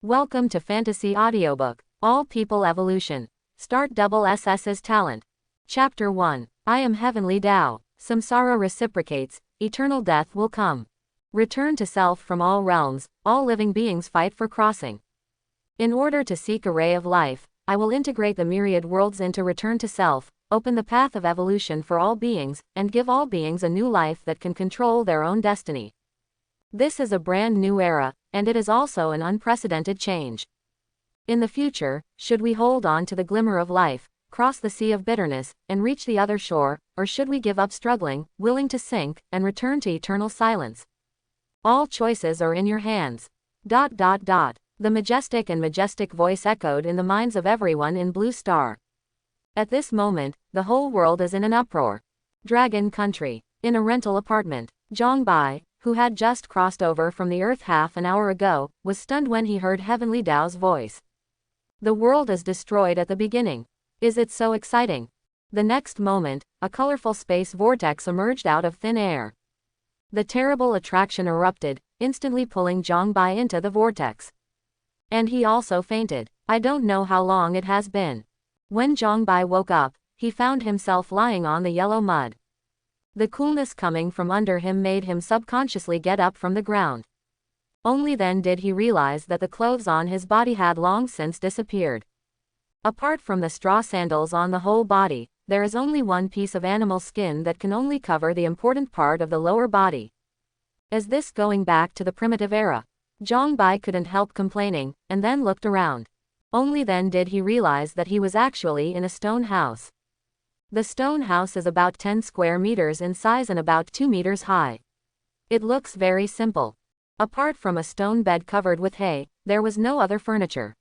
Welcome to Fantasy Audiobook, All People Evolution. Start Double SS's Talent. Chapter 1. I am Heavenly Tao. Samsara reciprocates, eternal death will come. Return to self from all realms, all living beings fight for crossing. In order to seek a ray of life, I will integrate the myriad worlds into return to self, open the path of evolution for all beings, and give all beings a new life that can control their own destiny. This is a brand new era, and it is also an unprecedented change. In the future, should we hold on to the glimmer of life, cross the sea of bitterness, and reach the other shore, or should we give up struggling, willing to sink, and return to eternal silence? All choices are in your hands. The majestic voice echoed in the minds of everyone in Blue Star. At this moment, the whole world is in an uproar. Dragon Country. In a rental apartment, Zhang Bai, who had just crossed over from the Earth half an hour ago, was stunned when he heard Heavenly Tao's voice. The world is destroyed at the beginning. Is it so exciting? The next moment, a colorful space vortex emerged out of thin air. The terrible attraction erupted, instantly pulling Zhang Bai into the vortex. And he also fainted. I don't know how long it has been. When Zhang Bai woke up, he found himself lying on the yellow mud. The coolness coming from under him made him subconsciously get up from the ground. Only then did he realize that the clothes on his body had long since disappeared. Apart from the straw sandals on the whole body, there is only one piece of animal skin that can only cover the important part of the lower body. Is this going back to the primitive era? Zhang Bai couldn't help complaining, and then looked around. Only then did he realize that he was actually in a stone house. The stone house is about 10 square meters in size and about 2 meters high. It looks very simple. Apart from a stone bed covered with hay, there was no other furniture.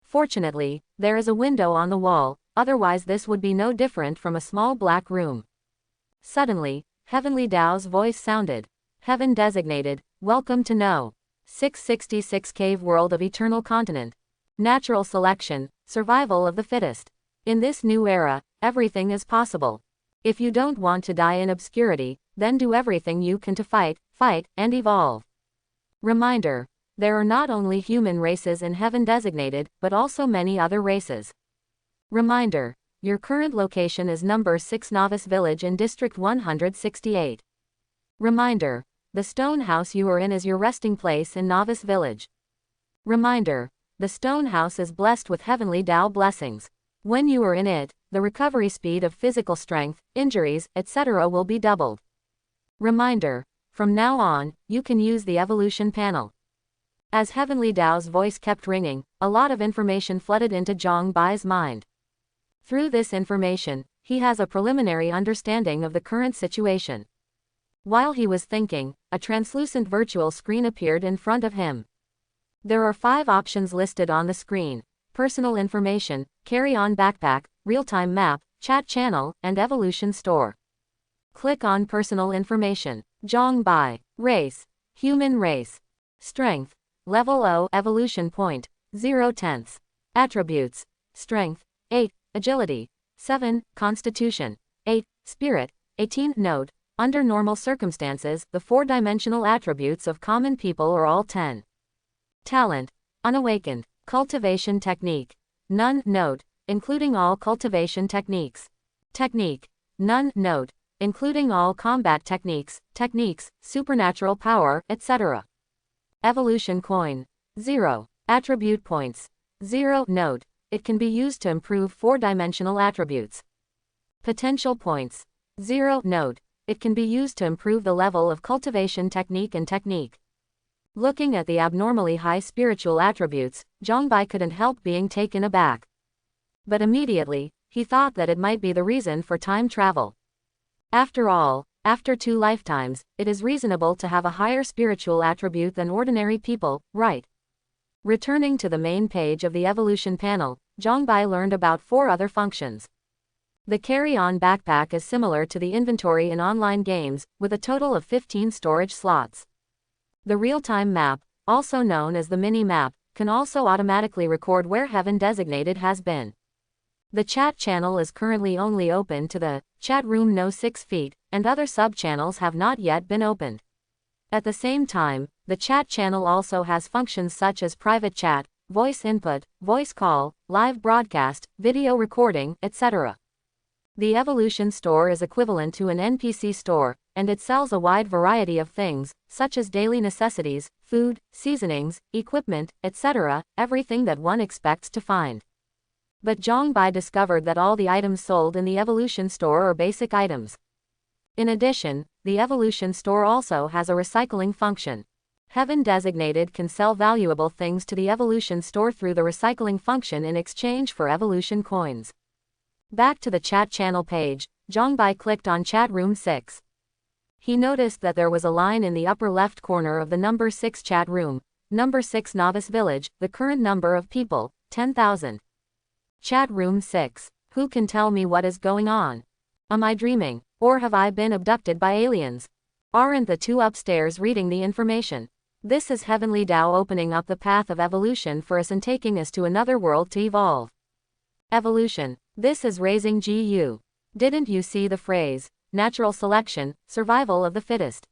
Fortunately, there is a window on the wall, otherwise this would be no different from a small black room. Suddenly, Heavenly Tao's voice sounded. Heaven designated, welcome to No. 666 Cave World of Eternal Continent. Natural selection, survival of the fittest. In this new era, everything is possible. If you don't want to die in obscurity, then do everything you can to fight, and evolve. Reminder: there are not only human races in heaven designated, but also many other races. Reminder: your current location is number 6 Novice Village in District 168. Reminder: the stone house you are in is your resting place in Novice Village. Reminder: the stone house is blessed with Heavenly Tao blessings. When you are in it, the recovery speed of physical strength, injuries, etc. will be doubled. Reminder: from now on, you can use the evolution panel. As Heavenly Tao's voice kept ringing, a lot of information flooded into Zhang Bai's mind. Through this information, he has a preliminary understanding of the current situation. While he was thinking, a translucent virtual screen appeared in front of him. There are 5 options listed on the screen: personal information, carry-on backpack, real-time map, chat channel, and evolution store. Click on personal information. Zhang Bai. Race: human race. Strength: level O. Evolution point: 0/10. Attributes: strength 8, agility 7, constitution 8, spirit 18. Note: under normal circumstances, the 4-dimensional attributes of common people are all 10. Talent: unawakened. Cultivation technique: none. Note: including all cultivation techniques. Technique: none. Note: including all combat techniques, supernatural power, etc. Evolution coin: 0. Attribute points: 0. Note: it can be used to improve 4-dimensional attributes. Potential points: 0. Note: it can be used to improve the level of cultivation technique and technique. Looking at the abnormally high spiritual attributes, Zhang Bai couldn't help being taken aback. But immediately, he thought that it might be the reason for time travel. After all, after 2 lifetimes, it is reasonable to have a higher spiritual attribute than ordinary people, right? Returning to the main page of the evolution panel, Zhang Bai learned about 4 other functions. The carry-on backpack is similar to the inventory in online games, with a total of 15 storage slots. The real-time map, also known as the mini-map, can also automatically record where heaven designated has been. The chat channel is currently only open to the chat room No 6 feet, and other sub-channels have not yet been opened. At the same time, the chat channel also has functions such as private chat, voice input, voice call, live broadcast, video recording, etc. The Evolution Store is equivalent to an NPC store, and it sells a wide variety of things, such as daily necessities, food, seasonings, equipment, etc., everything that one expects to find. But Zhongbai discovered that all the items sold in the Evolution Store are basic items. In addition, the Evolution Store also has a recycling function. Heaven Designated can sell valuable things to the Evolution Store through the recycling function in exchange for Evolution coins. Back to the chat channel page, Zhongbai clicked on Chat Room 6. He noticed that there was a line in the upper left corner of the number 6 chat room, number 6 Novice Village, the current number of people, 10,000. Chat Room 6. Who can tell me what is going on? Am I dreaming, or have I been abducted by aliens? Aren't the two upstairs reading the information? This is Heavenly Tao opening up the path of evolution for us and taking us to another world to evolve. Evolution. This is raising GU. Didn't you see the phrase, natural selection, survival of the fittest?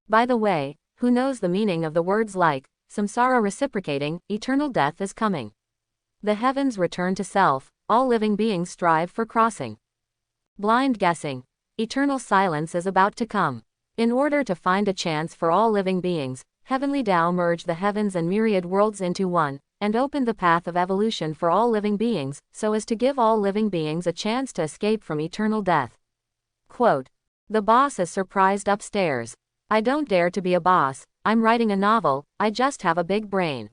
By the way, who knows the meaning of the words like, samsara reciprocating, eternal death is coming. The heavens return to self, all living beings strive for crossing. Blind guessing. Eternal silence is about to come. In order to find a chance for all living beings, Heavenly Tao merged the heavens and myriad worlds into one, and opened the path of evolution for all living beings, so as to give all living beings a chance to escape from eternal death. Quote. The boss is surprised upstairs. I don't dare to be a boss, I'm writing a novel, I just have a big brain.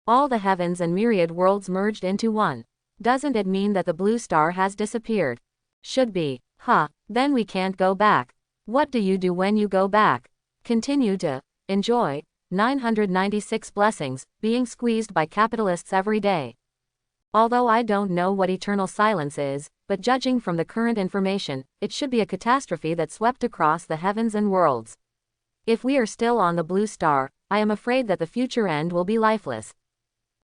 All the heavens and myriad worlds merged into one. Doesn't it mean that the blue star has disappeared? Should be. Huh, then we can't go back. What do you do when you go back? Continue to enjoy 996 blessings, being squeezed by capitalists every day. Although I don't know what eternal silence is, but judging from the current information, it should be a catastrophe that swept across the heavens and worlds. If we are still on the blue star, I am afraid that the future end will be lifeless.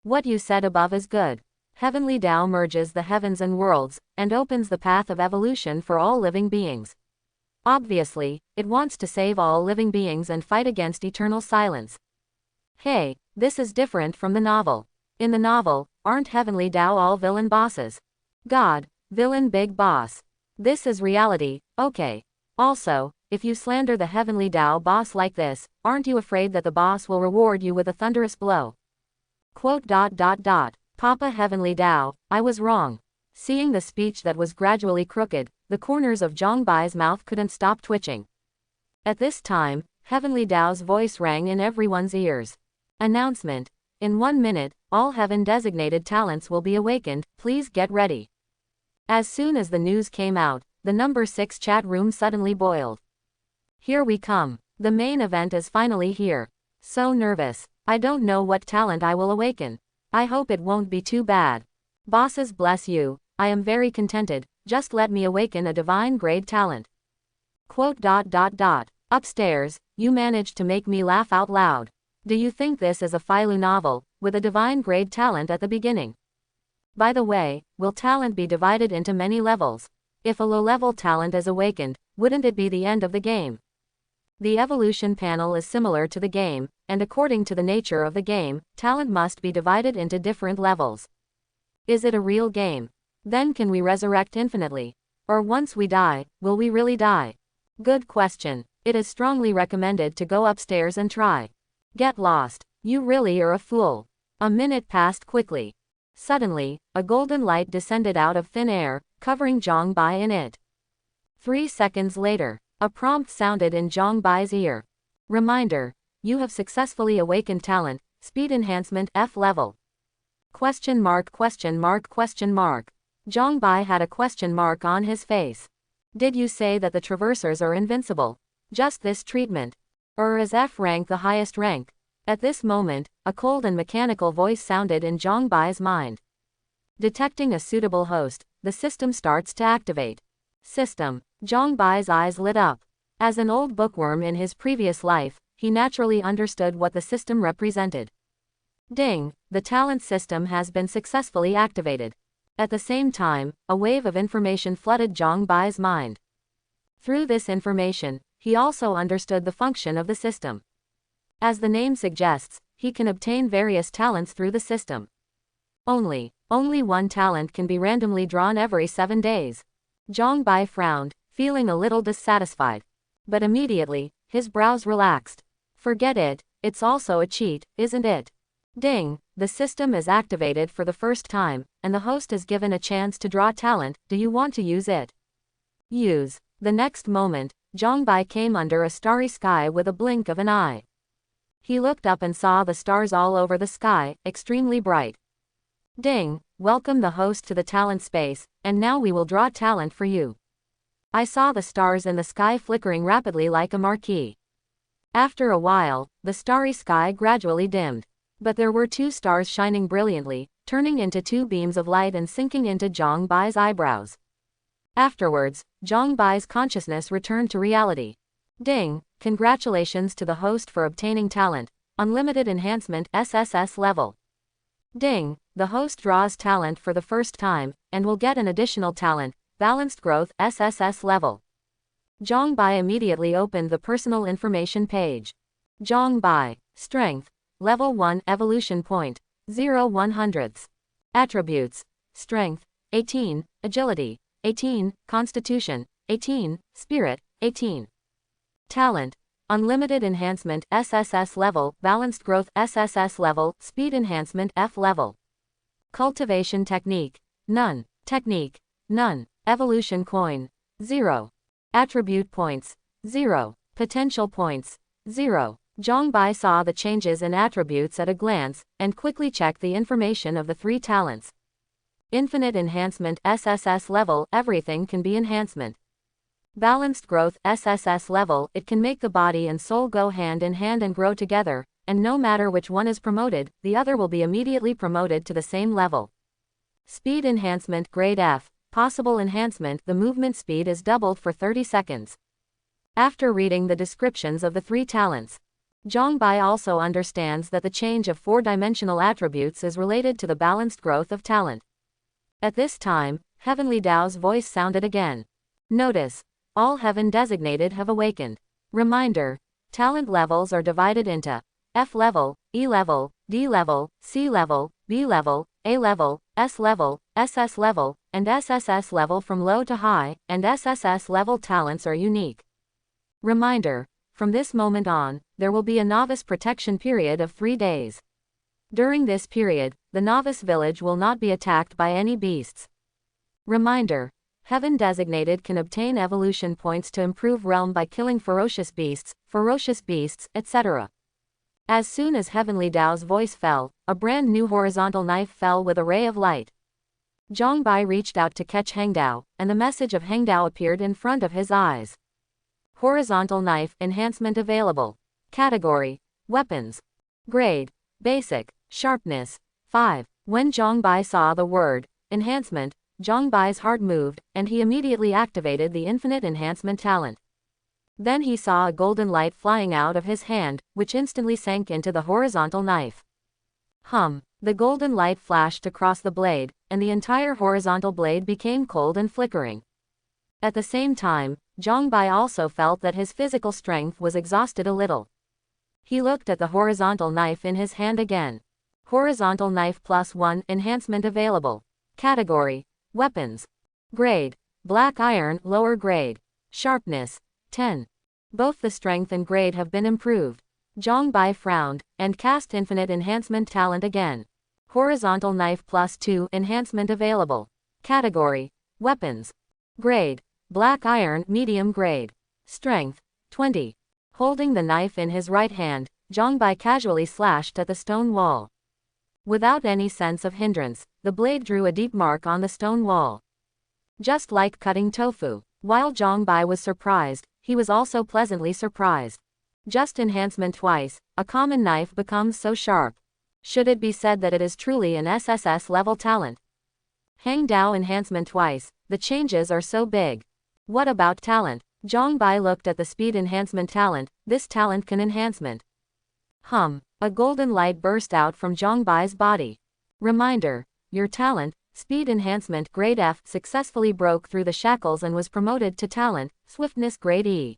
What you said above is good. Heavenly Tao merges the heavens and worlds, and opens the path of evolution for all living beings. Obviously, it wants to save all living beings and fight against eternal silence. Hey, this is different from the novel. In the novel, aren't Heavenly Tao all villain bosses? God, villain big boss. This is reality, okay. Also, if you slander the Heavenly Tao boss like this, aren't you afraid that the boss will reward you with a thunderous blow? Quote. Papa Heavenly Tao, I was wrong. Seeing the speech that was gradually crooked, the corners of Zhongbai's mouth couldn't stop twitching. At this time, Heavenly Tao's voice rang in everyone's ears. Announcement. In 1 minute, all heaven designated talents will be awakened, please get ready. As soon as the news came out, the number 6 chat room suddenly boiled. Here we come. The main event is finally here. So nervous. I don't know what talent I will awaken. I hope it won't be too bad. Bosses bless you, I am very contented, just let me awaken a divine grade talent. Quote. Upstairs, you managed to make me laugh out loud. Do you think this is a Philo novel, with a divine grade talent at the beginning? By the way, will talent be divided into many levels? If a low-level talent is awakened, wouldn't it be the end of the game? The evolution panel is similar to the game, and according to the nature of the game, talent must be divided into different levels. Is it a real game? Then can we resurrect infinitely? Or once we die, will we really die? Good question. It is strongly recommended to go upstairs and try. Get lost. You really are a fool. A minute passed quickly. Suddenly, a golden light descended out of thin air, covering Zhongbai in it. 3 seconds later, a prompt sounded in Zhongbai's ear. Reminder. You have successfully awakened talent, speed enhancement F level. Question mark. Zhongbai had a question mark on his face. Did you say that the traversers are invincible? Just this treatment? Or is F rank the highest rank? At this moment, a cold and mechanical voice sounded in Zhongbai's mind. Detecting a suitable host, the system starts to activate. System. Zhongbai's eyes lit up. As an old bookworm in his previous life, he naturally understood what the system represented. Ding, the talent system has been successfully activated. At the same time, a wave of information flooded Zhongbai's mind. Through this information, he also understood the function of the system. As the name suggests, he can obtain various talents through the system. Only one talent can be randomly drawn every 7 days. Zhang Bai frowned, feeling a little dissatisfied. But immediately, his brows relaxed. Forget it, it's also a cheat, isn't it? Ding, the system is activated for the first time, and the host is given a chance to draw talent. Do you want to use it? Use. The next moment, Zhang Bai came under a starry sky with a blink of an eye. He looked up and saw the stars all over the sky, extremely bright. Ding, welcome the host to the talent space, and now we will draw talent for you. I saw the stars in the sky flickering rapidly like a marquee. After a while, the starry sky gradually dimmed. But there were 2 stars shining brilliantly, turning into 2 beams of light and sinking into Zhang Bai's eyebrows. Afterwards, Zhang Bai's consciousness returned to reality. Ding, congratulations to the host for obtaining talent, unlimited enhancement SSS level. Ding, the host draws talent for the first time, and will get an additional talent, balanced growth SSS level. Zhang Bai immediately opened the personal information page. Zhang Bai, strength, level 1 evolution point, 0/100. Attributes, strength, 18, agility, 18, constitution, 18, spirit, 18. Talent, unlimited enhancement SSS level, balanced growth SSS level, speed enhancement F level. Cultivation technique, none. Technique, none. Evolution coin, 0. Attribute points, 0. Potential points, 0. Zhang Bai saw the changes in attributes at a glance, and quickly checked the information of the 3 talents. Infinite enhancement SSS level, everything can be enhancement. Balanced growth SSS level, it can make the body and soul go hand in hand and grow together, and no matter which one is promoted, the other will be immediately promoted to the same level. Speed enhancement grade F, possible enhancement, the movement speed is doubled for 30 seconds. After reading the descriptions of the 3 talents, Zhang Bai also understands that the change of 4-dimensional attributes is related to the balanced growth of talent. At this time, Heavenly Dao's voice sounded again. Notice, all heaven designated have awakened. Reminder, talent levels are divided into F level, E level, D level, C level, B level, A level, S level, SS level, and SSS level from low to high, and SSS level talents are unique. Reminder, from this moment on, there will be a novice protection period of 3 days. During this period, the novice village will not be attacked by any beasts. Reminder, heaven designated can obtain evolution points to improve realm by killing ferocious beasts, etc. As soon as Heavenly Dao's voice fell, a brand new horizontal knife fell with a ray of light. Zhang Bai reached out to catch Hengdao, and the message of Hengdao appeared in front of his eyes. Horizontal knife enhancement available. Category, weapons. Grade, basic, sharpness, 5. When Zhang Bai saw the word enhancement, Zhang Bai's heart moved, and he immediately activated the infinite enhancement talent. Then he saw a golden light flying out of his hand, which instantly sank into the horizontal knife. The golden light flashed across the blade, and the entire horizontal blade became cold and flickering. At the same time, Zhang Bai also felt that his physical strength was exhausted a little. He looked at the horizontal knife in his hand again. Horizontal knife +1 enhancement available. Category, weapons. Grade, black iron, lower grade. Sharpness, 10. Both the strength and grade have been improved. Zhang Bai frowned, and cast infinite enhancement talent again. Horizontal knife +2 enhancement available. Category, weapons. Grade, black iron, medium grade. Strength, 20. Holding the knife in his right hand, Zhang Bai casually slashed at the stone wall. Without any sense of hindrance, the blade drew a deep mark on the stone wall. Just like cutting tofu. While Zhang Bai was surprised, he was also pleasantly surprised. Just enhancement twice, a common knife becomes so sharp. Should it be said that it is truly an SSS level talent? Hengdao enhancement twice, the changes are so big. What about talent? Zhang Bai looked at the speed enhancement talent, this talent can enhancement. A golden light burst out from Zhang Bai's body. Reminder, your talent, speed enhancement grade F, successfully broke through the shackles and was promoted to talent, swiftness grade E.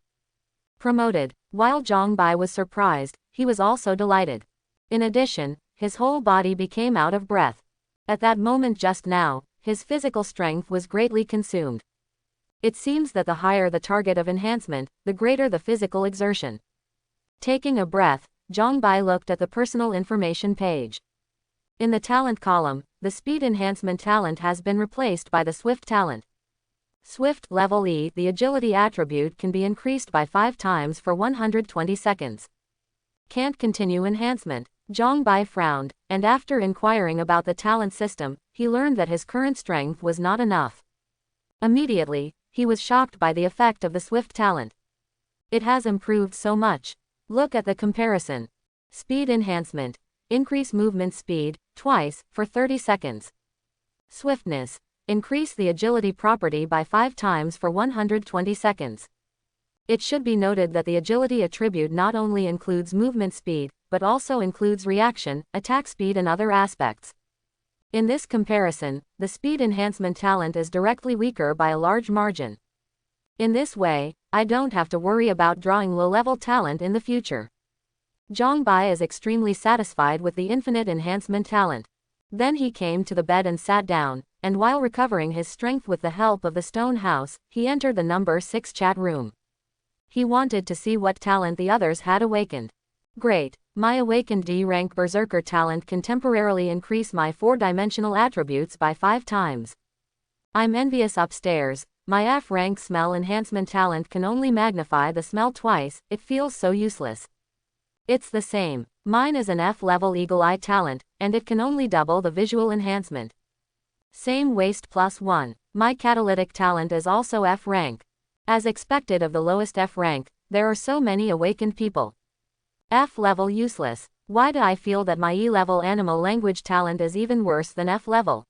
Promoted. While Zhang Bai was surprised, he was also delighted. In addition, his whole body became out of breath. At that moment just now, his physical strength was greatly consumed. It seems that the higher the target of enhancement, the greater the physical exertion. Taking a breath, Zhang Bai looked at the personal information page. In the talent column, the speed enhancement talent has been replaced by the swift talent. Swift level E. The agility attribute can be increased by 5 times for 120 seconds. Can't continue enhancement. Zhang Bai frowned, and after inquiring about the talent system, he learned that his current strength was not enough. Immediately, he was shocked by the effect of the swift talent. It has improved so much. Look at the comparison. Speed enhancement. Increase movement speed, twice, for 30 seconds. Swiftness. Increase the agility property by 5 times for 120 seconds. It should be noted that the agility attribute not only includes movement speed, but also includes reaction, attack speed and other aspects. In this comparison, the speed enhancement talent is directly weaker by a large margin. In this way, I don't have to worry about drawing low-level talent in the future. Zhang Bai is extremely satisfied with the infinite enhancement talent. Then he came to the bed and sat down, and while recovering his strength with the help of the stone house, he entered the number 6 chat room. He wanted to see what talent the others had awakened. Great, my awakened D-rank Berserker talent can temporarily increase my 4-dimensional attributes by 5 times. I'm envious upstairs, my F-rank smell enhancement talent can only magnify the smell twice, it feels so useless. It's the same, mine is an F-level Eagle Eye talent, and it can only double the visual enhancement. Same waist +1, my catalytic talent is also F-rank. As expected of the lowest F-rank, there are so many awakened people. F-level useless, why do I feel that my E-level animal language talent is even worse than F-level?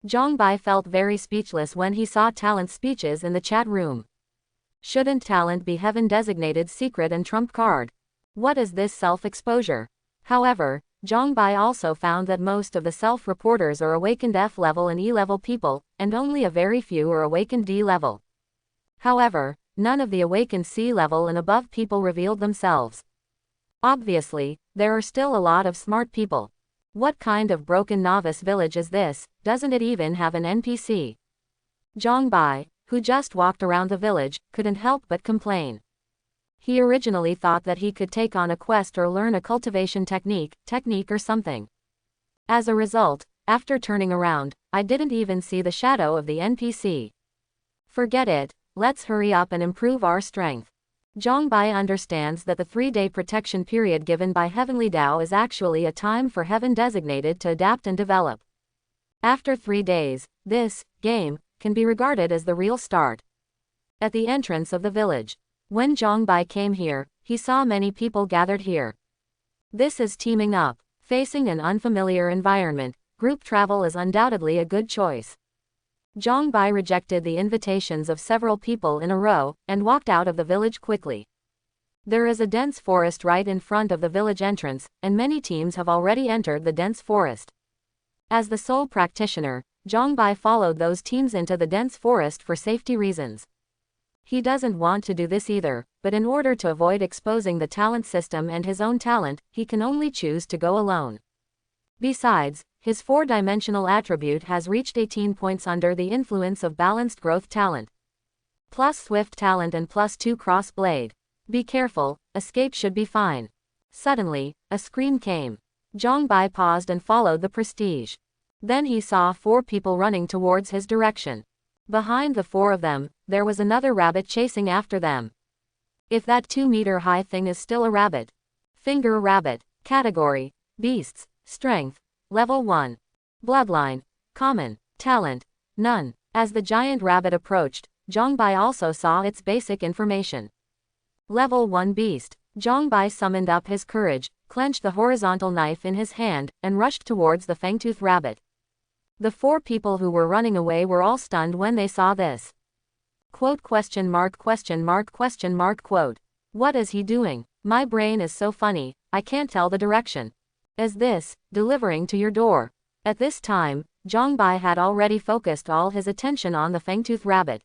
Zhang Bai felt very speechless when he saw talent speeches in the chat room. Shouldn't talent be heaven-designated secret and trump card? What is this self-exposure? However, Zhang Bai also found that most of the self-reporters are awakened F-level and E-level people, and only a very few are awakened D-level. However, none of the awakened C-level and above people revealed themselves. Obviously, there are still a lot of smart people. What kind of broken novice village is this? Doesn't it even have an NPC? Zhang Bai, who just walked around the village, couldn't help but complain. He originally thought that he could take on a quest or learn a cultivation technique or something. As a result, after turning around, I didn't even see the shadow of the NPC. Forget it, let's hurry up and improve our strength. Zhang Bai understands that the 3-day protection period given by Heavenly Dao is actually a time for heaven designated to adapt and develop. After 3 days, this game can be regarded as the real start. At the entrance of the village, when Zhang Bai came here, he saw many people gathered here. This is teaming up. Facing an unfamiliar environment, group travel is undoubtedly a good choice. Zhang Bai rejected the invitations of several people in a row, and walked out of the village quickly. There is a dense forest right in front of the village entrance, and many teams have already entered the dense forest. As the sole practitioner, Zhang Bai followed those teams into the dense forest for safety reasons. He doesn't want to do this either, but in order to avoid exposing the talent system and his own talent, he can only choose to go alone. Besides, his 4-dimensional attribute has reached 18 points under the influence of balanced growth talent. Plus swift talent and +2 cross blade. Be careful, escape should be fine. Suddenly, a scream came. Zhang Bai paused and followed the prestige. Then he saw 4 people running towards his direction. Behind the 4 of them, there was another rabbit chasing after them. If that 2-meter-high thing is still a rabbit. Finger rabbit. Category: Beasts. Strength: Level 1. Bloodline: Common. Talent: None. As the giant rabbit approached, Zhang Bai also saw its basic information. Level 1 Beast. Zhang Bai summoned up his courage, clenched the horizontal knife in his hand, and rushed towards the fangtooth rabbit. The 4 people who were running away were all stunned when they saw this. Quote question mark. Quote. What is he doing? My brain is so funny, I can't tell the direction. Is this delivering to your door? At this time, Zhang Bai had already focused all his attention on the fangtooth rabbit.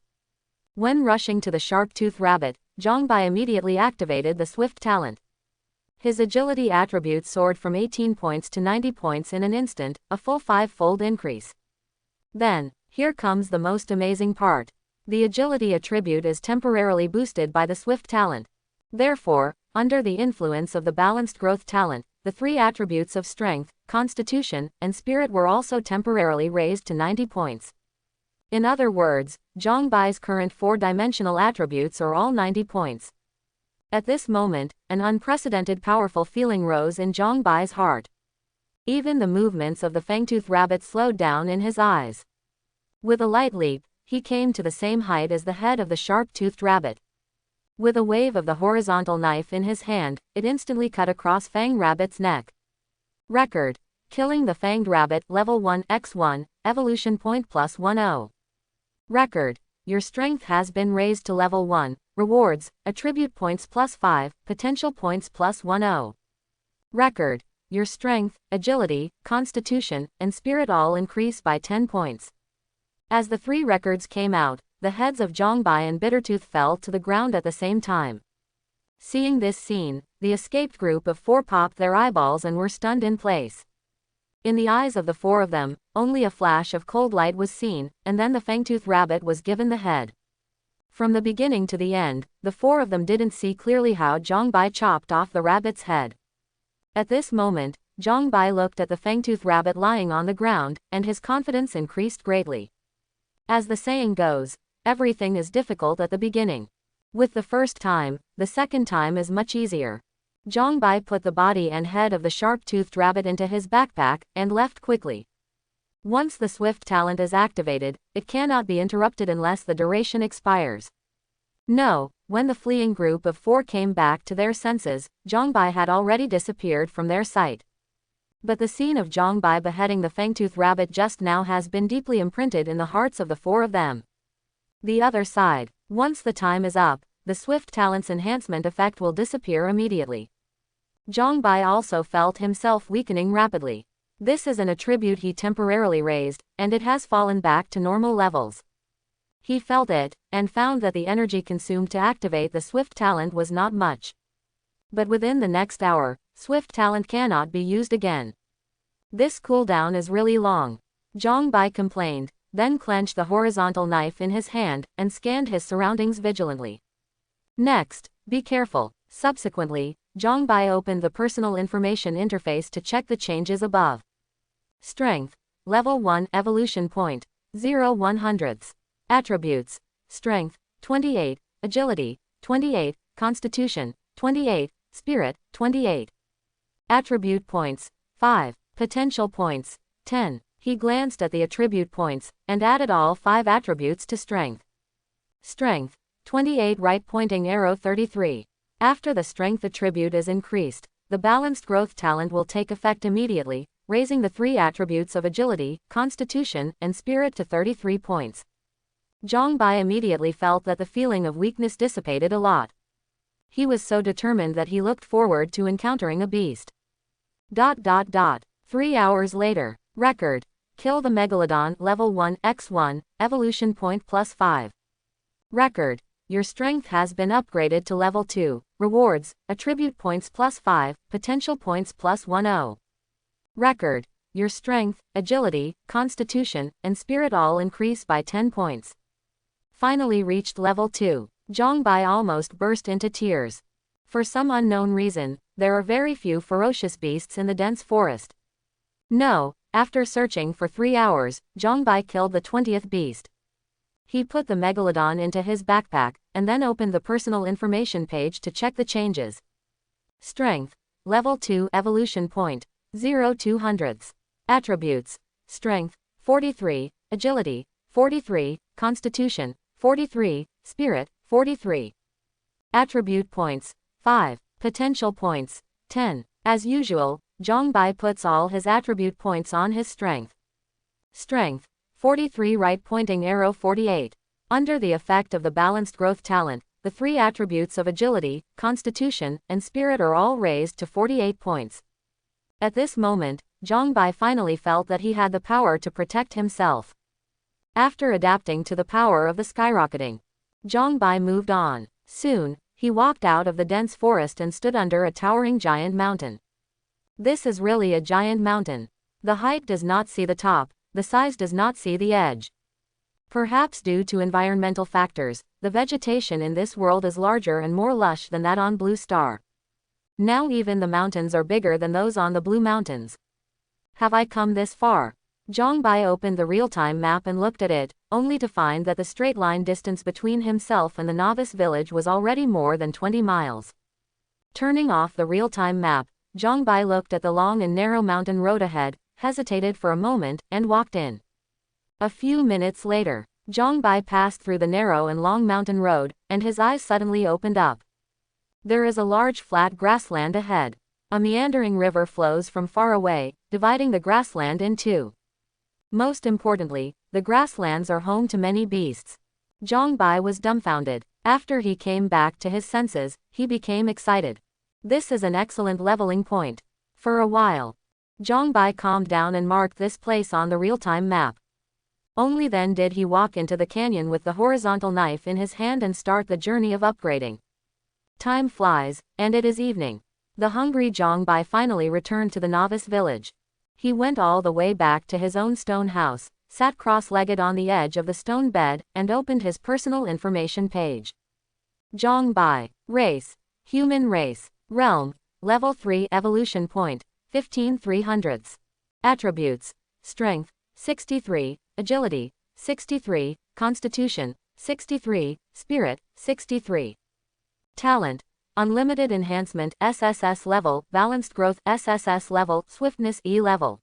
When rushing to the sharp-toothed rabbit, Zhongbai immediately activated the Swift talent. His agility attribute soared from 18 points to 90 points in an instant, a full 5-fold increase. Then, here comes the most amazing part. The agility attribute is temporarily boosted by the Swift talent. Therefore, under the influence of the balanced growth talent, the 3 attributes of strength, constitution, and spirit were also temporarily raised to 90 points. In other words, Zhongbai's current 4-dimensional attributes are all 90 points. At this moment, an unprecedented powerful feeling rose in Zhongbai's heart. Even the movements of the fangtooth rabbit slowed down in his eyes. With a light leap, he came to the same height as the head of the sharp-toothed rabbit. With a wave of the horizontal knife in his hand, it instantly cut across Fang Rabbit's neck. Record: killing the fanged rabbit, level 1 x1, evolution point +10. Record: your strength has been raised to level 1, rewards, attribute points +5, potential points +10. Record: your strength, agility, constitution, and spirit all increase by 10 points. As the 3 records came out, the heads of Zhongbai and Bittertooth fell to the ground at the same time. Seeing this scene, the escaped group of 4 popped their eyeballs and were stunned in place. In the eyes of the 4 of them, only a flash of cold light was seen, and then the fangtooth rabbit was given the head. From the beginning to the end, the 4 of them didn't see clearly how Zhongbai chopped off the rabbit's head. At this moment, Zhongbai looked at the fangtooth rabbit lying on the ground, and his confidence increased greatly. As the saying goes, everything is difficult at the beginning. With the first time, the second time is much easier. Zhongbai put the body and head of the sharp-toothed rabbit into his backpack, and left quickly. Once the Swift talent is activated, it cannot be interrupted unless the duration expires. No, when the fleeing group of 4 came back to their senses, Zhongbai had already disappeared from their sight. But the scene of Zhongbai beheading the fangtooth rabbit just now has been deeply imprinted in the hearts of the 4 of them. The other side: once the time is up, the Swift talent's enhancement effect will disappear immediately. Zhongbai also felt himself weakening rapidly. This is an attribute he temporarily raised, and it has fallen back to normal levels. He felt it, and found that the energy consumed to activate the Swift talent was not much. But within the next hour, Swift talent cannot be used again. This cooldown is really long. Zhongbai complained, then clenched the horizontal knife in his hand, and scanned his surroundings vigilantly. Next, be careful. Subsequently, Zhongbai opened the personal information interface to check the changes above. Strength: level 1, evolution point 0/100. Attributes: strength 28, agility 28, constitution 28, spirit 28. Attribute points 5, potential points 10. He glanced at the attribute points, and added all 5 attributes to strength. Strength 28, right pointing arrow 33. After the strength attribute is increased, the balanced growth talent will take effect immediately, raising the 3 attributes of agility, constitution, and spirit to 33 points. Zhongbai immediately felt that the feeling of weakness dissipated a lot. He was so determined that he looked forward to encountering a beast. 3 hours later. Record: kill the megalodon, level 1 x1, evolution point +5. Record: your strength has been upgraded to level 2, rewards, attribute points +5, potential points +10. Record: your strength, agility, constitution, and spirit all increase by 10 points. Finally reached level 2. Zhongbai almost burst into tears. For some unknown reason, there are very few ferocious beasts in the dense forest. No, after searching for 3 hours, Zhongbai killed the 20th beast. He put the megalodon into his backpack, and then opened the personal information page to check the changes. Strength: level 2, evolution point 0/200. Attributes: strength 43, agility 43, constitution 43, spirit 43. Attribute points 5, potential points 10. As usual, Zhongbai puts all his attribute points on his strength. Strength 43, right pointing arrow 48. Under the effect of the balanced growth talent, the 3 attributes of agility, constitution, and spirit are all raised to 48 points. At this moment, Zhongbai finally felt that he had the power to protect himself. After adapting to the power of the skyrocketing, Zhongbai moved on. Soon, He walked out of the dense forest and stood under a towering giant mountain. This is really a giant mountain. The height does not see the top, the size does not see the edge. Perhaps due to environmental factors, the vegetation in this world is larger and more lush than that on Blue Star. Now even the mountains are bigger than those on the Blue Mountains. Have I come this far? Zhongbai opened the real-time map and looked at it, only to find that the straight-line distance between himself and the novice village was already more than 20 miles. Turning off the real-time map, Zhongbai looked at the long and narrow mountain road ahead, hesitated for a moment, and walked in. A few minutes later, Zhongbai passed through the narrow and long mountain road, and his eyes suddenly opened up. There is a large flat grassland ahead. A meandering river flows from far away, dividing the grassland in two. Most importantly, the grasslands are home to many beasts. Zhongbai was dumbfounded. After he came back to his senses, he became excited. This is an excellent leveling point. For a while, Zhongbai calmed down and marked this place on the real-time map. Only then did he walk into the canyon with the horizontal knife in his hand and start the journey of upgrading. Time flies, and it is evening. The hungry Zhongbai finally returned to the novice village. He went all the way back to his own stone house, sat cross-legged on the edge of the stone bed, and opened his personal information page. Zhongbai. Race. Human race. Realm. Level 3 Evolution Point. 15,300. Attributes. Strength. 63. Agility. 63. Constitution. 63. Spirit. 63. Talent. Unlimited Enhancement SSS level, Balanced Growth SSS level, Swiftness E level.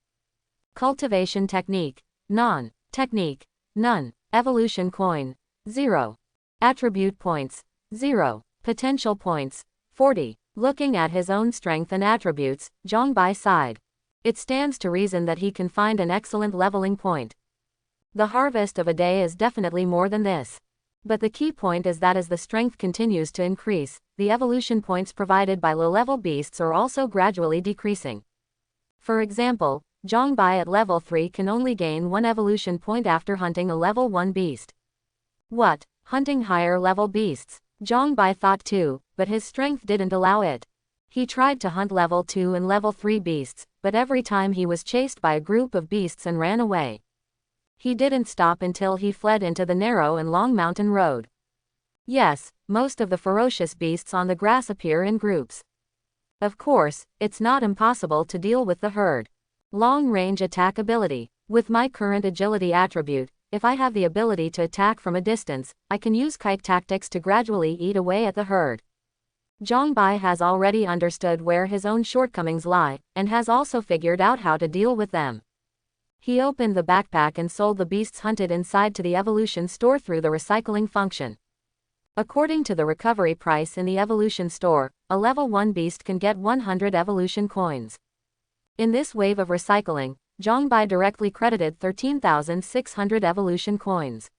Cultivation Technique. None. Technique. None. Evolution Coin. 0. Attribute Points. 0. Potential Points. 40. Looking at his own strength and attributes, Zhongbai sighed. It stands to reason that he can find an excellent leveling point. The harvest of a day is definitely more than this. But the key point is that as the strength continues to increase, the evolution points provided by low-level beasts are also gradually decreasing. For example, Zhongbai at level 3 can only gain 1 evolution point after hunting a level 1 beast. What? Hunting higher-level beasts? Zhongbai thought too, but his strength didn't allow it. He tried to hunt level 2 and level 3 beasts, but every time he was chased by a group of beasts and ran away. He didn't stop until he fled into the narrow and long mountain road. Yes, most of the ferocious beasts on the grass appear in groups. Of course, it's not impossible to deal with the herd. Long-range attack ability. With my current agility attribute, if I have the ability to attack from a distance, I can use kite tactics to gradually eat away at the herd. Zhongbai has already understood where his own shortcomings lie, and has also figured out how to deal with them. He opened the backpack and sold the beasts hunted inside to the evolution store through the recycling function. According to the recovery price in the evolution store, a level 1 beast can get 100 evolution coins. In this wave of recycling, Zhongbai directly credited 13,600 evolution coins.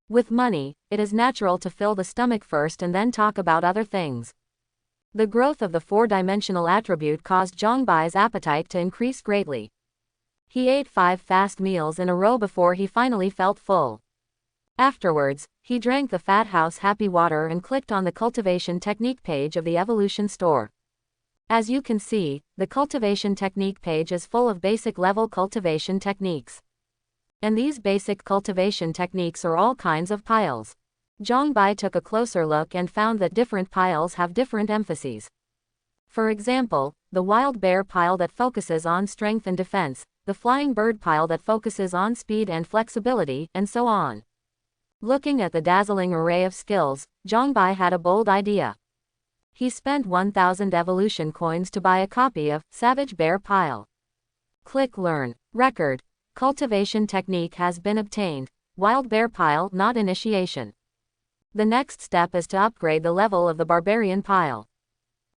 With money, it is natural to fill the stomach first and then talk about other things. The growth of the 4-dimensional attribute caused Zhongbai's appetite to increase greatly. He ate 5 fast meals in a row before he finally felt full. Afterwards, he drank the Fat House Happy Water and clicked on the Cultivation Technique page of the Evolution Store. As you can see, the Cultivation Technique page is full of basic level cultivation techniques. And these basic cultivation techniques are all kinds of piles. Zhongbai took a closer look and found that different piles have different emphases. For example, the wild bear pile that focuses on strength and defense, the flying bird pile that focuses on speed and flexibility, and so on. Looking at the dazzling array of skills, Zhongbai had a bold idea. He spent 1,000 evolution coins to buy a copy of Savage Bear Pile. Click Learn. Record. Cultivation technique has been obtained. Wild Bear Pile not initiation. The next step is to upgrade the level of the Barbarian Pile.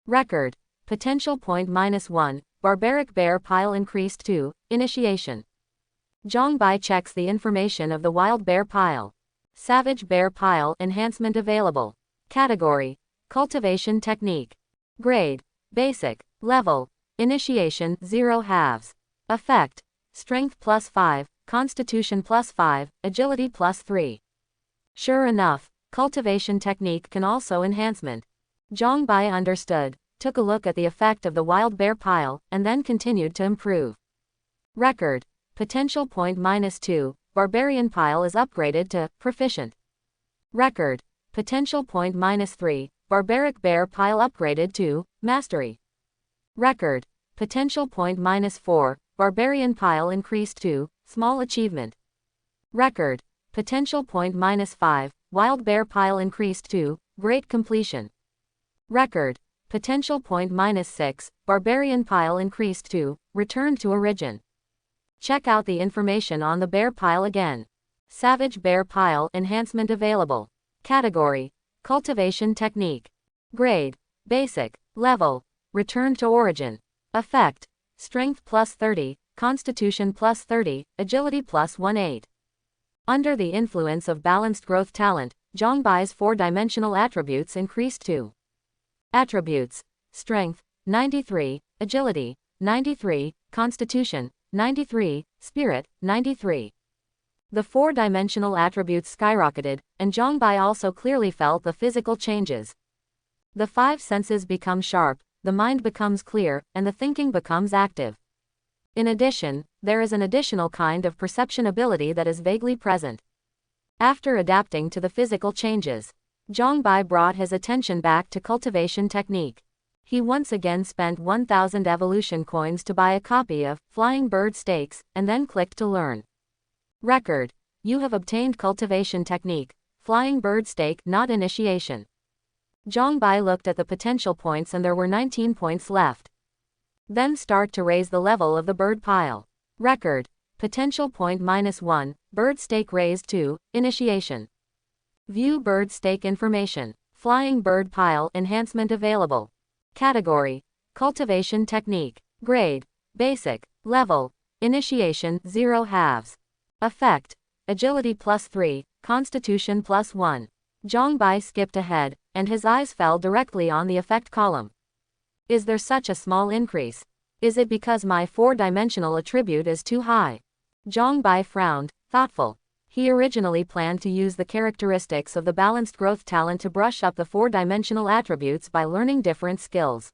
Record. Potential point -1, Barbaric Bear Pile increased to initiation. Zhongbai checks the information of the Wild Bear Pile. Savage Bear Pile enhancement available. Category. Cultivation technique. Grade. Basic. Level. Initiation 0 halves. Effect. Strength +5, Constitution +5, Agility +3. Sure enough, cultivation technique can also enhancement. Zhang Bai understood, took a look at the effect of the wild bear pile, and then continued to improve. Record. Potential point -2, barbarian pile is upgraded to proficient. Record. Potential point -3, barbaric bear pile upgraded to mastery. Record. Potential point -4, barbarian pile increased to small achievement. Record. Potential point -5, wild bear pile increased to great completion. Record. Potential point -6, barbarian pile increased to return to origin. Check out the information on the bear pile again. Savage bear pile enhancement available. Category: cultivation technique. Grade: basic. Level: return to origin. Effect: strength +30, constitution +30, agility +18. Under the influence of balanced growth talent, Zhang Bai's 4-dimensional attributes increased to attributes: strength 93, agility 93, constitution 93, spirit 93. The 4-dimensional attributes skyrocketed, and Zhang Bai also clearly felt the physical changes. The 5 senses become sharp, the mind becomes clear, and the thinking becomes active. In addition, there is an additional kind of perception ability that is vaguely present. After adapting to the physical changes, Zhang Bai brought his attention back to cultivation technique. He once again spent 1,000 evolution coins to buy a copy of Flying Bird Stakes, and then clicked to learn. Record: you have obtained cultivation technique, Flying Bird Stake not initiation. Zhang Bai looked at the potential points and there were 19 points left. Then start to raise the level of the bird pile. Record: potential point -1, bird stake raised to initiation. View bird stake information. Flying bird pile enhancement available. Category: cultivation technique. Grade: basic. Level: initiation 0 halves. Effect: agility +3, constitution +1. Zhang Bai skipped ahead, and his eyes fell directly on the effect column. Is there such a small increase? Is it because my 4-dimensional attribute is too high? Zhang Bai frowned, thoughtful. He originally planned to use the characteristics of the balanced growth talent to brush up the 4-dimensional attributes by learning different skills.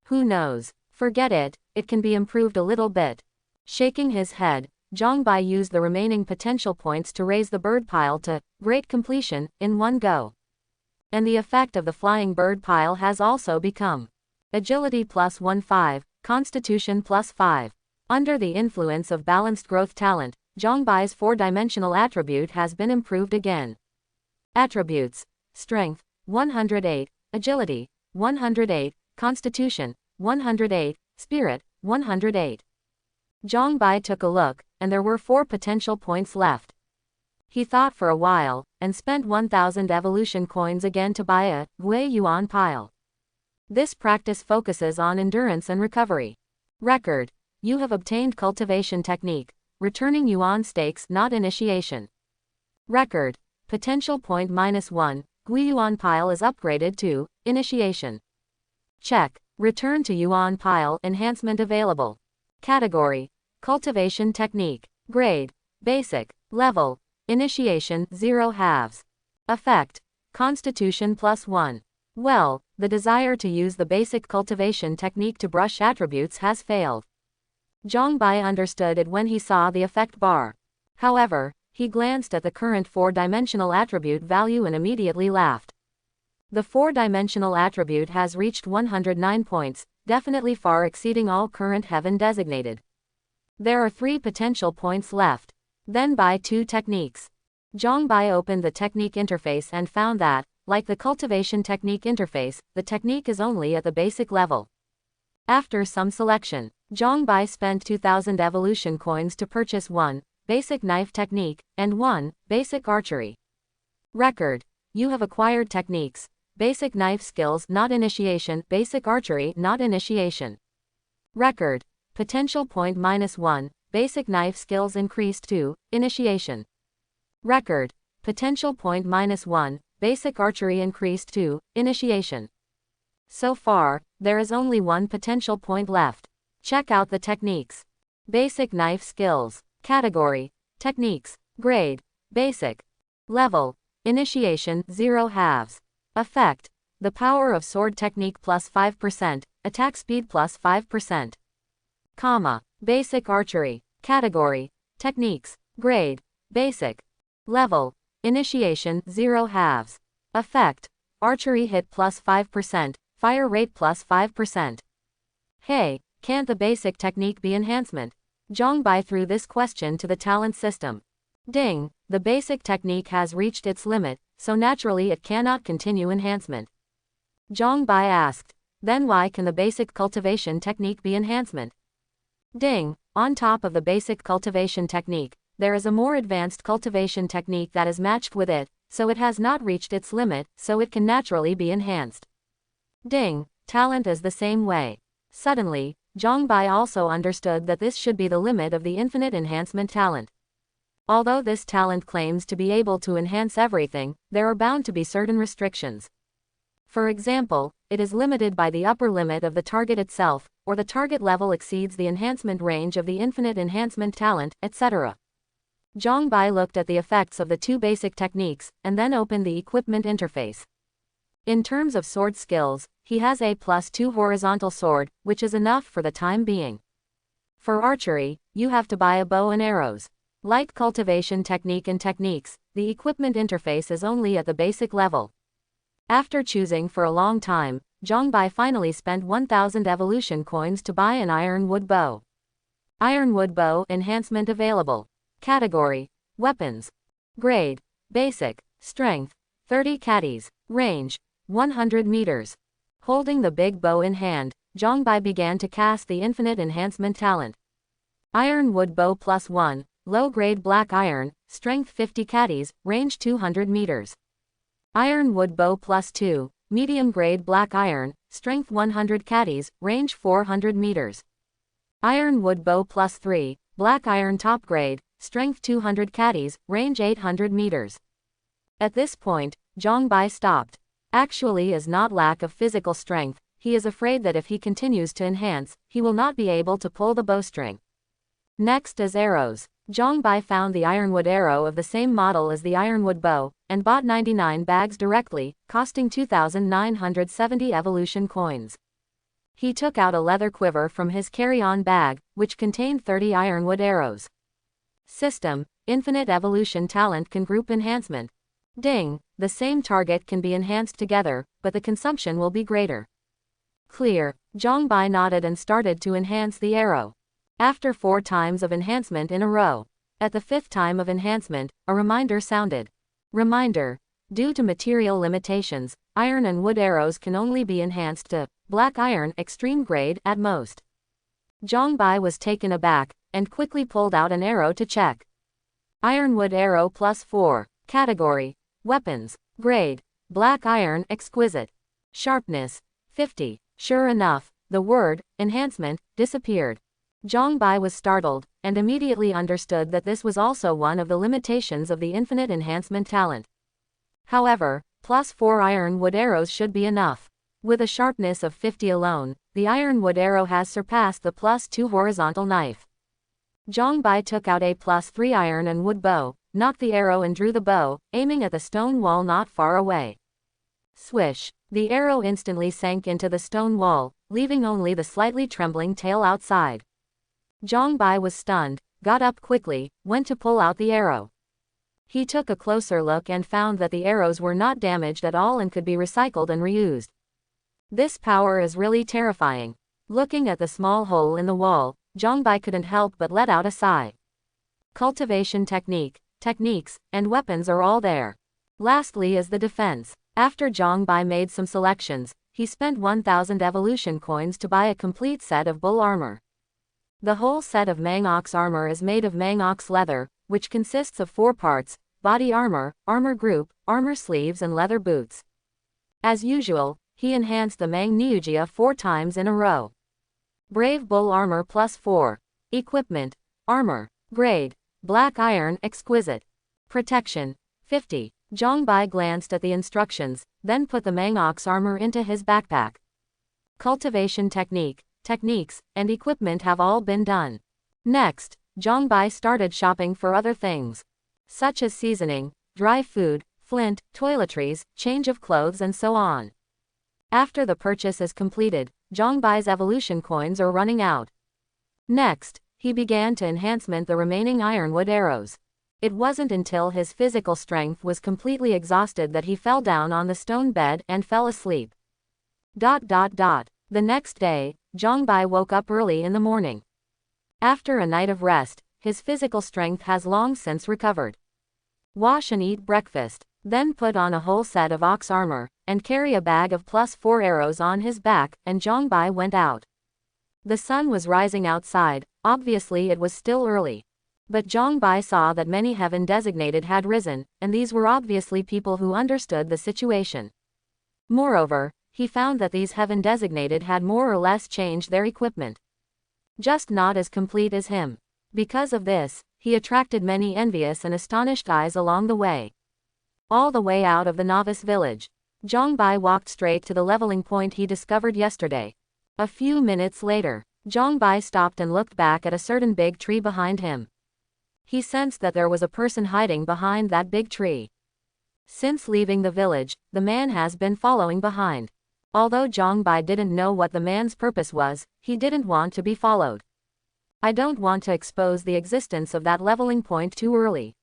Who knows? Forget it, it can be improved a little bit. Shaking his head, Zhang Bai used the remaining potential points to raise the bird pile to great completion in one go. And the effect of the flying bird pile has also become agility +15, constitution +5. Under the influence of balanced growth talent, Zhang Bai's 4-dimensional attribute has been improved again. Attributes: strength 108, agility 108, constitution 108, spirit 108. Zhang Bai took a look, and there were 4 potential points left. He thought for a while, and spent 1,000 evolution coins again to buy a Gui Yuan pile. This practice focuses on endurance and recovery. Record: you have obtained cultivation technique, returning Yuan stakes not initiation. Record: potential point -1, Gui Yuan pile is upgraded to initiation. Check. Return to Yuan pile enhancement available. Category: cultivation technique. Grade: basic. Level: initiation 0 halves. Effect: constitution +1. Well, the desire to use the basic cultivation technique to brush attributes has failed. Zhang Bai understood it when he saw the effect bar. However, he glanced at the current 4-dimensional attribute value and immediately laughed. The 4-dimensional attribute has reached 109 points, definitely far exceeding all current heaven designated. There are 3 potential points left. Then buy 2 techniques. Zhang Bai opened the technique interface and found that, like the cultivation technique interface, the technique is only at the basic level. After some selection, Zhang Bai spent 2,000 evolution coins to purchase 1 basic knife technique and 1 basic archery. Record: you have acquired techniques, basic knife skills not initiation, basic archery not initiation. Record: potential point -1, basic knife skills increased to initiation. Record: potential point -1, basic archery increased to initiation. So far, there is only 1 potential point left. Check out the techniques. Basic knife skills. Category: techniques. Grade: basic. Level: initiation 0 halves. Effect: The power of sword technique plus 5%, attack speed plus 5%. Comma. Basic archery. Category. Techniques. Grade. Basic. Level. Initiation 0 halves. Effect. Archery hit plus 5%, fire rate plus 5%. Hey, can't the basic technique be enhancement? Zhongbai threw this question to the talent system. Ding, the basic technique has reached its limit, so naturally it cannot continue enhancement. Zhongbai asked, then why can the basic cultivation technique be enhancement? Ding, on top of the basic cultivation technique, there is a more advanced cultivation technique that is matched with it, so it has not reached its limit, so it can naturally be enhanced. Ding, talent is the same way. Suddenly, Zhongbai also understood that this should be the limit of the infinite enhancement talent. Although this talent claims to be able to enhance everything, there are bound to be certain restrictions. For example, it is limited by the upper limit of the target itself, or the target level exceeds the enhancement range of the infinite enhancement talent, etc. Zhongbai looked at the effects of the two basic techniques, and then opened the equipment interface. In terms of sword skills, he has a +2 horizontal sword, which is enough for the time being. For archery, you have to buy a bow and arrows. Like cultivation technique and techniques, the equipment interface is only at the basic level. After choosing for a long time, Zhongbai finally spent 1,000 evolution coins to buy an ironwood bow. Ironwood bow enhancement available. Category. Weapons. Grade. Basic. Strength. 30 caddies. Range. 100 meters. Holding the big bow in hand, Zhongbai began to cast the infinite enhancement talent. Ironwood bow +1, low-grade black iron, strength 50 caddies, range 200 meters. Ironwood bow +2, medium-grade black iron, strength 100 caddies, range 400 meters. Ironwood bow +3, black iron top grade, strength 200 caddies, range 800 meters. At this point, Zhongbai stopped. Actually is not lack of physical strength, he is afraid that if he continues to enhance, he will not be able to pull the bowstring. Next is arrows. Zhongbai found the ironwood arrow of the same model as the ironwood bow, and bought 99 bags directly, costing 2,970 evolution coins. He took out a leather quiver from his carry-on bag, which contained 30 ironwood arrows. System, infinite evolution talent can group enhancement. Ding, the same target can be enhanced together, but the consumption will be greater. Clear, Zhongbai nodded and started to enhance the arrow. After 4 times of enhancement in a row. At the 5th time of enhancement, a reminder sounded. Reminder, due to material limitations, iron and wood arrows can only be enhanced to black iron extreme grade at most. Zhongbai was taken aback, and quickly pulled out an arrow to check. Ironwood arrow +4, category. Weapons. Grade. Black iron exquisite. Sharpness. 50. Sure enough, the word, enhancement, disappeared. Zhongbai was startled, and immediately understood that this was also one of the limitations of the infinite enhancement talent. However, +4 ironwood arrows should be enough. With a sharpness of 50 alone, the ironwood arrow has surpassed the +2 horizontal knife. Zhongbai took out a +3 iron and wood bow, knocked the arrow and drew the bow, aiming at the stone wall not far away. Swish! The arrow instantly sank into the stone wall, leaving only the slightly trembling tail outside. Zhongbai was stunned, got up quickly, went to pull out the arrow. He took a closer look and found that the arrows were not damaged at all and could be recycled and reused. This power is really terrifying. Looking at the small hole in the wall, Zhongbai couldn't help but let out a sigh. Cultivation technique, techniques, and weapons are all there. Lastly is the defense. After Zhongbai made some selections, he spent 1,000 evolution coins to buy a complete set of bull armor. The whole set of Mangox armor is made of Mangox leather, which consists of 4 parts: body armor, armor group, armor sleeves and leather boots. As usual, he enhanced the Mangneugia 4 times in a row. Brave bull armor +4. Equipment. Armor. Grade. Black iron exquisite. Protection. 50. Zhongbai glanced at the instructions, then put the Mangox armor into his backpack. Cultivation technique, techniques, and equipment have all been done. Next, Zhongbai started shopping for other things, such as seasoning, dry food, flint, toiletries, change of clothes and so on. After the purchase is completed, Jongbai's evolution coins are running out. Next, he began to enhancement the remaining ironwood arrows. It wasn't until his physical strength was completely exhausted that he fell down on the stone bed and fell asleep. The next day, Jongbai woke up early in the morning. After a night of rest, his physical strength has long since recovered. Wash and eat breakfast, then put on a whole set of ox armor, and carry a bag of +4 arrows on his back, and Jongbai went out. The sun was rising outside, obviously it was still early. But Jongbai saw that many heaven designated had risen, and these were obviously people who understood the situation. Moreover, he found that these heaven designated had more or less changed their equipment. Just not as complete as him. Because of this, he attracted many envious and astonished eyes along the way. All the way out of the novice village, Jongbai walked straight to the leveling point he discovered yesterday. A few minutes later, Jongbai stopped and looked back at a certain big tree behind him. He sensed that there was a person hiding behind that big tree. Since leaving the village, the man has been following behind. Although Jongbai didn't know what the man's purpose was, he didn't want to be followed. I don't want to expose the existence of that leveling point too early.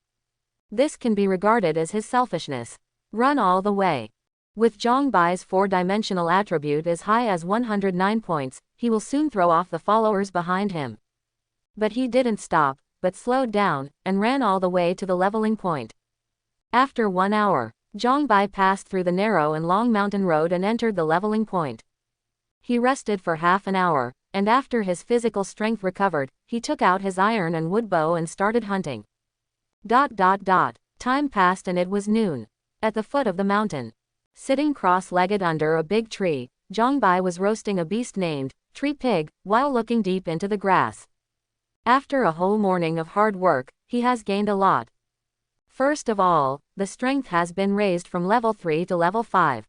This can be regarded as his selfishness. Run all the way. With Jongbai's 4-dimensional attribute as high as 109 points, he will soon throw off the followers behind him. But he didn't stop, but slowed down, and ran all the way to the leveling point. After 1 hour, Jongbai passed through the narrow and long mountain road and entered the leveling point. He rested for half an hour, and after his physical strength recovered, he took out his iron and wood bow and started hunting. Time passed and it was noon. At the foot of the mountain, sitting cross-legged under a big tree, Jongbai was roasting a beast named Tree Pig, while looking deep into the grass. After a whole morning of hard work, he has gained a lot. First of all, the strength has been raised from level 3 to level 5.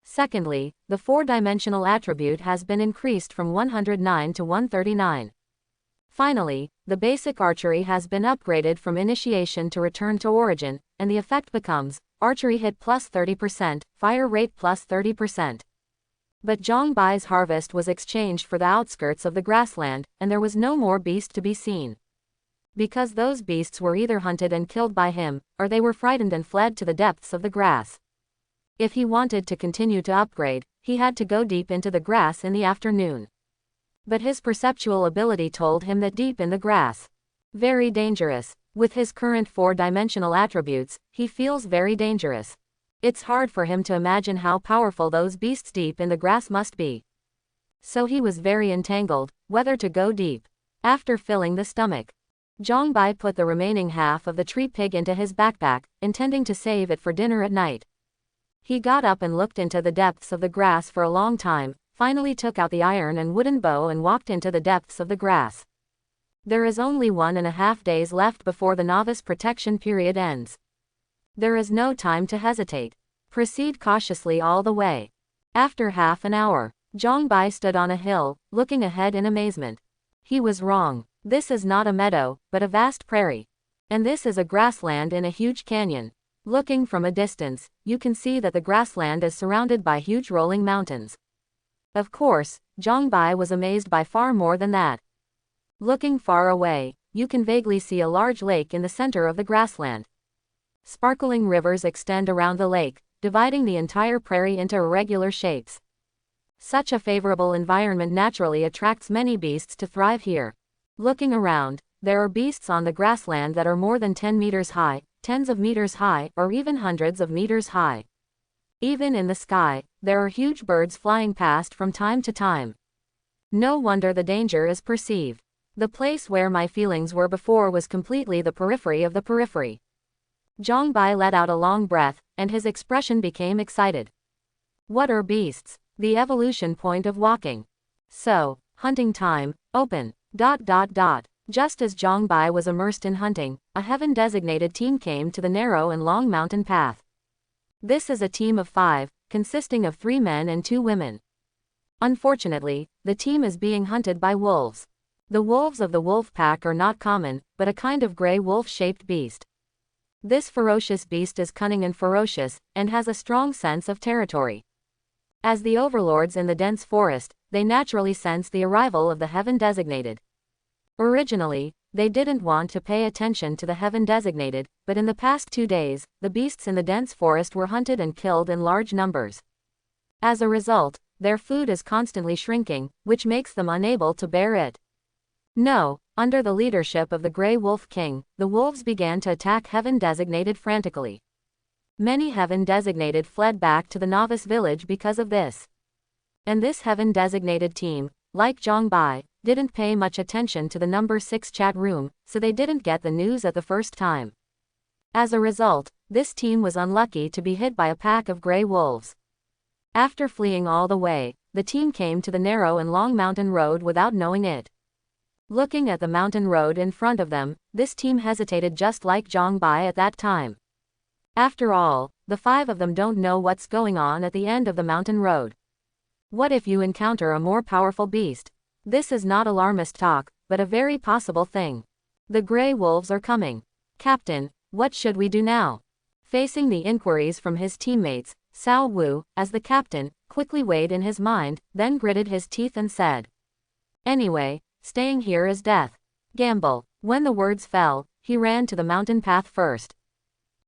Secondly, the 4-dimensional attribute has been increased from 109 to 139. Finally, the basic archery has been upgraded from initiation to return to origin, and the effect becomes archery hit plus 30%, fire rate plus 30%. But Jongbai's harvest was exchanged for the outskirts of the grassland, and there was no more beast to be seen. Because those beasts were either hunted and killed by him, or they were frightened and fled to the depths of the grass. If he wanted to continue to upgrade, he had to go deep into the grass in the afternoon. But his perceptual ability told him that deep in the grass, very dangerous. With his current 4-dimensional attributes, he feels very dangerous. It's hard for him to imagine how powerful those beasts deep in the grass must be. So he was very entangled, whether to go deep. After filling the stomach, Jongbai put the remaining half of the tree pig into his backpack, intending to save it for dinner at night. He got up and looked into the depths of the grass for a long time, finally took out the iron and wooden bow and walked into the depths of the grass. There is only 1.5 days left before the novice protection period ends. There is no time to hesitate. Proceed cautiously all the way. After half an hour, Jongbai stood on a hill, looking ahead in amazement. He was wrong. This is not a meadow, but a vast prairie. And this is a grassland in a huge canyon. Looking from a distance, you can see that the grassland is surrounded by huge rolling mountains. Of course, Jongbai was amazed by far more than that. Looking far away, you can vaguely see a large lake in the center of the grassland. Sparkling rivers extend around the lake, dividing the entire prairie into irregular shapes. Such a favorable environment naturally attracts many beasts to thrive here. Looking around, there are beasts on the grassland that are more than 10 meters high, tens of meters high, or even hundreds of meters high. Even in the sky, there are huge birds flying past from time to time. No wonder the danger is perceived. The place where my feelings were before was completely the periphery of the periphery. Jongbai let out a long breath, and his expression became excited. What are beasts? The evolution point of walking. So, hunting time, open. Just as Jongbai was immersed in hunting, a heaven-designated team came to the narrow and long mountain path. This is a team of 5, consisting of 3 men and 2 women. Unfortunately, the team is being hunted by wolves. The wolves of the wolf pack are not common, but a kind of gray wolf-shaped beast. This ferocious beast is cunning and ferocious, and has a strong sense of territory. As the overlords in the dense forest, they naturally sense the arrival of the heaven designated. Originally, they didn't want to pay attention to the heaven designated, but in the past 2 days, the beasts in the dense forest were hunted and killed in large numbers. As a result, their food is constantly shrinking, which makes them unable to bear it. No, under the leadership of the Grey Wolf King, the wolves began to attack heaven designated frantically. Many heaven designated fled back to the novice village because of this. And this heaven designated team, like Zhang Bai, didn't pay much attention to the number 6 chat room, so they didn't get the news at the first time. As a result, this team was unlucky to be hit by a pack of grey wolves. After fleeing all the way, the team came to the narrow and long mountain road without knowing it. Looking at the mountain road in front of them, this team hesitated just like Zhang Bai at that time. After all, the 5 of them don't know what's going on at the end of the mountain road. What if you encounter a more powerful beast? This is not alarmist talk, but a very possible thing. The grey wolves are coming. Captain, what should we do now? Facing the inquiries from his teammates, Cao Wu, as the captain, quickly weighed in his mind, then gritted his teeth and said, "Anyway, staying here is death. Gamble." When the words fell, he ran to the mountain path first.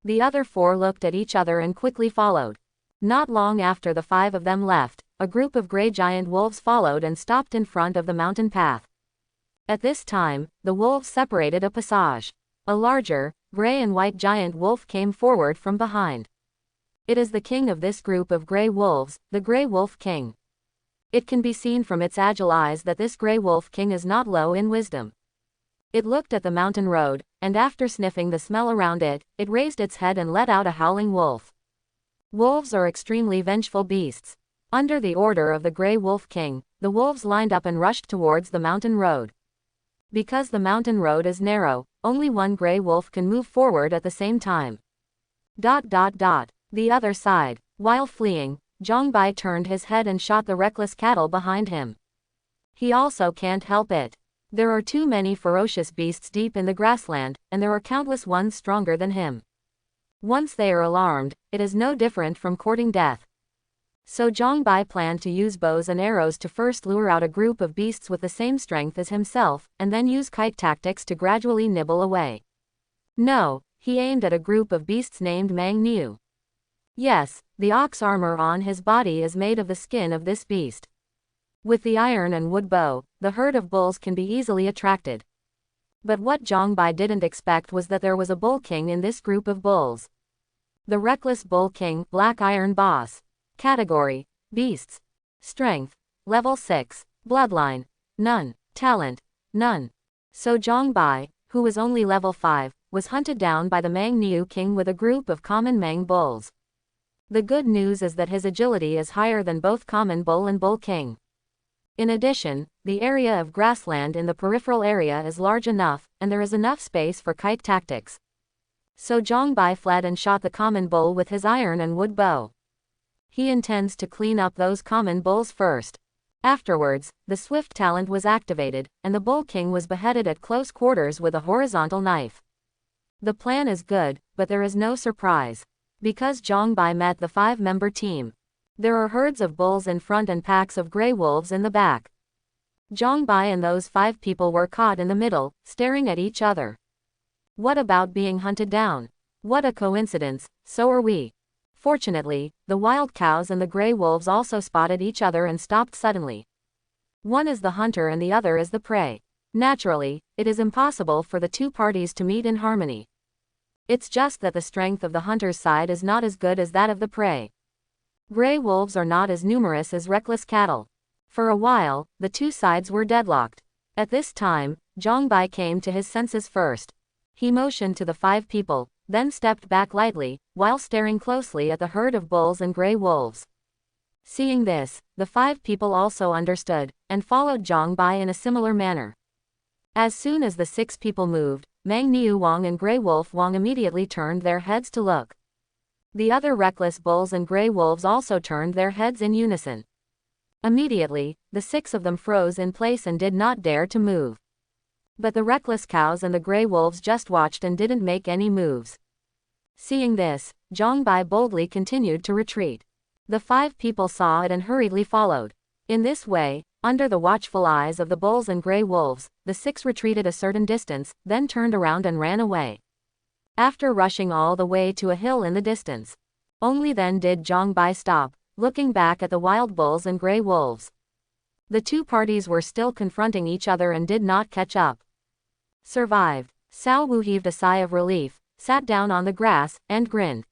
The other 4 looked at each other and quickly followed. Not long after the 5 of them left, a group of grey giant wolves followed and stopped in front of the mountain path. At this time, the wolves separated a passage. A larger, grey and white giant wolf came forward from behind. It is the king of this group of grey wolves, the Grey Wolf King. It can be seen from its agile eyes that this Grey Wolf King is not low in wisdom. It looked at the mountain road, and after sniffing the smell around it, it raised its head and let out a howling wolf. Wolves are extremely vengeful beasts. Under the order of the Grey Wolf King, the wolves lined up and rushed towards the mountain road. Because the mountain road is narrow, only one grey wolf can move forward at the same time. The other side. While fleeing, Zhang Bai turned his head and shot the reckless cattle behind him. He also can't help it. There are too many ferocious beasts deep in the grassland, and there are countless ones stronger than him. Once they are alarmed, it is no different from courting death. So Zhang Bai planned to use bows and arrows to first lure out a group of beasts with the same strength as himself, and then use kite tactics to gradually nibble away. No, he aimed at a group of beasts named Mang Niu. Yes, the ox armor on his body is made of the skin of this beast. With the iron and wood bow, the herd of bulls can be easily attracted. But what Zhang Bai didn't expect was that there was a bull king in this group of bulls. The reckless bull king, Black Iron Boss. Category: Beasts. Strength: Level 6. Bloodline: None. Talent: None. So Zhang Bai, who was only level 5, was hunted down by the Mang Niu king with a group of common Mang bulls. The good news is that his agility is higher than both common bull and bull king. In addition, the area of grassland in the peripheral area is large enough, and there is enough space for kite tactics. So Zhang Bai fled and shot the common bull with his iron and wood bow. He intends to clean up those common bulls first. Afterwards, the swift talent was activated, and the bull king was beheaded at close quarters with a horizontal knife. The plan is good, but there is no surprise. Because Zhang Bai met the 5-member team. There are herds of bulls in front and packs of grey wolves in the back. Zhang Bai and those 5 people were caught in the middle, staring at each other. What about being hunted down? What a coincidence, so are we. Fortunately, the wild cows and the grey wolves also spotted each other and stopped suddenly. One is the hunter and the other is the prey. Naturally, it is impossible for the 2 parties to meet in harmony. It's just that the strength of the hunter's side is not as good as that of the prey. Grey wolves are not as numerous as reckless cattle. For a while, the 2 sides were deadlocked. At this time, Zhang Bai came to his senses first. He motioned to the 5 people, then stepped back lightly, while staring closely at the herd of bulls and grey wolves. Seeing this, the 5 people also understood, and followed Zhang Bai in a similar manner. As soon as the 6 people moved, Mang Niu Wang and Grey Wolf Wang immediately turned their heads to look. The other reckless bulls and grey wolves also turned their heads in unison. Immediately, the 6 of them froze in place and did not dare to move. But the reckless cows and the grey wolves just watched and didn't make any moves. Seeing this, Zhang Bai boldly continued to retreat. The 5 people saw it and hurriedly followed. In this way, under the watchful eyes of the bulls and gray wolves, the 6 retreated a certain distance, then turned around and ran away. After rushing all the way to a hill in the distance. Only then did Zhang Bai stop, looking back at the wild bulls and gray wolves. The 2 parties were still confronting each other and did not catch up. Survived. Cao Wu heaved a sigh of relief, sat down on the grass, and grinned.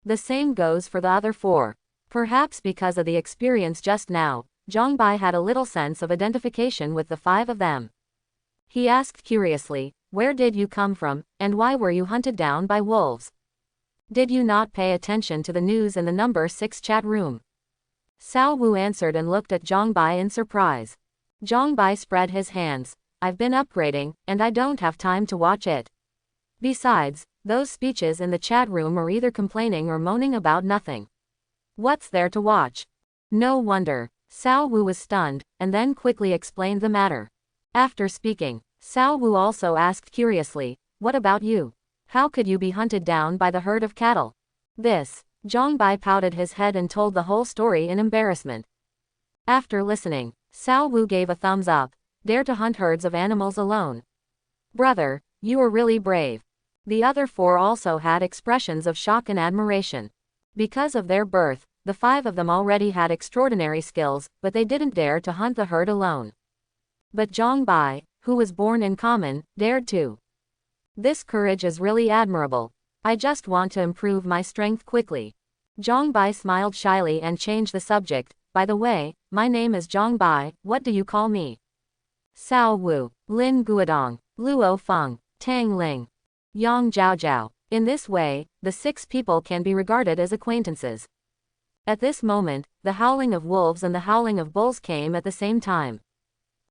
The same goes for the other 4. Perhaps because of the experience just now, Zhang Bai had a little sense of identification with the 5 of them. He asked curiously, "Where did you come from, and why were you hunted down by wolves? Did you not pay attention to the news in the number 6 chat room?" Cao Wu answered and looked at Zhang Bai in surprise. Zhang Bai spread his hands. "I've been upgrading, and I don't have time to watch it. Besides, those speeches in the chat room are either complaining or moaning about nothing. What's there to watch?" No wonder. Cao Wu was stunned, and then quickly explained the matter. After speaking, Cao Wu also asked curiously, "What about you? How could you be hunted down by the herd of cattle?" This, Zhang Bai pouted his head and told the whole story in embarrassment. After listening, Cao Wu gave a thumbs up. "Dare to hunt herds of animals alone. Brother, you are really brave." The other 4 also had expressions of shock and admiration. Because of their birth, the 5 of them already had extraordinary skills, but they didn't dare to hunt the herd alone. But Zhang Bai, who was born in common, dared to. This courage is really admirable. I just want to improve my strength quickly. Zhang Bai smiled shyly and changed the subject. "By the way, my name is Zhang Bai, what do you call me?" Cao Wu, Lin Guodong, Luo Feng, Tang Ling, Yang Zhaozhao. In this way, the 6 people can be regarded as acquaintances. At this moment, the howling of wolves and the howling of bulls came at the same time.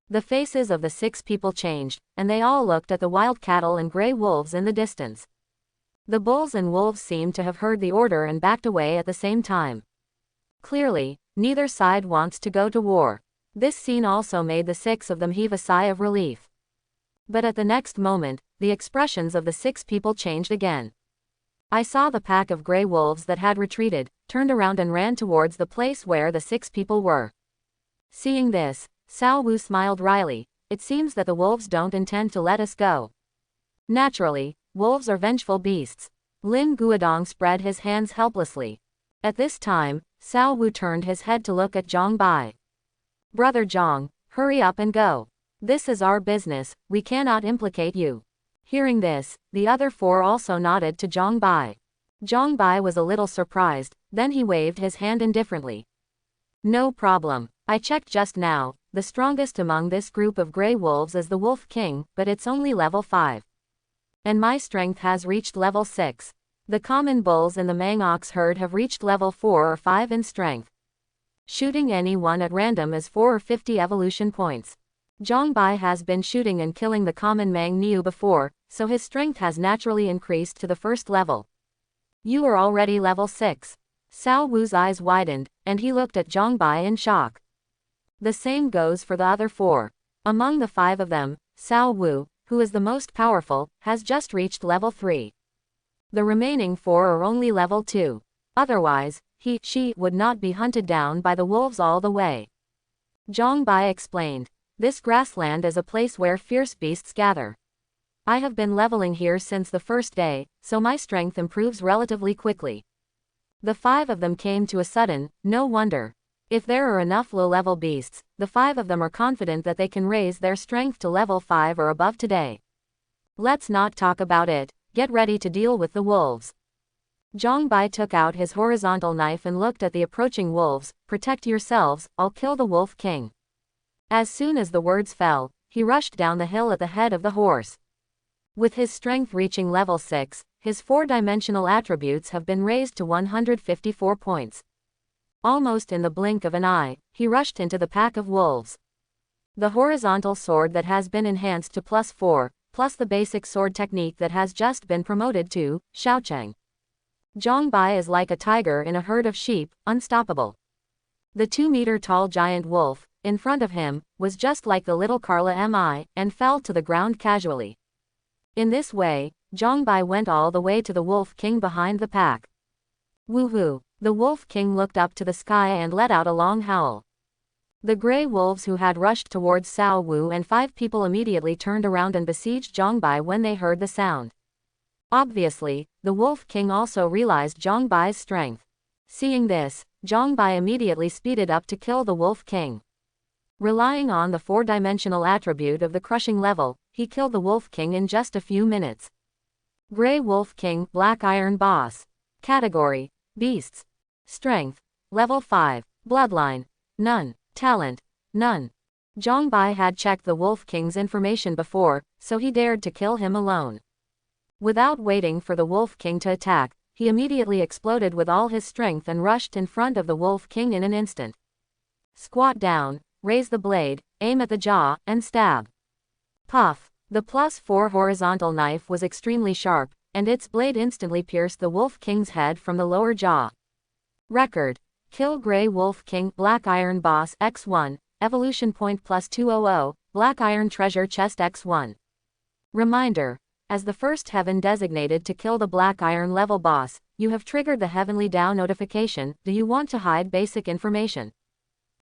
The faces of the 6 people changed, and they all looked at the wild cattle and gray wolves in the distance. The bulls and wolves seemed to have heard the order and backed away at the same time. Clearly, neither side wants to go to war. This scene also made the 6 of them heave a sigh of relief. But at the next moment, the expressions of the 6 people changed again. I saw the pack of gray wolves that had retreated, turned around and ran towards the place where the 6 people were. Seeing this, Cao Wu smiled wryly. "It seems that the wolves don't intend to let us go. Naturally, wolves are vengeful beasts." Lin Guodong spread his hands helplessly. At this time, Cao Wu turned his head to look at Zhang Bai. "Brother Zhang, hurry up and go. This is our business, we cannot implicate you." Hearing this, the other 4 also nodded to Zhang Bai. Zhang Bai was a little surprised, then he waved his hand indifferently. "No problem. I checked just now, the strongest among this group of gray wolves is the Wolf King, but it's only level 5. And my strength has reached level 6. The common bulls in the Mang ox herd have reached level 4 or 5 in strength. Shooting anyone at random is 4 or 50 evolution points. Zhang Bai has been shooting and killing the common Mang Niu before, so his strength has naturally increased to the 1st level. You are already level 6. Cao Wu's eyes widened, and he looked at Zhang Bai in shock. The same goes for the other 4. Among the 5 of them, Cao Wu, who is the most powerful, has just reached level 3. The remaining 4 are only level 2. Otherwise, she would not be hunted down by the wolves all the way. Zhang Bai explained. "This grassland is a place where fierce beasts gather. I have been leveling here since the first day, so my strength improves relatively quickly." The 5 of them came to a sudden, no wonder. If there are enough low-level beasts, the 5 of them are confident that they can raise their strength to level 5 or above today. Let's not talk about it, get ready to deal with the wolves. Zhang Bai took out his horizontal knife and looked at the approaching wolves. "Protect yourselves, I'll kill the Wolf King." As soon as the words fell, he rushed down the hill at the head of the horse. With his strength reaching level 6, his 4-dimensional attributes have been raised to 154 points. Almost in the blink of an eye, he rushed into the pack of wolves. The horizontal sword that has been enhanced to +4, plus the basic sword technique that has just been promoted to Shaocheng. Zhang Bai is like a tiger in a herd of sheep, unstoppable. The 2-meter-tall giant wolf, in front of him, was just like the little Carla Mi, and fell to the ground casually. In this way, Zhang Bai went all the way to the Wolf King behind the pack. Woohoo! The Wolf King looked up to the sky and let out a long howl. The gray wolves who had rushed towards Cao Wu and 5 people immediately turned around and besieged Zhang Bai when they heard the sound. Obviously, the Wolf King also realized Zhang Bai's strength. Seeing this, Zhang Bai immediately speeded up to kill the Wolf King. Relying on the 4-dimensional attribute of the crushing level, he killed the Wolf King in just a few minutes. Gray Wolf King, Black Iron Boss. Category: Beasts. Strength: Level 5. Bloodline: None. Talent: None. Zhang Bai had checked the Wolf King's information before, so he dared to kill him alone. Without waiting for the Wolf King to attack, he immediately exploded with all his strength and rushed in front of the Wolf King in an instant. Squat down, raise the blade, aim at the jaw, and stab. Puff. The +4 horizontal knife was extremely sharp, and its blade instantly pierced the Wolf King's head from the lower jaw. Record: Kill Gray Wolf King, Black Iron Boss X1, Evolution Point +200, Black Iron Treasure Chest X1. Reminder: as the first heaven designated to kill the Black Iron level boss, you have triggered the Heavenly Dao notification. Do you want to hide basic information?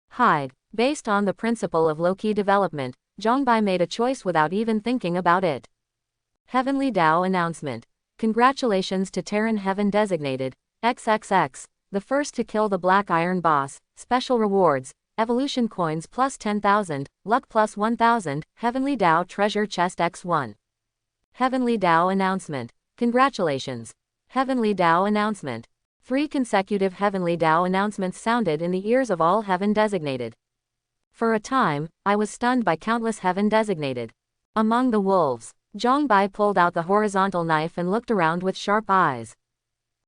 Hide. Based on the principle of low-key development, Zhang Bai made a choice without even thinking about it. Heavenly Dao announcement. Congratulations to Terran Heaven designated, XXX, the first to kill the Black Iron boss. Special rewards: Evolution Coins +10,000, Luck +1,000, Heavenly Dao Treasure Chest X1. Heavenly Dao announcement. Congratulations. Heavenly Dao announcement. 3 consecutive Heavenly Dao announcements sounded in the ears of all Heaven designated. For a time, I was stunned by countless Heaven designated. Among the wolves, Zhang Bai pulled out the horizontal knife and looked around with sharp eyes.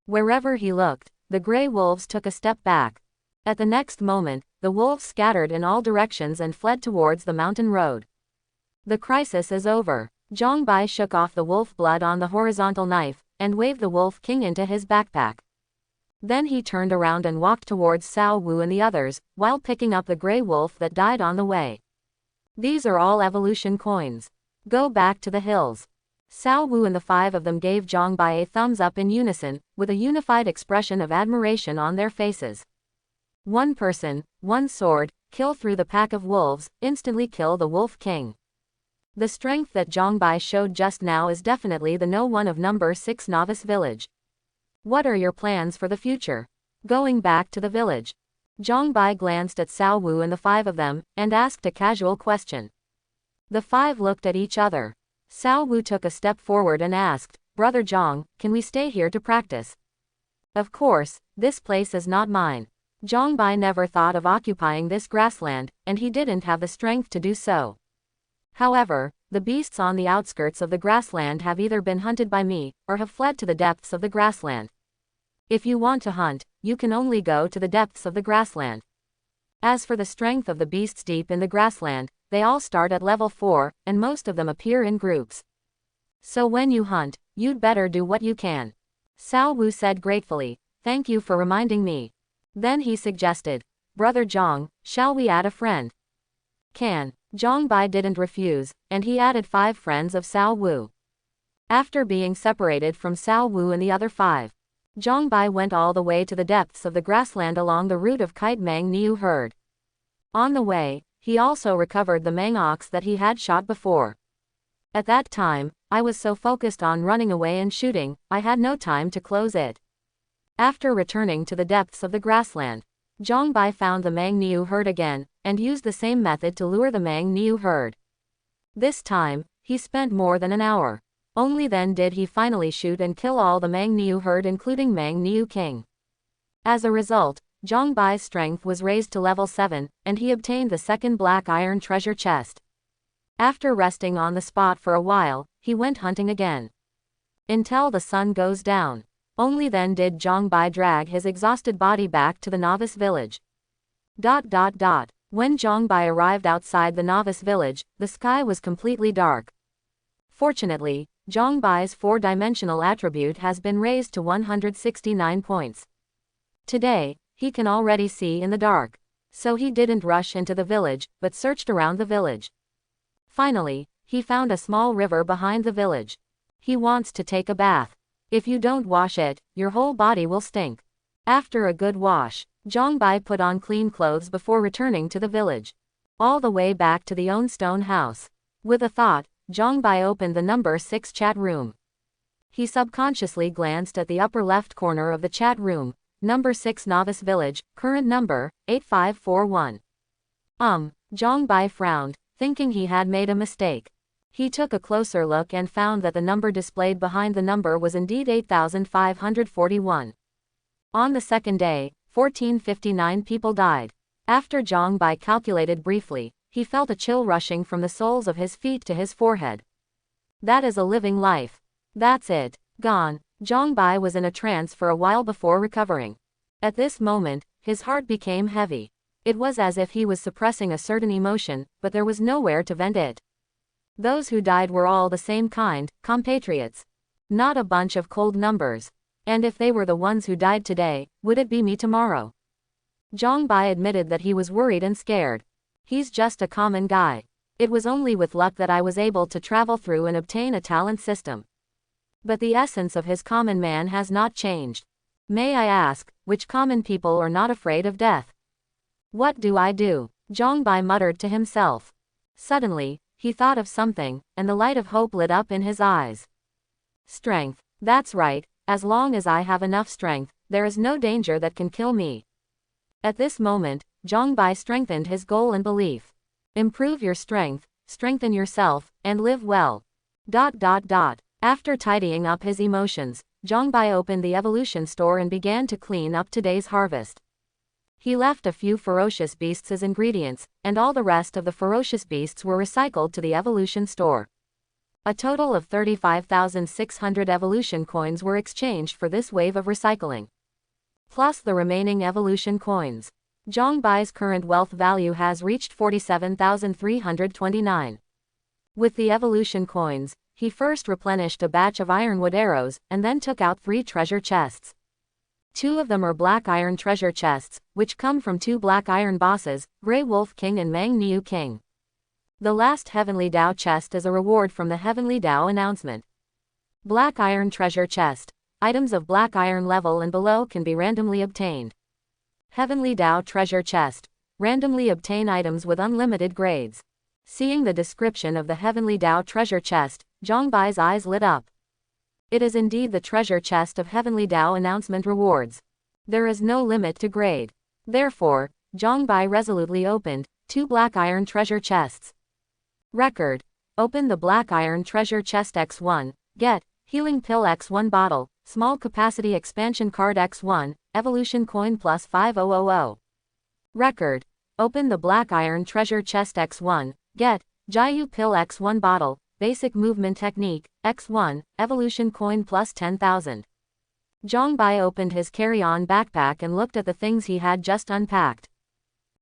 Wherever he looked, the gray wolves took a step back. At the next moment, the wolves scattered in all directions and fled towards the mountain road. The crisis is over. Zhang Bai shook off the wolf blood on the horizontal knife, and waved the Wolf King into his backpack. Then he turned around and walked towards Cao Wu and the others, while picking up the gray wolf that died on the way. These are all evolution coins. Go back to the hills. Cao Wu and the 5 of them gave Zhang Bai a thumbs up in unison, with a unified expression of admiration on their faces. 1 person, 1 sword, kill through the pack of wolves, instantly kill the Wolf King. The strength that Zhang Bai showed just now is definitely the no one of number 6 novice village. What are your plans for the future? Going back to the village. Zhang Bai glanced at Cao Wu and the 5 of them, and asked a casual question. The 5 looked at each other. Cao Wu took a step forward and asked, Brother Zhang, can we stay here to practice? Of course, this place is not mine. Zhang Bai never thought of occupying this grassland, and he didn't have the strength to do so. However, the beasts on the outskirts of the grassland have either been hunted by me, or have fled to the depths of the grassland. If you want to hunt, you can only go to the depths of the grassland. As for the strength of the beasts deep in the grassland, they all start at level 4, and most of them appear in groups. So when you hunt, you'd better do what you can. Cao Wu said gratefully, thank you for reminding me. Then he suggested, Brother Zhang, shall we add a friend? Can. Zhang Bai didn't refuse, and he added 5 friends of Cao Wu. After being separated from Cao Wu and the other 5, Zhang Bai went all the way to the depths of the grassland along the route of Kite Mang Niu herd. On the way, he also recovered the Mang ox that he had shot before. At that time, I was so focused on running away and shooting, I had no time to close it. After returning to the depths of the grassland, Zhang Bai found the Mang Niu herd again, and used the same method to lure the Mang Niu herd. This time, he spent more than an hour. Only then did he finally shoot and kill all the Mang Niu herd including Mang Niu King. As a result, Zhang Bai's strength was raised to level 7, and he obtained the 2nd Black Iron treasure chest. After resting on the spot for a while, he went hunting again. Until the sun goes down. Only then did Zhang Bai drag his exhausted body back to the novice village. When Zhang Bai arrived outside the novice village, the sky was completely dark. Fortunately, Zhang Bai's 4-dimensional attribute has been raised to 169 points. Today, he can already see in the dark. So he didn't rush into the village, but searched around the village. Finally, he found a small river behind the village. He wants to take a bath. If you don't wash it, your whole body will stink. After a good wash, Zhongbai put on clean clothes before returning to the village. All the way back to the own stone house. With a thought, Zhongbai opened the number 6 chat room. He subconsciously glanced at the upper left corner of the chat room. Number 6 Novice Village, current number, 8541. Zhongbai frowned, thinking he had made a mistake. He took a closer look and found that the number displayed behind the number was indeed 8541. On the second day, 1459 people died. After Zhongbai calculated briefly, he felt a chill rushing from the soles of his feet to his forehead. That is a living life. That's it. Gone. Zhongbai was in a trance for a while before recovering. At this moment, his heart became heavy. It was as if he was suppressing a certain emotion, but there was nowhere to vent it. Those who died were all the same kind, compatriots. Not a bunch of cold numbers. And if they were the ones who died today, would it be me tomorrow? Zhongbai admitted that he was worried and scared. He's just a common guy. It was only with luck that I was able to travel through and obtain a talent system. But the essence of his common man has not changed. May I ask, which common people are not afraid of death? What do I do? Zhongbai muttered to himself. Suddenly, he thought of something, and the light of hope lit up in his eyes. Strength. That's right, as long as I have enough strength, there is no danger that can kill me. At this moment, Zhongbai strengthened his goal and belief. Improve your strength, strengthen yourself, and live well. After tidying up his emotions, Zhongbai opened the evolution store and began to clean up today's harvest. He left a few ferocious beasts as ingredients, and all the rest of the ferocious beasts were recycled to the evolution store. A total of 35,600 evolution coins were exchanged for this wave of recycling. Plus the remaining evolution coins. Zhongbai's current wealth value has reached 47,329. With the evolution coins, he first replenished a batch of ironwood arrows, and then took out 3 treasure chests. 2 of them are black iron treasure chests, which come from 2 black iron bosses, Grey Wolf King and Mang Niu King. The last Heavenly Dao chest is a reward from the Heavenly Dao announcement. Black iron treasure chest. Items of black iron level and below can be randomly obtained. Heavenly Dao treasure chest. Randomly obtain items with unlimited grades. Seeing the description of the Heavenly Dao treasure chest, Zhongbai's eyes lit up. It is indeed the treasure chest of Heavenly Dao announcement rewards. There is no limit to grade. Therefore, Zhongbai resolutely opened 2 black iron treasure chests. Record. Open the black iron treasure chest X1, get, healing pill X1 bottle, small capacity expansion card X1, evolution coin plus 5000. Record. Open the black iron treasure chest X1, get, Jiayu pill X1 bottle, basic movement technique, X1, evolution coin plus 10,000. Zhongbai opened his carry-on backpack and looked at the things he had just unpacked.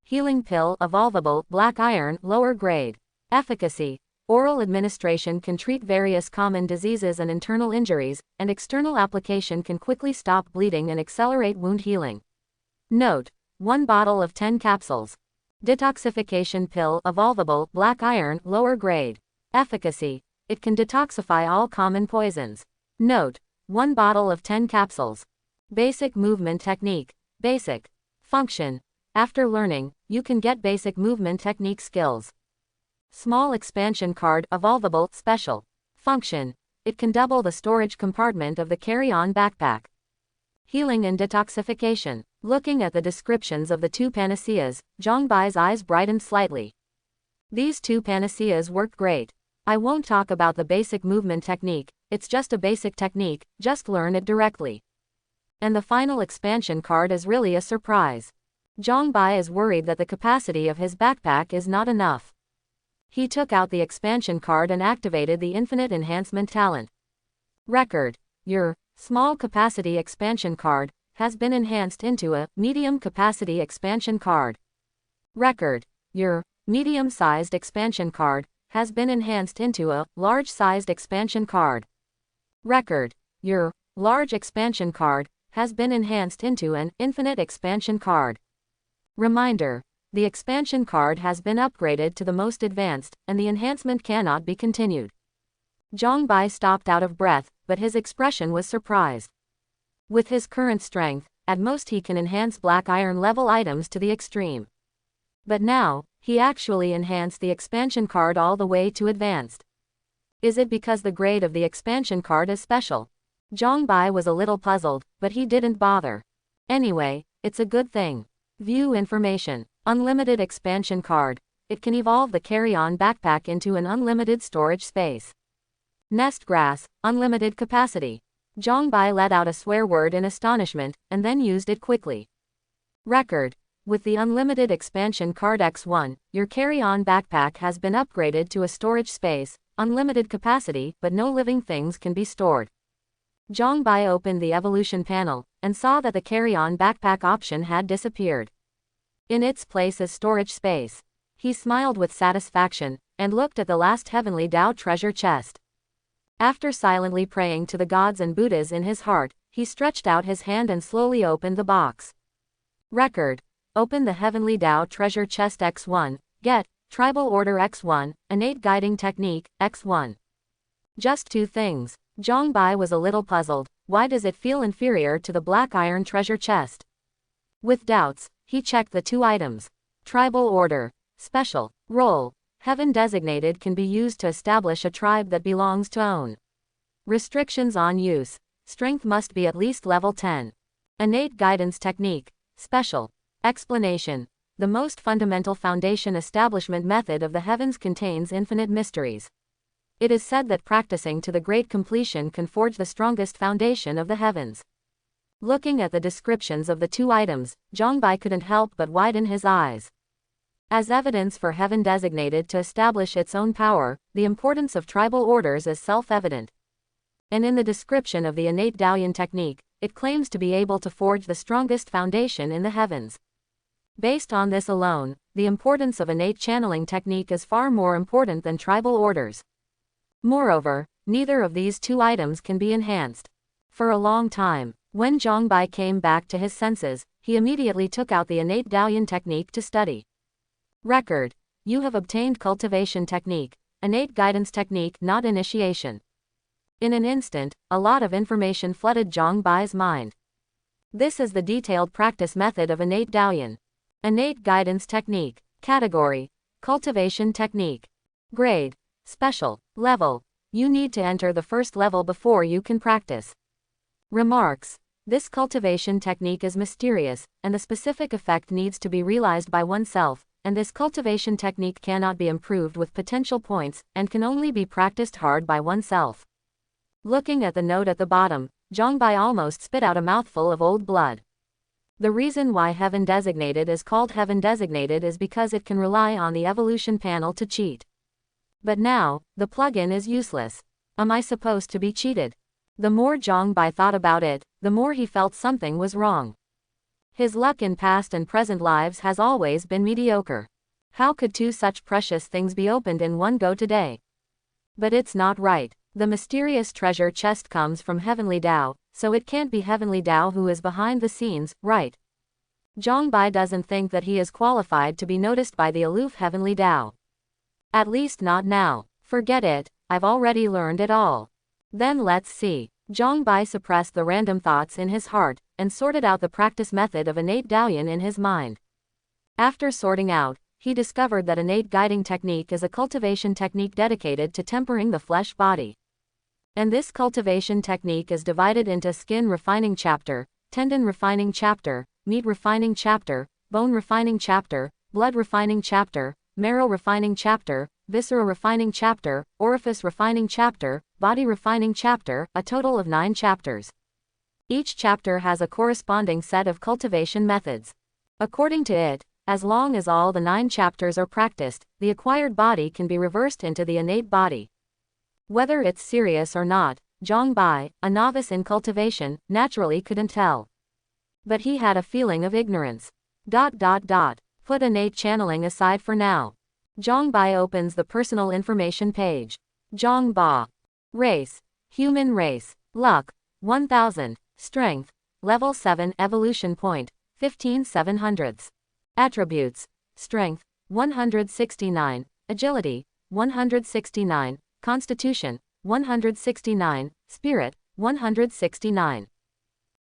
Healing pill, evolvable, black iron, lower grade. Efficacy. Oral administration can treat various common diseases and internal injuries, and external application can quickly stop bleeding and accelerate wound healing. Note: 1 bottle of 10 capsules. Detoxification pill, evolvable, black iron, lower grade. Efficacy. It can detoxify all common poisons. Note: 1 bottle of 10 capsules. Basic movement technique. Basic. Function. After learning, you can get basic movement technique skills. Small expansion card, evolvable, special. Function. It can double the storage compartment of the carry-on backpack. Healing and detoxification. Looking at the descriptions of the 2 panaceas, Zhongbai's eyes brightened slightly. These 2 panaceas work great. I won't talk about the basic movement technique, it's just a basic technique, just learn it directly. And the final expansion card is really a surprise. Zhongbai is worried that the capacity of his backpack is not enough. He took out the expansion card and activated the infinite enhancement talent. Record. Your small capacity expansion card has been enhanced into a medium capacity expansion card. Record. Your medium-sized expansion card has been enhanced into a large-sized expansion card. Record. Your large expansion card has been enhanced into an infinite expansion card. Reminder. The expansion card has been upgraded to the most advanced, and the enhancement cannot be continued. Zhongbai stopped out of breath, but his expression was surprised. With his current strength, at most he can enhance black iron level items to the extreme. But now, he actually enhanced the expansion card all the way to advanced. Is it because the grade of the expansion card is special? Zhang Bai was a little puzzled, but he didn't bother. Anyway, it's a good thing. View information. Unlimited expansion card. It can evolve the carry-on backpack into an unlimited storage space. Nest grass, unlimited capacity. Zhang Bai let out a swear word in astonishment, and then used it quickly. Record. With the unlimited expansion card X1, your carry-on backpack has been upgraded to a storage space, unlimited capacity, but no living things can be stored. Zhang Bai opened the evolution panel, and saw that the carry-on backpack option had disappeared. In its place is storage space. He smiled with satisfaction, and looked at the last heavenly Tao treasure chest. After silently praying to the gods and Buddhas in his heart, he stretched out his hand and slowly opened the box. Record. Open the heavenly Tao treasure chest X1, get, tribal order X1, innate guiding technique, X1. Just 2 things. Zhang Bai was a little puzzled. Why does it feel inferior to the black iron treasure chest? With doubts, he checked the 2 items. Tribal order. Special. Role. Heaven designated can be used to establish a tribe that belongs to own. Restrictions on use. Strength must be at least level 10. Innate guidance technique. Special. Explanation. The most fundamental foundation establishment method of the heavens contains infinite mysteries. It is said that practicing to the great completion can forge the strongest foundation of the heavens. Looking at the descriptions of the 2 items, Zhang Bai couldn't help but widen his eyes. As evidence for heaven designated to establish its own power, the importance of tribal orders is self-evident. And in the description of the innate Daoyan technique, it claims to be able to forge the strongest foundation in the heavens. Based on this alone, the importance of innate channeling technique is far more important than tribal orders. Moreover, neither of these 2 items can be enhanced. For a long time, when Zhang Bai came back to his senses, he immediately took out the innate Daoyan technique to study. Record. You have obtained cultivation technique, innate guidance technique, not initiation. In an instant, a lot of information flooded Zhang Bai's mind. This is the detailed practice method of innate Daoyan. Innate guidance technique. Category. Cultivation technique. Grade. Special. Level. You need to enter the first level before you can practice. Remarks. This cultivation technique is mysterious, and the specific effect needs to be realized by oneself, and this cultivation technique cannot be improved with potential points, and can only be practiced hard by oneself. Looking at the note at the bottom, Zhang Bai almost spit out a mouthful of old blood. The reason why Heaven Designated is called Heaven Designated is because it can rely on the evolution panel to cheat. But now, the plugin is useless. Am I supposed to be cheated? The more Zhang Bai thought about it, the more he felt something was wrong. His luck in past and present lives has always been mediocre. How could 2 such precious things be opened in one go today? But it's not right. The mysterious treasure chest comes from Heavenly Tao, so it can't be Heavenly Tao who is behind the scenes, right? Zhang Bai doesn't think that he is qualified to be noticed by the aloof Heavenly Tao. At least not now. Forget it, I've already learned it all. Then let's see. Zhang Bai suppressed the random thoughts in his heart, and sorted out the practice method of innate Daoyan in his mind. After sorting out, he discovered that innate guiding technique is a cultivation technique dedicated to tempering the flesh body. And this cultivation technique is divided into skin refining chapter, tendon refining chapter, meat refining chapter, bone refining chapter, blood refining chapter, marrow refining chapter, viscera refining chapter, orifice refining chapter, body refining chapter, a total of 9 chapters. Each chapter has a corresponding set of cultivation methods. According to it, as long as all the 9 chapters are practiced, the acquired body can be reversed into the innate body. Whether it's serious or not, Zhang Bai, a novice in cultivation, naturally couldn't tell. But he had a feeling of ignorance. Put innate channeling aside for now. Zhang Bai opens the personal information page. Zhang Ba. Race. Human race. Luck. 1000. Strength. Level 7. Evolution point. 15/700. Attributes. Strength. 169. Agility. 169. Constitution. 169. Spirit. 169.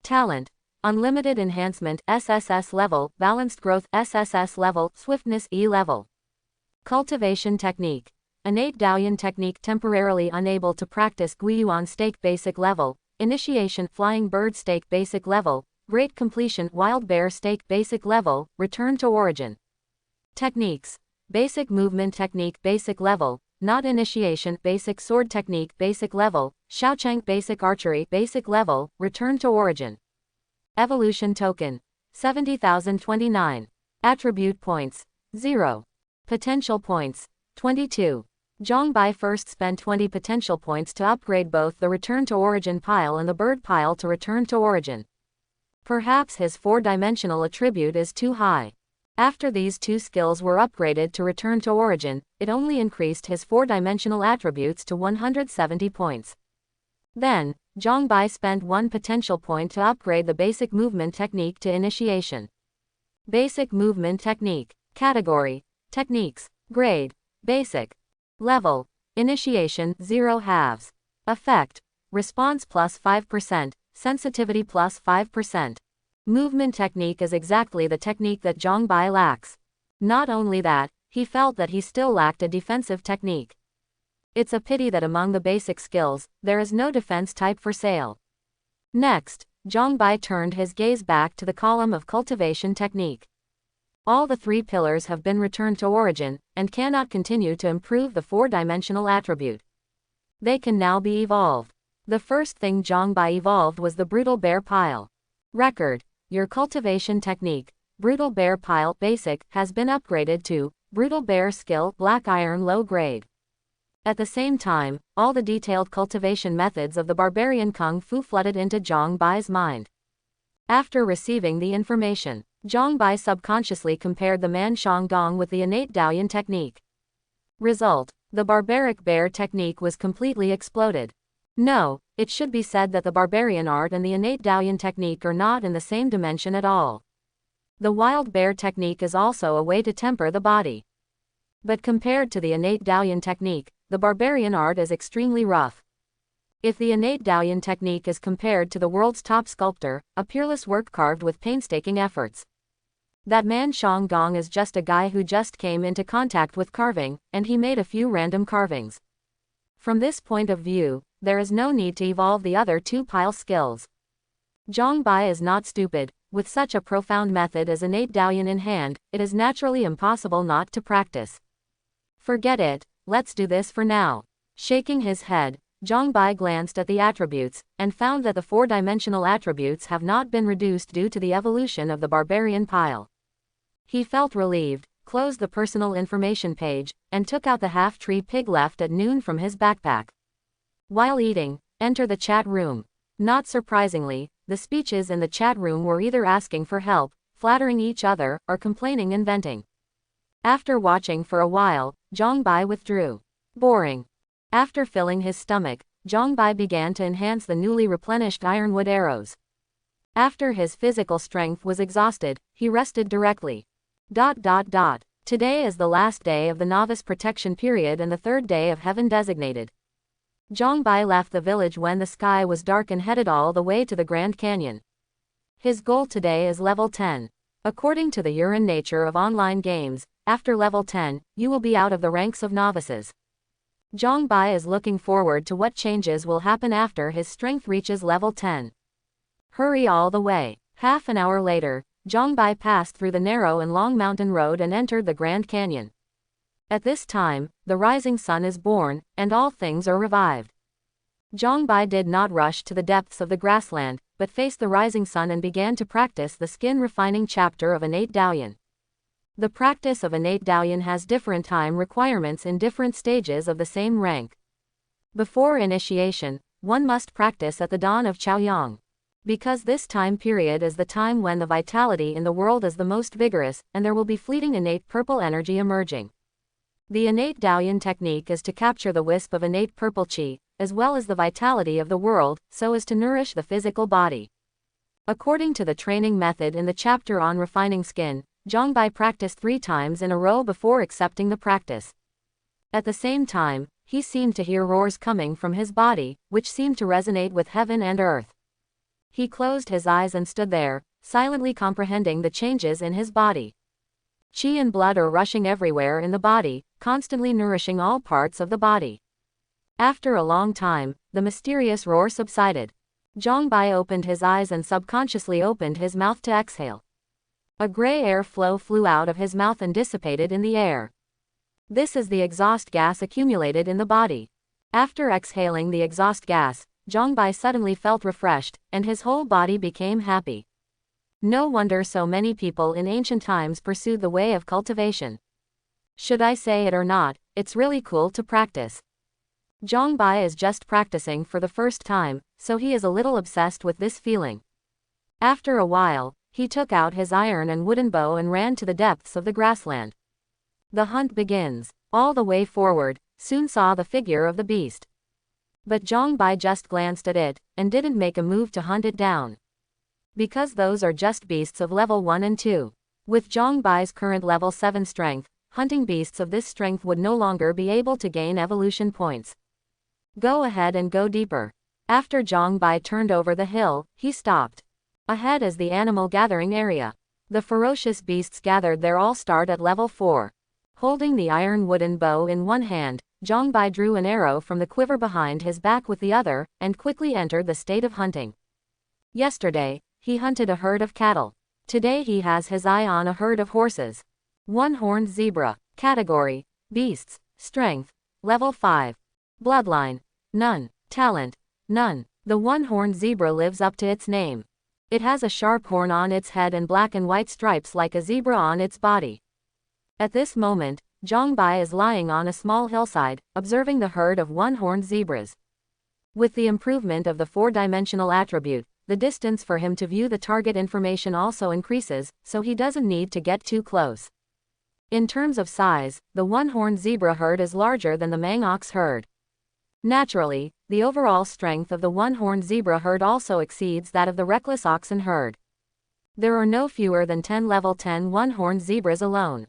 Talent. Unlimited Enhancement SSS level, Balanced Growth SSS level, Swiftness E level. Cultivation Technique. Innate Daoyin Technique. Temporarily unable to practice Guiyuan Stake Basic level, Initiation Flying Bird Stake Basic level, Great Completion Wild Bear Stake Basic level, Return to Origin. Techniques. Basic Movement Technique Basic level, Not Initiation Basic Sword Technique Basic level, Shaochang Basic Archery Basic level, Return to Origin. Evolution Token. 70,029. Attribute Points. 0. Potential Points. 22. Zhongbai first spent 20 potential points to upgrade both the Return to Origin pile and the Bird pile to Return to Origin. Perhaps his 4-dimensional attribute is too high. After these two skills were upgraded to Return to Origin, it only increased his 4-dimensional attributes to 170 points. Then, Zhongbai spent 1 potential point to upgrade the Basic Movement Technique to Initiation. Basic Movement Technique. Category. Techniques. Grade. Basic. Level. Initiation 0 halves. Effect. Response plus 5%. Sensitivity plus 5%. Movement technique is exactly the technique that Zhongbai lacks. Not only that, he felt that he still lacked a defensive technique. It's a pity that among the basic skills, there is no defense type for sale. Next, Zhongbai turned his gaze back to the column of cultivation technique. All the 3 pillars have been returned to origin, and cannot continue to improve the 4-dimensional attribute. They can now be evolved. The first thing Zhongbai evolved was the Brutal Bear Pile. Record. Your cultivation technique, Brutal Bear Pile Basic, has been upgraded to Brutal Bear Skill Black Iron Low Grade. At the same time, all the detailed cultivation methods of the barbarian Kung Fu flooded into Zhongbai's mind. After receiving the information, Zhongbai subconsciously compared the Man Shang Gong with the innate Daoyin technique. Result: the barbaric bear technique was completely exploded. No, it should be said that the barbarian art and the innate Daoyin technique are not in the same dimension at all. The wild bear technique is also a way to temper the body. But compared to the innate Daoyin technique, the barbarian art is extremely rough. If the innate Daoyin technique is compared to the world's top sculptor, a peerless work carved with painstaking efforts, that Man Shang Gong is just a guy who just came into contact with carving, and he made a few random carvings. From this point of view, there is no need to evolve the other 2 pile skills. Zhongbai is not stupid. With such a profound method as innate Daoyin in hand, it is naturally impossible not to practice. Forget it, let's do this for now. Shaking his head, Zhongbai glanced at the attributes, and found that the 4-dimensional attributes have not been reduced due to the evolution of the barbarian pile. He felt relieved, closed the personal information page, and took out the half-tree pig left at noon from his backpack. While eating, enter the chat room. Not surprisingly, the speeches in the chat room were either asking for help, flattering each other, or complaining and venting. After watching for a while, Zhongbai withdrew. Boring. After filling his stomach, Zhongbai began to enhance the newly replenished ironwood arrows. After his physical strength was exhausted, he rested directly. Today is the last day of the novice protection period and the 3rd day of heaven designated. Zhongbai left the village when the sky was dark and headed all the way to the Grand Canyon. His goal today is level 10. According to the urine nature of online games, after level 10, you will be out of the ranks of novices. Zhongbai is looking forward to what changes will happen after his strength reaches level 10. Hurry all the way. Half an hour later, Zhongbai passed through the narrow and long mountain road and entered the Grand Canyon. At this time, the rising sun is born, and all things are revived. Zhongbai did not rush to the depths of the grassland, but faced the rising sun and began to practice the skin-refining chapter of innate Daoyin. The practice of innate Daoyin has different time requirements in different stages of the same rank. Before initiation, one must practice at the dawn of Chaoyang. Because this time period is the time when the vitality in the world is the most vigorous, and there will be fleeting innate purple energy emerging. The innate Daoyin technique is to capture the wisp of innate purple qi, as well as the vitality of the world, so as to nourish the physical body. According to the training method in the chapter on refining skin, Zhongbai practiced 3 times in a row before accepting the practice. At the same time, he seemed to hear roars coming from his body, which seemed to resonate with heaven and earth. He closed his eyes and stood there, silently comprehending the changes in his body. Qi and blood are rushing everywhere in the body, constantly nourishing all parts of the body. After a long time, the mysterious roar subsided. Zhongbai opened his eyes and subconsciously opened his mouth to exhale. A gray air flow flew out of his mouth and dissipated in the air. This is the exhaust gas accumulated in the body. After exhaling the exhaust gas, Zhongbai suddenly felt refreshed, and his whole body became happy. No wonder so many people in ancient times pursued the way of cultivation. Should I say it or not, it's really cool to practice. Zhongbai is just practicing for the first time, so he is a little obsessed with this feeling. After a while, he took out his iron and wooden bow and ran to the depths of the grassland. The hunt begins. All the way forward, soon saw the figure of the beast. But Zhongbai just glanced at it, and didn't make a move to hunt it down. Because those are just beasts of level 1 and 2. With Zhongbai's current level 7 strength, hunting beasts of this strength would no longer be able to gain evolution points. Go ahead and go deeper. After Zhongbai turned over the hill, he stopped. Ahead is the animal gathering area. The ferocious beasts gathered there all start at level 4. Holding the iron wooden bow in one hand, Zhongbai drew an arrow from the quiver behind his back with the other, and quickly entered the state of hunting. Yesterday, he hunted a herd of cattle. Today he has his eye on a herd of horses. One-horned zebra. Category: beasts. Strength: level 5. Bloodline: none. Talent: none. The one-horned zebra lives up to its name. It has a sharp horn on its head and black and white stripes like a zebra on its body. At this moment, Zhongbai is lying on a small hillside, observing the herd of one-horned zebras. With the improvement of the 4-dimensional attribute, the distance for him to view the target information also increases, so he doesn't need to get too close. In terms of size, the one-horned zebra herd is larger than the Mang ox herd. Naturally, the overall strength of the one-horned zebra herd also exceeds that of the reckless oxen herd. There are no fewer than 10 level 10 one-horned zebras alone.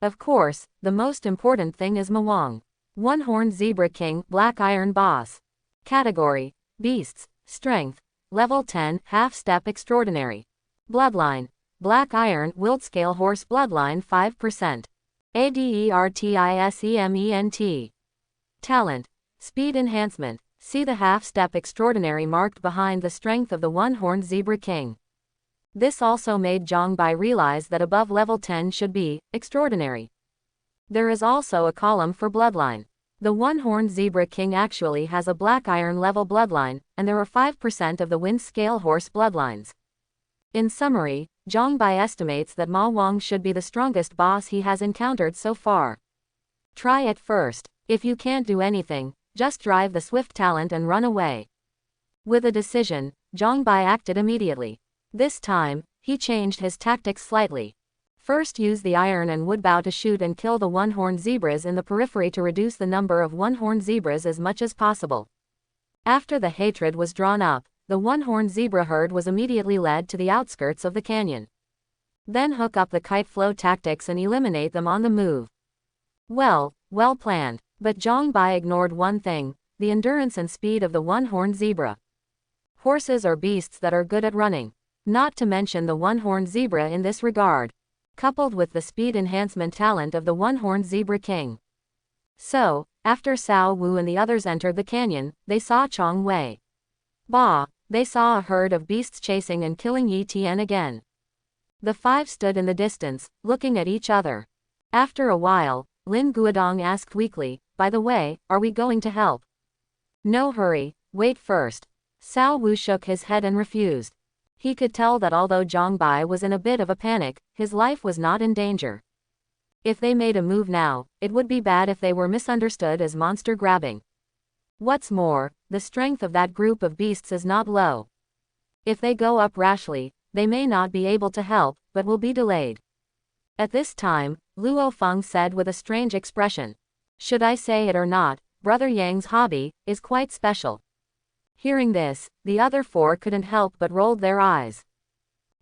Of course, the most important thing is Mawang. One-horned zebra king, black iron boss. Category: beasts. Strength: level 10, half-step extraordinary. Bloodline: black iron, willed scale horse bloodline 5%. Adertisement. Talent: speed enhancement. See the half-step extraordinary marked behind the strength of the one-horned zebra king. This also made Zhongbai realize that above level 10 should be extraordinary. There is also a column for bloodline. The one-horned zebra king actually has a black iron level bloodline, and there are 5% of the wind scale horse bloodlines. In summary, Zhongbai estimates that Ma Wang should be the strongest boss he has encountered so far. Try it first. If you can't do anything, just drive the swift talent and run away. With a decision, Zhongbai acted immediately. This time, he changed his tactics slightly. First, use the iron and wood bow to shoot and kill the one-horned zebras in the periphery to reduce the number of one-horned zebras as much as possible. After the hatred was drawn up, the one-horned zebra herd was immediately led to the outskirts of the canyon. Then hook up the kite flow tactics and eliminate them on the move. Well planned. But Zhongbai ignored one thing: the endurance and speed of the one-horned zebra. Horses are beasts that are good at running. Not to mention the one-horned zebra in this regard, coupled with the speed enhancement talent of the one-horned zebra king. So, after Cao Wu and the others entered the canyon, they saw Chong Wei. They saw a herd of beasts chasing and killing Yi Tian again. The 5 stood in the distance, looking at each other. After a while, Lin Guodong asked weakly, "By the way, are we going to help?" "No hurry, wait first." Cao Wu shook his head and refused. He could tell that although Zhongbai was in a bit of a panic, his life was not in danger. If they made a move now, it would be bad if they were misunderstood as monster grabbing. What's more, the strength of that group of beasts is not low. If they go up rashly, they may not be able to help, but will be delayed. At this time, Luo Feng said with a strange expression, "Should I say it or not, Brother Yang's hobby is quite special." Hearing this, the other 4 couldn't help but rolled their eyes.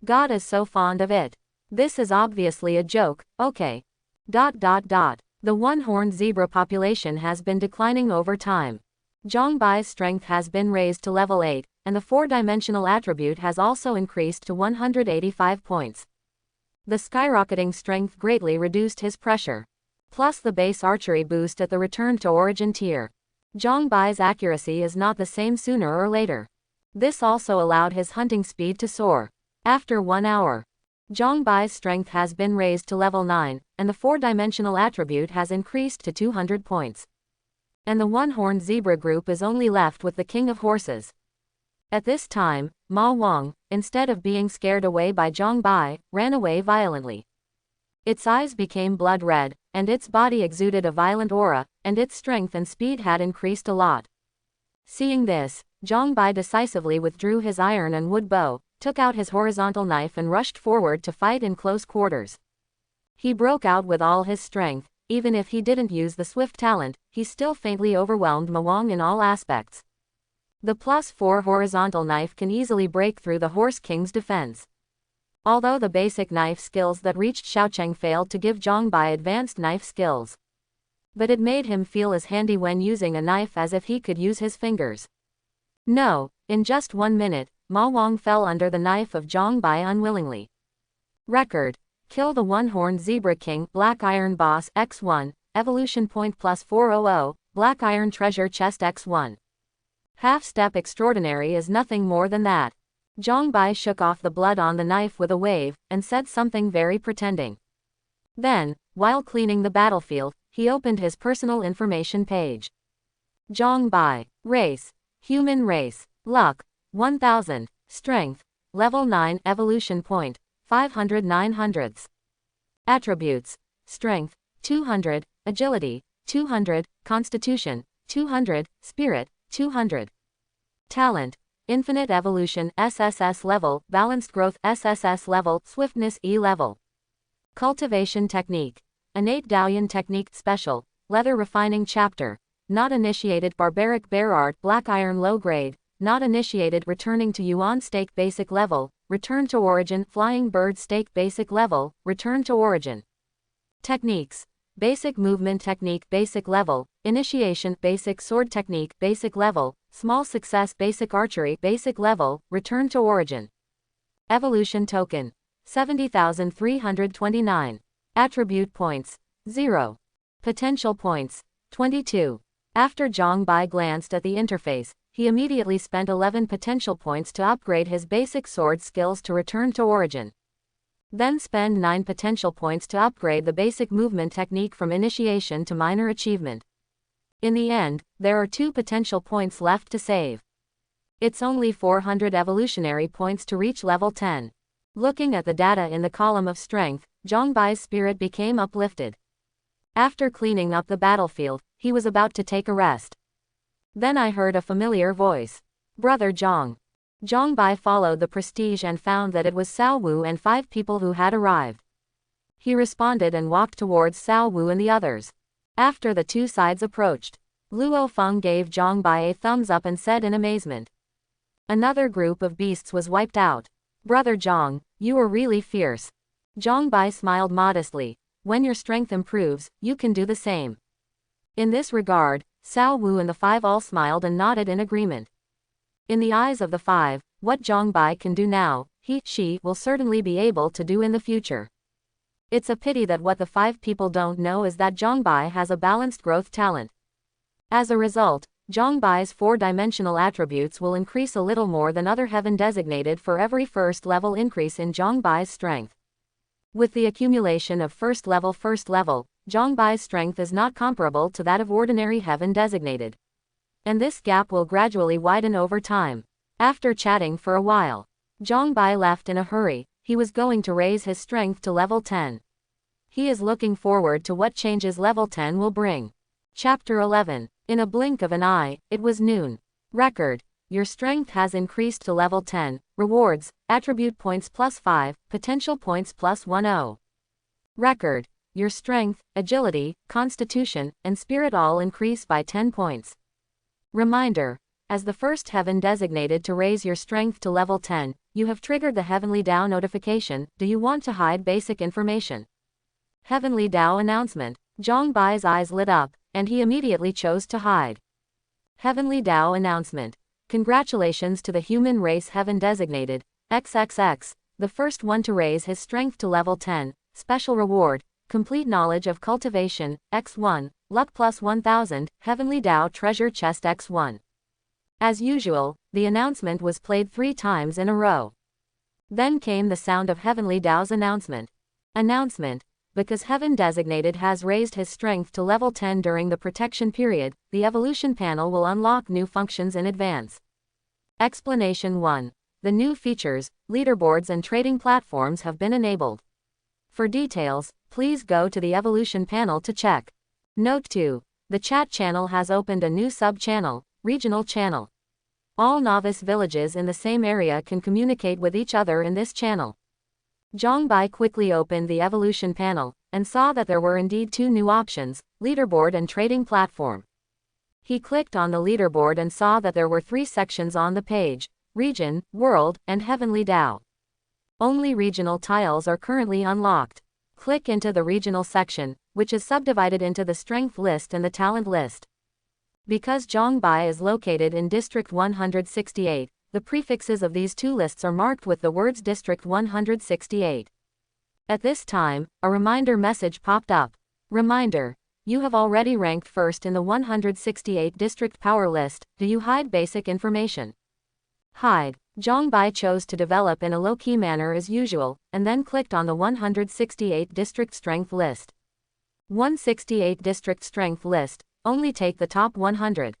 God is so fond of it. This is obviously a joke, okay. The one-horned zebra population has been declining over time. Zhang Bai's strength has been raised to level 8, and the 4-dimensional attribute has also increased to 185 points. The skyrocketing strength greatly reduced his pressure. Plus the base archery boost at the return to origin tier. Zhang Bai's accuracy is not the same sooner or later. This also allowed his hunting speed to soar. After 1 hour, Zhang Bai's strength has been raised to level 9, and the 4-dimensional attribute has increased to 200 points. And the one-horned zebra group is only left with the king of horses. At this time, Ma Wang, instead of being scared away by Zhang Bai, ran away violently. Its eyes became blood red, and its body exuded a violent aura, and its strength and speed had increased a lot. Seeing this, Zhang Bai decisively withdrew his iron and wood bow, took out his horizontal knife and rushed forward to fight in close quarters. He broke out with all his strength. Even if he didn't use the swift talent, he still faintly overwhelmed Ma Wang in all aspects. The +4 horizontal knife can easily break through the Horse King's defense. Although the basic knife skills that reached Xiaocheng failed to give Zhang Bai advanced knife skills. But it made him feel as handy when using a knife as if he could use his fingers. No, in just 1 minute, Ma Wang fell under the knife of Zhang Bai unwillingly. Record. Kill the one-horned zebra king, Black Iron Boss X1, evolution point +400, Black Iron Treasure Chest X1. Half-step extraordinary is nothing more than that. Zhang Bai shook off the blood on the knife with a wave, and said something very pretending. Then, while cleaning the battlefield, he opened his personal information page. Zhang Bai. Race. Human race. Luck. 1000. Strength. Level 9 evolution point. 500 900ths. Attributes. Strength. 200. Agility. 200. Constitution. 200. Spirit. 200. Talent. Infinite evolution SSS level, balanced growth SSS level, swiftness E level. Cultivation technique. Innate Daoyan technique special, leather refining chapter. Not initiated barbaric bear art black iron low grade, not initiated returning to Yuan stake basic level, return to origin flying bird stake basic level, return to origin. Techniques. Basic movement technique basic level, initiation basic sword technique basic level, small success basic archery basic level, return to origin. Evolution token. 70,329. Attribute points. 0. Potential points. 22. After Zhang Bai glanced at the interface, he immediately spent 11 potential points to upgrade his basic sword skills to return to origin. Then spend 9 potential points to upgrade the basic movement technique from initiation to minor achievement. In the end, there are 2 potential points left to save. It's only 400 evolutionary points to reach level 10. Looking at the data in the column of strength, Zhang Bai's spirit became uplifted. After cleaning up the battlefield, he was about to take a rest. Then I heard a familiar voice. Brother Zhang. Zhang Bai followed the prestige and found that it was Cao Wu and 5 people who had arrived. He responded and walked towards Cao Wu and the others. After the 2 sides approached, Luo Feng gave Zhang Bai a thumbs up and said in amazement. Another group of beasts was wiped out. Brother Zhang, you were really fierce. Zhang Bai smiled modestly. When your strength improves, you can do the same. In this regard, Cao Wu and the 5 all smiled and nodded in agreement. In the eyes of the 5, what Zhang Bai can do now, she will certainly be able to do in the future. It's a pity that what the 5 people don't know is that Zhang Bai has a balanced growth talent. As a result, Zhang Bai's 4-dimensional attributes will increase a little more than other heaven designated for every first level increase in Zhang Bai's strength. With the accumulation of first level, Zhang Bai's strength is not comparable to that of ordinary heaven designated. And this gap will gradually widen over time. After chatting for a while, Zhang Bai left in a hurry. He was going to raise his strength to level 10. He is looking forward to what changes level 10 will bring. Chapter 11. In a blink of an eye, it was noon. Record. Your strength has increased to level 10. Rewards. Attribute points +5. Potential points +10. Record. Your strength, agility, constitution, and spirit all increase by 10 points. Reminder. As the first heaven designated to raise your strength to level 10, you have triggered the Heavenly Dao notification. Do you want to hide basic information? Heavenly Dao announcement. Zhang Bai's eyes lit up, and he immediately chose to hide. Heavenly Tao announcement. Congratulations to the human race heaven designated, XXX, the first one to raise his strength to level 10, special reward, complete knowledge of cultivation, X1, luck plus 1000, Heavenly Tao treasure chest X1. As usual, the announcement was played 3 times in a row. Then came the sound of Heavenly Tao's announcement. Announcement. Because Heaven Designated has raised his strength to level 10 during the protection period, the evolution panel will unlock new functions in advance. Explanation 1. The new features, leaderboards and trading platforms have been enabled. For details, please go to the evolution panel to check. Note 2. The chat channel has opened a new sub-channel, regional channel. All novice villages in the same area can communicate with each other in this channel. Zhongbai quickly opened the evolution panel, and saw that there were indeed 2 new options, leaderboard and trading platform. He clicked on the leaderboard and saw that there were 3 sections on the page, region, world, and Heavenly Tao. Only regional tiles are currently unlocked. Click into the regional section, which is subdivided into the strength list and the talent list. Because Zhongbai is located in District 168, the prefixes of these 2 lists are marked with the words District 168. At this time, a reminder message popped up. Reminder. You have already ranked first in the 168 District Power List. Do you hide basic information? Hide. Zhongbai chose to develop in a low-key manner as usual, and then clicked on the 168 District Strength List. 168 District Strength List. Only take the top 100.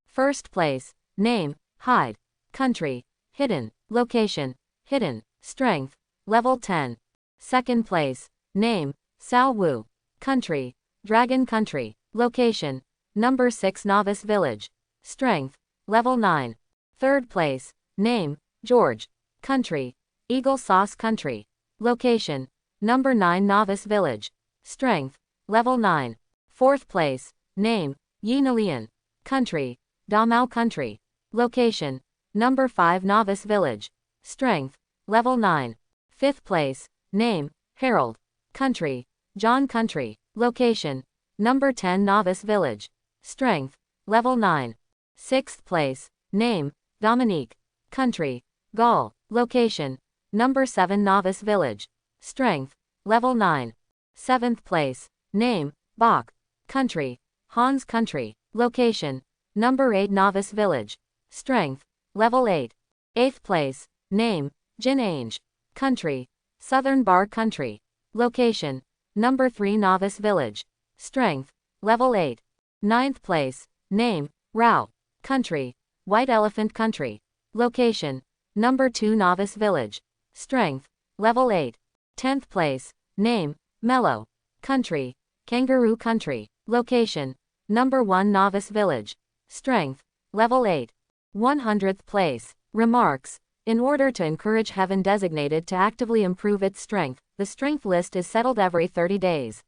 First place. Name. Hide. Country. Hidden. Location. Hidden. Strength. Level 10. Second place. Name. Sao Wu. Country. Dragon Country. Location. Number 6 Novice Village. Strength. Level 9. Third place. Name. George. Country. Eagle Sauce Country. Location. Number 9 Novice Village. Strength. Level 9. Fourth place. Name. Yinalian. Country. Damao Country. Location. Number 5 Novice Village. Strength. Level 9. Fifth place. Name. Harold. Country. John Country. Location. Number 10 Novice Village. Strength. Level 9. Sixth place. Name. Dominique. Country. Gaul. Location. Number 7 Novice Village. Strength. Level 9. Seventh place. Name. Bach. Country. Hans Country. Location. Number 8 Novice Village. Strength. Level 8. Eighth place. Name. Jin Ange. Country. Southern Bar Country. Location. Number 3 Novice Village. Strength. Level 8. Ninth place. Name. Rao. Country. White Elephant Country. Location. Number 2 Novice Village. Strength. Level 8. 10th place. Name. Mellow. Country. Kangaroo Country. Location. Number 1 Novice Village. Strength. Level 8. 100th place. Remarks. In order to encourage Heaven Designated to actively improve its strength, the strength list is settled every 30 days.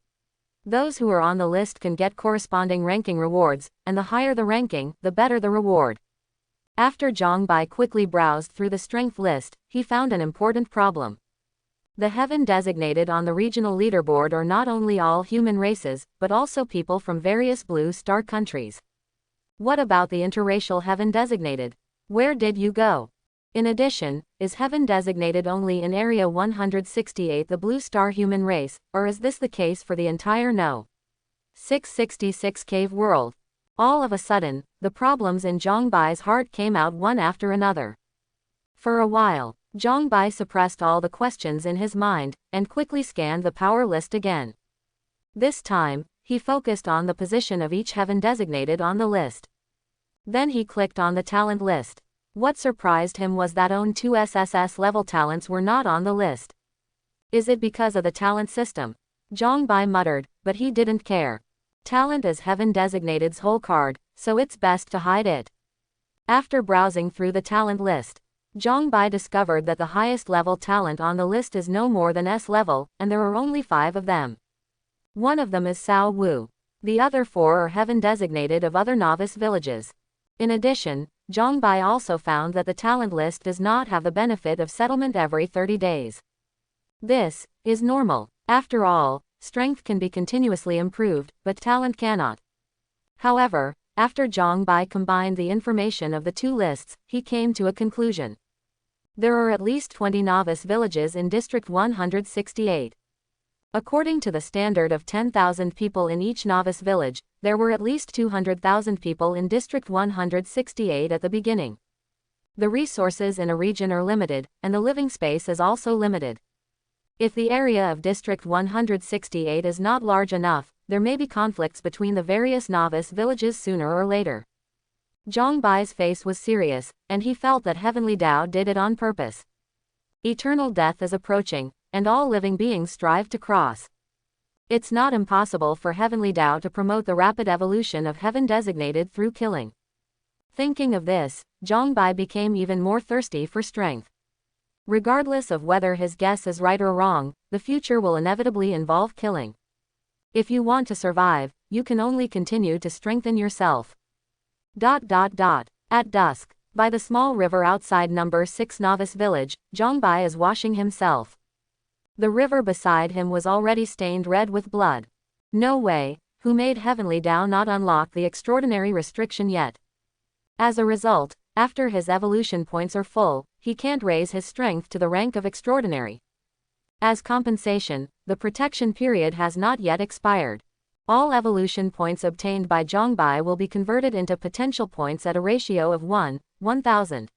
Those who are on the list can get corresponding ranking rewards, and the higher the ranking, the better the reward. After Zhongbai quickly browsed through the strength list, he found an important problem. The Heaven Designated on the regional leaderboard are not only all human races, but also people from various blue star countries. What about the interracial Heaven Designated? Where did you go? In addition, is Heaven Designated only in Area 168 the blue star human race, or is this the case for the entire No. 666 Cave world? All of a sudden, the problems in Zhongbai's heart came out one after another. For a while, Zhongbai suppressed all the questions in his mind, and quickly scanned the power list again. This time, he focused on the position of each Heaven Designated on the list. Then he clicked on the talent list. What surprised him was that own 2 SSS level talents were not on the list. Is it because of the talent system? Zhongbai muttered, but he didn't care. Talent is Heaven Designated's whole card, so it's best to hide it. After browsing through the talent list, Zhongbai discovered that the highest level talent on the list is no more than S level, and there are only 5 of them. One of them is Sao Wu. The other 4 are Heaven Designated of other novice villages. In addition, Zhongbai also found that the talent list does not have the benefit of settlement every 30 days. This is normal. After all, strength can be continuously improved, but talent cannot. However, After Zhang Bai combined the information of the two lists, he came to a conclusion. There are at least 20 novice villages in District 168. According to the standard of 10,000 people in each novice village, there were at least 200,000 people in District 168 at the beginning. The resources in a region are limited, and the living space is also limited. If the area of District 168 is not large enough, there may be conflicts between the various novice villages sooner or later. Zhang Bai's face was serious, and he felt that Heavenly Tao did it on purpose. Eternal death is approaching, and all living beings strive to cross. It's not impossible for Heavenly Tao to promote the rapid evolution of heaven designated through killing. Thinking of this, Zhang Bai became even more thirsty for strength. Regardless of whether his guess is right or wrong, the future will inevitably involve killing. If you want to survive, you can only continue to strengthen yourself. At dusk, by the small river outside number 6 novice village, Zhang Bai is washing himself. The river beside him was already stained red with blood. No way, who made Heavenly Tao not unlock the extraordinary restriction yet? As a result, after his evolution points are full, he can't raise his strength to the rank of extraordinary. As compensation, the protection period has not yet expired. All evolution points obtained by Zhang Bai will be converted into potential points at a ratio of 1,000.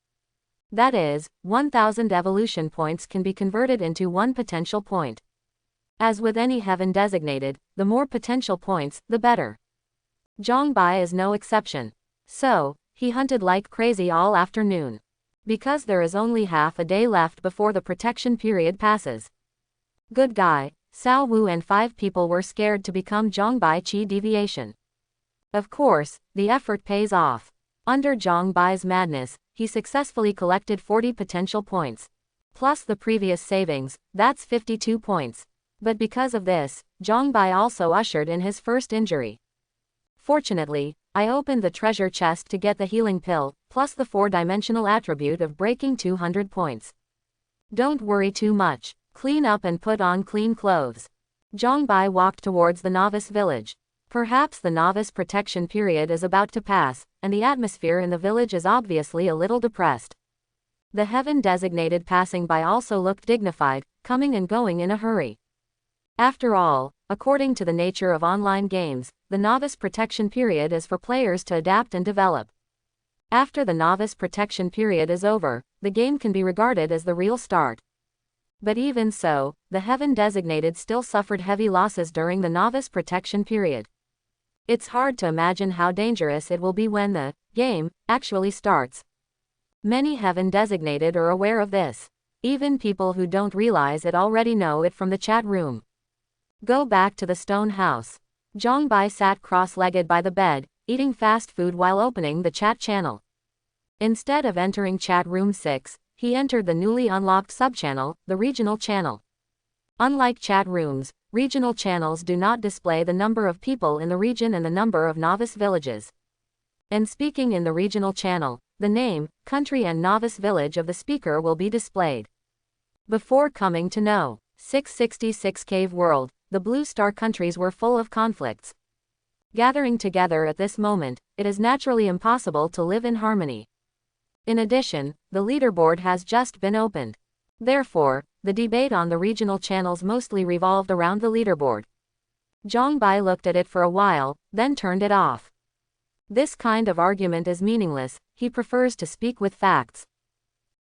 That is, 1,000 evolution points can be converted into one potential point. As with any heaven designated, the more potential points, the better. Zhang Bai is no exception. So, he hunted like crazy all afternoon. Because there is only half a day left before the protection period passes. Good guy, Sao Wu and 5 people were scared to become Zhang Bai Qi deviation. Of course, the effort pays off. Under Zhang Bai's madness, he successfully collected 40 potential points. Plus the previous savings, that's 52 points. But because of this, Zhang Bai also ushered in his first injury. Fortunately, I opened the treasure chest to get the healing pill, plus the 4-dimensional attribute of breaking 200 points. Don't worry too much. Clean up and put on clean clothes. Zhang Bai walked towards the novice village. Perhaps the novice protection period is about to pass, and the atmosphere in the village is obviously a little depressed. The heaven designated passing by also looked dignified, coming and going in a hurry. After all, according to the nature of online games, the novice protection period is for players to adapt and develop. After the novice protection period is over, the game can be regarded as the real start. But even so, the heaven designated still suffered heavy losses during the novice protection period. It's hard to imagine how dangerous it will be when the game actually starts. Many heaven designated are aware of this. Even people who don't realize it already know it from the chat room. Go back to the stone house. Zhang Bai sat cross-legged by the bed, eating fast food while opening the chat channel. Instead of entering chat room 6, he entered the newly unlocked subchannel, the regional channel. Unlike chat rooms, regional channels do not display the number of people in the region and the number of novice villages. And speaking in the regional channel, the name, country and novice village of the speaker will be displayed. Before coming to know 666 Cave World, the Blue Star countries were full of conflicts. Gathering together at this moment, it is naturally impossible to live in harmony. In addition, the leaderboard has just been opened. Therefore, the debate on the regional channels mostly revolved around the leaderboard. Zhang Bai looked at it for a while, then turned it off. This kind of argument is meaningless, he prefers to speak with facts.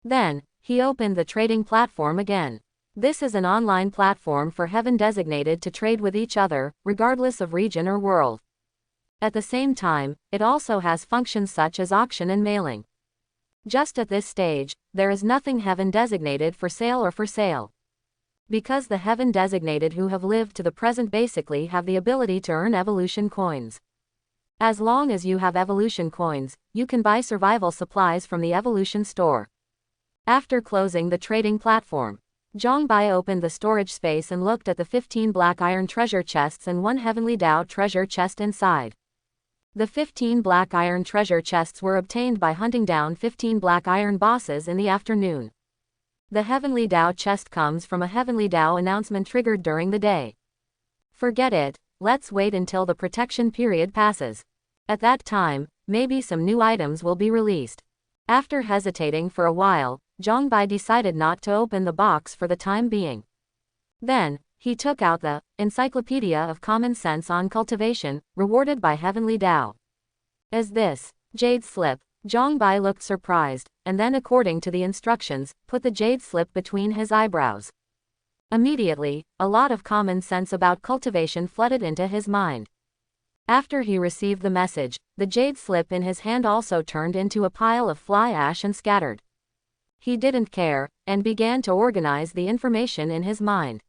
Then, he opened the trading platform again. This is an online platform for heaven designated to trade with each other, regardless of region or world. At the same time, it also has functions such as auction and mailing. Just at this stage, there is nothing heaven designated for sale or for sale. Because the heaven designated who have lived to the present basically have the ability to earn evolution coins. As long as you have evolution coins, you can buy survival supplies from the evolution store. After closing the trading platform, Zhang Bai opened the storage space and looked at the 15 black iron treasure chests and 1 heavenly Tao treasure chest inside. The 15 black iron treasure chests were obtained by hunting down 15 black iron bosses in the afternoon. The heavenly Tao chest comes from a heavenly Tao announcement triggered during the day. Forget it, let's wait until the protection period passes. At that time, maybe some new items will be released. After hesitating for a while, Zhongbai decided not to open the box for the time being. Then, he took out the Encyclopedia of Common Sense on Cultivation, rewarded by Heavenly Tao. As this jade slip, Zhongbai looked surprised, and then according to the instructions, put the jade slip between his eyebrows. Immediately, a lot of common sense about cultivation flooded into his mind. After he received the message, the jade slip in his hand also turned into a pile of fly ash and scattered. He didn't care, and began to organize the information in his mind.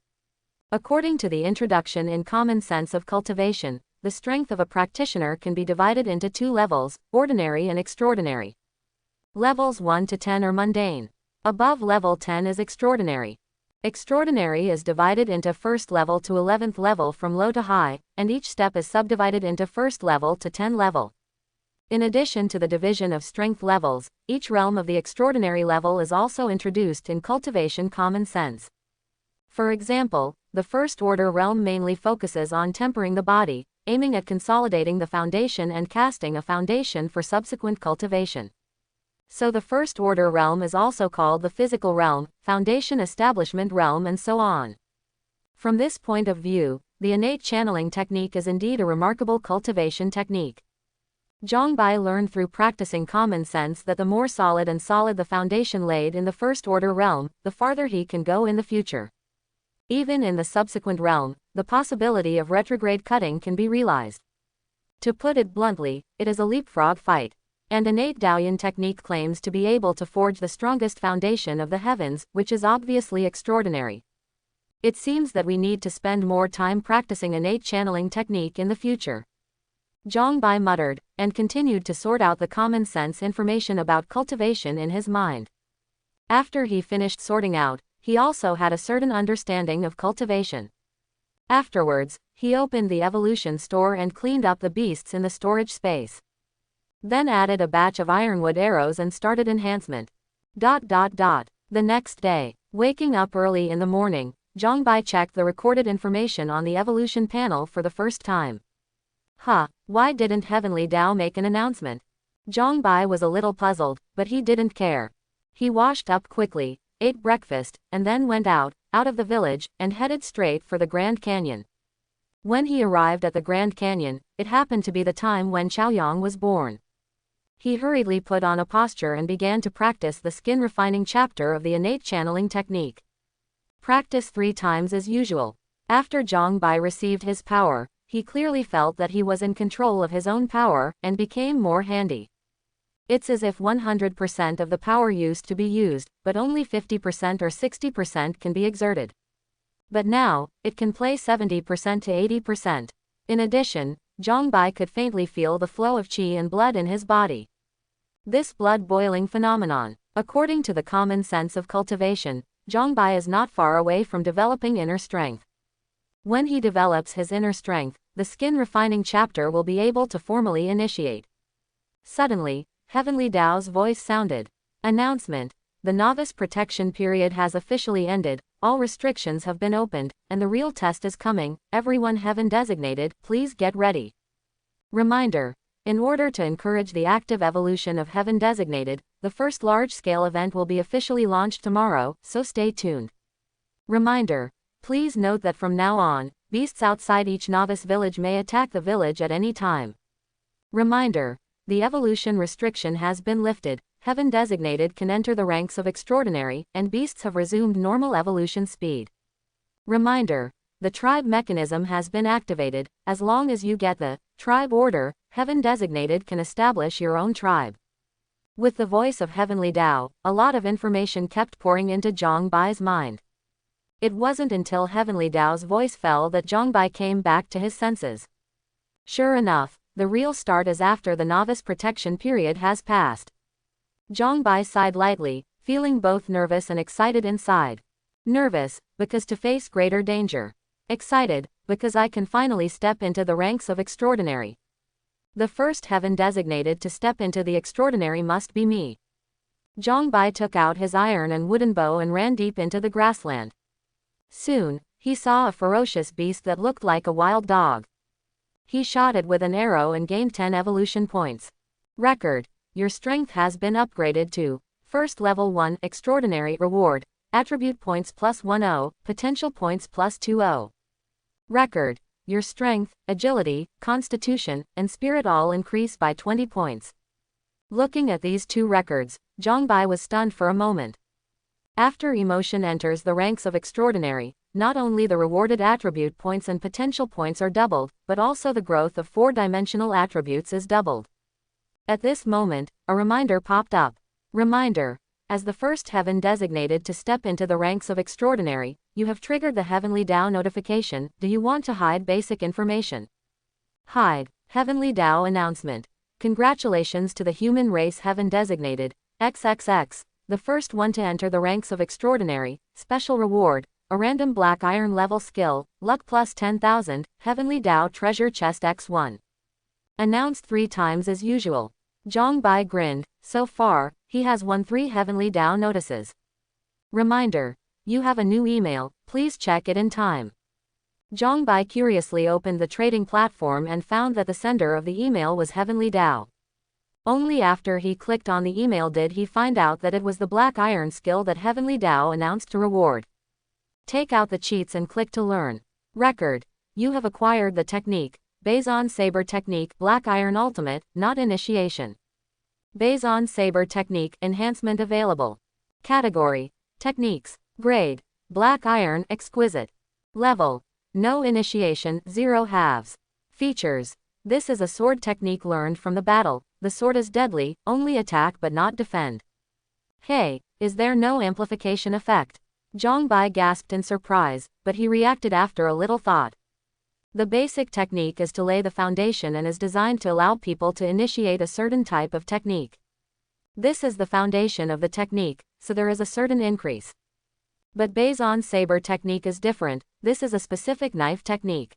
According to the introduction in Common Sense of Cultivation, the strength of a practitioner can be divided into 2 levels, ordinary and extraordinary. Levels 1 to 10 are mundane. Above level 10 is extraordinary. Extraordinary is divided into first level to 11th level from low to high, and each step is subdivided into first level to 10 level. In addition to the division of strength levels, each realm of the extraordinary level is also introduced in Cultivation Common Sense. For example, the first order realm mainly focuses on tempering the body, aiming at consolidating the foundation and casting a foundation for subsequent cultivation. So the first order realm is also called the physical realm, foundation establishment realm, and so on. From this point of view, the innate channeling technique is indeed a remarkable cultivation technique. Zhongbai learned through practicing common sense that the more solid the foundation laid in the first order realm, the farther he can go in the future. Even in the subsequent realm, the possibility of retrograde cutting can be realized. To put it bluntly, it is a leapfrog fight. And innate Daoyan technique claims to be able to forge the strongest foundation of the heavens, which is obviously extraordinary. It seems that we need to spend more time practicing innate channeling technique in the future. Zhongbai muttered, and continued to sort out the common sense information about cultivation in his mind. After he finished sorting out, he also had a certain understanding of cultivation. Afterwards, he opened the evolution store and cleaned up the beasts in the storage space. Then added a batch of ironwood arrows and started enhancement. The next day, waking up early in the morning, Zhongbai checked the recorded information on the evolution panel for the first time. Why didn't Heavenly Tao make an announcement? Zhongbai was a little puzzled, but he didn't care. He washed up quickly, ate breakfast, and then went out of the village, and headed straight for the Grand Canyon. When he arrived at the Grand Canyon, it happened to be the time when Chaoyang was born. He hurriedly put on a posture and began to practice the skin refining chapter of the innate channeling technique. Practice 3 times as usual. After Zhongbai received his power, he clearly felt that he was in control of his own power, and became more handy. It's as if 100% of the power used to be used, but only 50% or 60% can be exerted. But now, it can play 70% to 80%. In addition, Zhongbai could faintly feel the flow of qi and blood in his body. This blood-boiling phenomenon, according to the common sense of cultivation, Zhongbai is not far away from developing inner strength. When he develops his inner strength, the skin refining chapter will be able to formally initiate. Suddenly, Heavenly Tao's voice sounded. Announcement: the novice protection period has officially ended, all restrictions have been opened, and the real test is coming. Everyone heaven designated, please get ready. Reminder: in order to encourage the active evolution of heaven designated, the first large-scale event will be officially launched tomorrow, so stay tuned. Reminder: please note that from now on, beasts outside each novice village may attack the village at any time. Reminder: the evolution restriction has been lifted, heaven designated can enter the ranks of extraordinary, and beasts have resumed normal evolution speed. Reminder: the tribe mechanism has been activated. As long as you get the tribe order, heaven designated can establish your own tribe. With the voice of Heavenly Tao, a lot of information kept pouring into Zhongbai's mind. It wasn't until Heavenly Tao's voice fell that Zhongbai came back to his senses. Sure enough, the real start is after the novice protection period has passed. Zhongbai sighed lightly, feeling both nervous and excited inside. Nervous, because to face greater danger. Excited, because I can finally step into the ranks of extraordinary. The first heaven designated to step into the extraordinary must be me. Zhongbai took out his iron and wooden bow and ran deep into the grassland. Soon, he saw a ferocious beast that looked like a wild dog. He shot it with an arrow and gained 10 evolution points. Record. Your strength has been upgraded to first level 1 extraordinary reward. Attribute points plus 10, potential points plus 20. Record. Your strength, agility, constitution, and spirit all increase by 20 points. Looking at these two records, Zhongbai was stunned for a moment. After emotion enters the ranks of extraordinary, not only the rewarded attribute points and potential points are doubled, but also the growth of 4-dimensional attributes is doubled. At this moment, a reminder popped up. Reminder. As the first heaven designated to step into the ranks of extraordinary, you have triggered the Heavenly Dao notification. Do you want to hide basic information? Hide. Heavenly Dao announcement. Congratulations to the human race heaven designated, XXX, the first one to enter the ranks of extraordinary. Special reward, a random black iron level skill, luck plus 10,000, Heavenly Dao treasure chest X1. Announced 3 times as usual. Zhongbai grinned. So far, he has won 3 Heavenly Dao notices. Reminder. You have a new email, please check it in time. Zhongbai curiously opened the trading platform and found that the sender of the email was Heavenly Dao. Only after he clicked on the email did he find out that it was the black iron skill that Heavenly Dao announced to reward. Take out the cheats and click to learn. Record. You have acquired the technique, Bazan Saber Technique Black Iron Ultimate, not Initiation. Bazan Saber Technique Enhancement available. Category. Techniques. Grade. Black Iron Exquisite. Level. No initiation, 0 halves. Features. This is a sword technique learned from the battle. The sword is deadly, only attack but not defend. Hey, is there no amplification effect? Zhongbai gasped in surprise, but he reacted after a little thought. The basic technique is to lay the foundation and is designed to allow people to initiate a certain type of technique. This is the foundation of the technique, so there is a certain increase. But Bazan Saber Technique is different. This is a specific knife technique.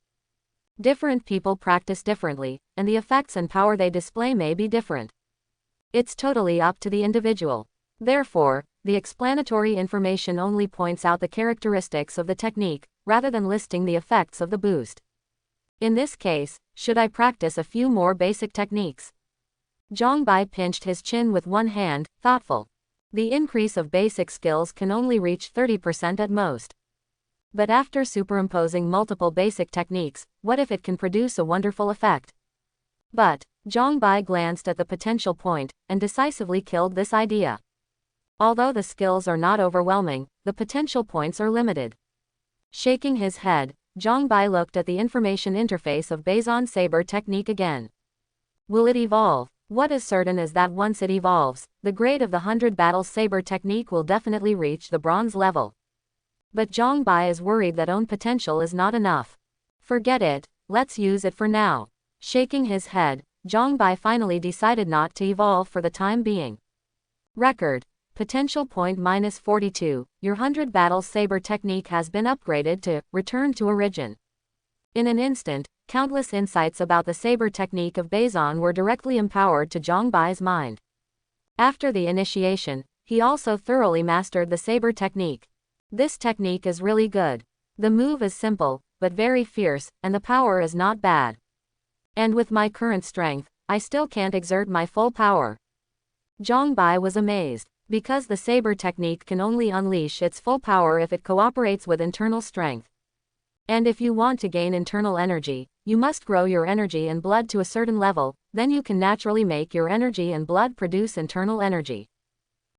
Different people practice differently, and the effects and power they display may be different. It's totally up to the individual. Therefore, the explanatory information only points out the characteristics of the technique, rather than listing the effects of the boost. In this case, should I practice a few more basic techniques? Zhongbai pinched his chin with one hand, thoughtful. The increase of basic skills can only reach 30% at most. But after superimposing multiple basic techniques, what if it can produce a wonderful effect? But, Zhongbai glanced at the potential point, and decisively killed this idea. Although the skills are not overwhelming, the potential points are limited. Shaking his head, Zhongbai looked at the information interface of Bazan Saber Technique again. Will it evolve? What is certain is that once it evolves, the grade of the 100 Battles Saber Technique will definitely reach the bronze level. But Zhongbai is worried that own potential is not enough. Forget it, let's use it for now. Shaking his head, Zhongbai finally decided not to evolve for the time being. Record. Potential point -42, your 100 Battles Saber Technique has been upgraded to Return to Origin. In an instant, countless insights about the saber technique of Bazan were directly empowered to Zhongbai's mind. After the initiation, he also thoroughly mastered the saber technique. This technique is really good. The move is simple, but very fierce, and the power is not bad. And with my current strength, I still can't exert my full power. Zhongbai was amazed, because the saber technique can only unleash its full power if it cooperates with internal strength. And if you want to gain internal energy, you must grow your energy and blood to a certain level, then you can naturally make your energy and blood produce internal energy.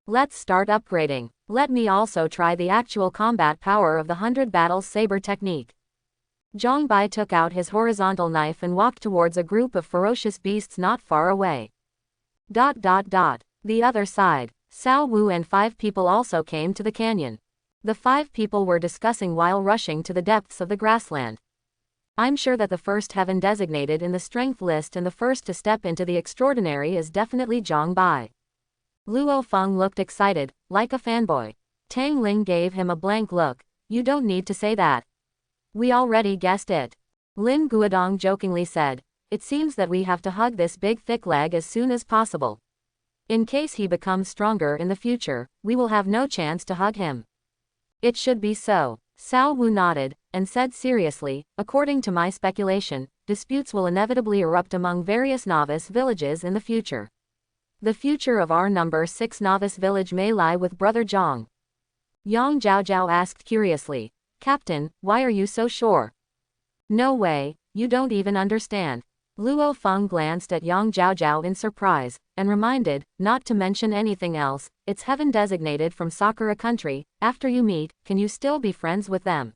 Let's start upgrading. Let me also try the actual combat power of the 100 Battles Saber Technique. Zhongbai took out his horizontal knife and walked towards a group of ferocious beasts not far away. The other side. Cao Wu and 5 people also came to the canyon. The 5 people were discussing while rushing to the depths of the grassland. I'm sure that the first heaven designated in the strength list and the first to step into the extraordinary is definitely Zhongbai. Luo Feng looked excited, like a fanboy. Tang Ling gave him a blank look. You don't need to say that. We already guessed it. Lin Guodong jokingly said. It seems that we have to hug this big thick leg as soon as possible. In case he becomes stronger in the future, we will have no chance to hug him. It should be so. Cao Wu nodded, and said seriously, according to my speculation, disputes will inevitably erupt among various novice villages in the future. The future of our number 6 novice village may lie with Brother Zhang. Yang Zhaozhao asked curiously. Captain, why are you so sure? No way, you don't even understand. Luo Feng glanced at Yang Zhaozhao in surprise, and reminded, not to mention anything else, it's heaven designated from Sakura country, after you meet, can you still be friends with them?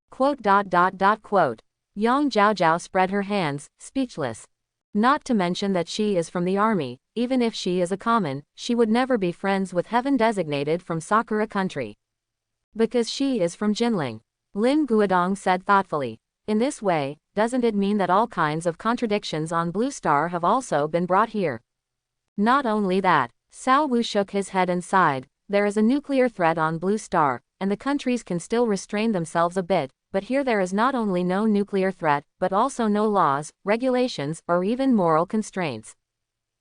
Quote. Yang Zhaozhao spread her hands, speechless. Not to mention that she is from the army, even if she is a common, she would never be friends with heaven designated from Sakura country. Because she is from Jinling. Lin Guodong said thoughtfully. In this way, doesn't it mean that all kinds of contradictions on Blue Star have also been brought here? Not only that, Cao Wu shook his head and sighed, there is a nuclear threat on Blue Star, and the countries can still restrain themselves a bit, but here there is not only no nuclear threat, but also no laws, regulations, or even moral constraints.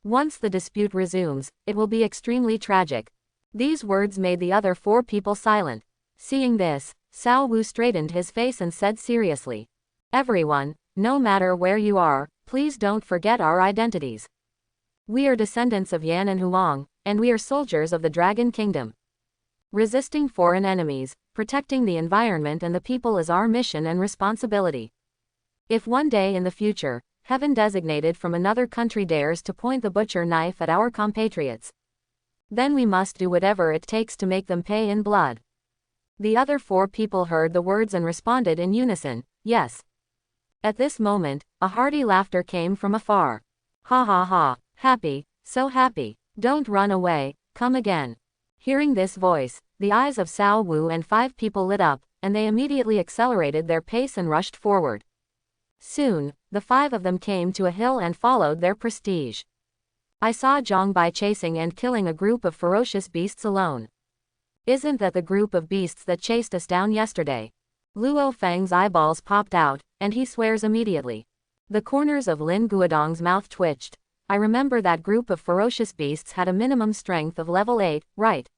Once the dispute resumes, it will be extremely tragic. These words made the other 4 people silent. Seeing this, Cao Wu straightened his face and said seriously. Everyone, no matter where you are, please don't forget our identities. We are descendants of Yan and Huang, and we are soldiers of the Dragon Kingdom. Resisting foreign enemies, protecting the environment and the people is our mission and responsibility. If one day in the future, heaven designated from another country dares to point the butcher knife at our compatriots, then we must do whatever it takes to make them pay in blood. The other 4 people heard the words and responded in unison, yes. At this moment, a hearty laughter came from afar. Ha ha ha, happy, so happy, don't run away, come again. Hearing this voice, the eyes of Cao Wu and 5 people lit up, and they immediately accelerated their pace and rushed forward. Soon, the 5 of them came to a hill and followed their prestige. I saw Zhang Bai chasing and killing a group of ferocious beasts alone. Isn't that the group of beasts that chased us down yesterday? Luo Feng's eyeballs popped out, and he swears immediately. The corners of Lin Guodong's mouth twitched. I remember that group of ferocious beasts had a minimum strength of level 8, right?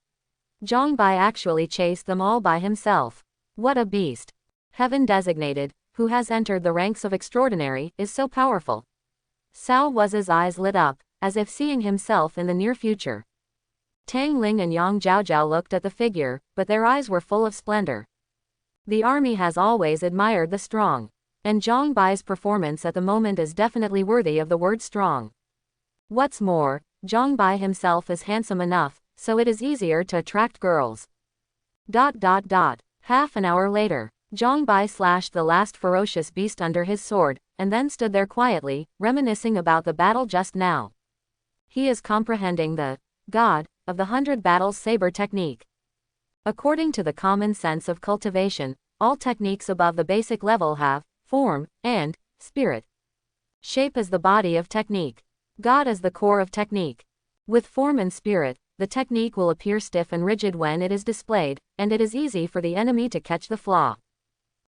Zhang Bai actually chased them all by himself. What a beast. Heaven designated, who has entered the ranks of extraordinary, is so powerful. Cao Wu's eyes lit up, as if seeing himself in the near future. Tang Ling and Yang Zhaozhao looked at the figure, but their eyes were full of splendor. The army has always admired the strong, and Zhang Bai's performance at the moment is definitely worthy of the word strong. What's more, Zhang Bai himself is handsome enough, so it is easier to attract girls. Half an hour later, Zhang Bai slashed the last ferocious beast under his sword, and then stood there quietly, reminiscing about the battle just now. He is comprehending the God of the 100 battles saber technique. According to the common sense of cultivation, all techniques above the basic level have form and spirit. Shape is the body of technique. God is the core of technique. With form and spirit, the technique will appear stiff and rigid when it is displayed, and it is easy for the enemy to catch the flaw.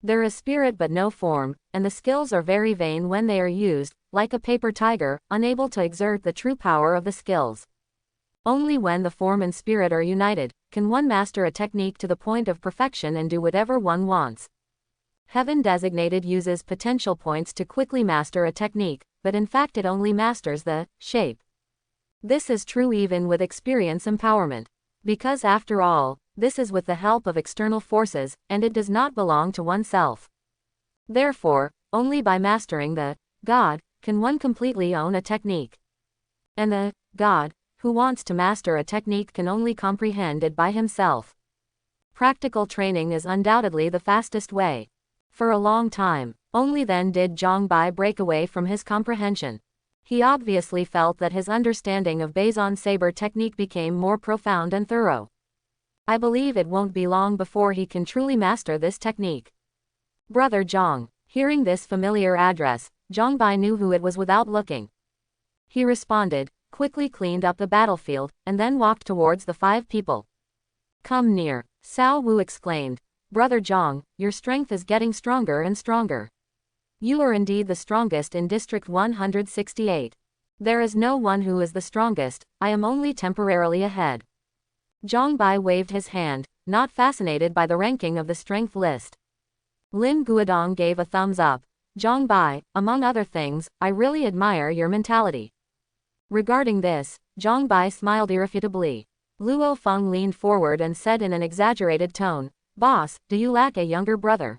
There is spirit but no form, and the skills are very vain when they are used, like a paper tiger, unable to exert the true power of the skills. Only when the form and spirit are united, can one master a technique to the point of perfection and do whatever one wants. Heaven designated uses potential points to quickly master a technique, but in fact it only masters the shape. This is true even with experience empowerment. Because after all, this is with the help of external forces, and it does not belong to oneself. Therefore, only by mastering the God, can one completely own a technique. And the God, who wants to master a technique can only comprehend it by himself. Practical training is undoubtedly the fastest way. For a long time, only then did Zhang Bai break away from his comprehension. He obviously felt that his understanding of Bazan saber technique became more profound and thorough. I believe it won't be long before he can truly master this technique. Brother Zhang. Hearing this familiar address, Zhang Bai knew who it was without looking. He responded, quickly cleaned up the battlefield, and then walked towards the 5 people. Come near, Cao Wu exclaimed. Brother Zhang, your strength is getting stronger and stronger. You are indeed the strongest in District 168. There is no one who is the strongest, I am only temporarily ahead. Zhang Bai waved his hand, not fascinated by the ranking of the strength list. Lin Guodong gave a thumbs up. Zhang among other things, I really admire your mentality. Regarding this, Zhang smiled irrefutably. Luo Feng leaned forward and said in an exaggerated tone, Boss, do you lack a younger brother?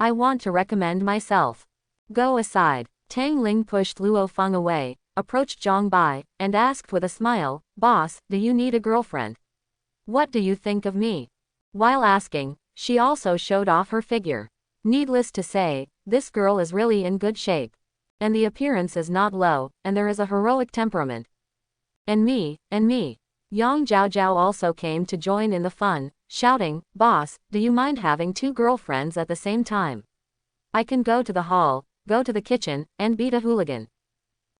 I want to recommend myself. Go aside. Tang Ling pushed Luo Feng away, approached Zhang and asked with a smile, Boss, do you need a girlfriend? What do you think of me? While asking, she also showed off her figure. Needless to say, this girl is really in good shape. And the appearance is not low, and there is a heroic temperament. And me. Yang Zhaozhao also came to join in the fun, shouting, Boss, do you mind having 2 girlfriends at the same time? I can go to the hall, go to the kitchen, and beat a hooligan.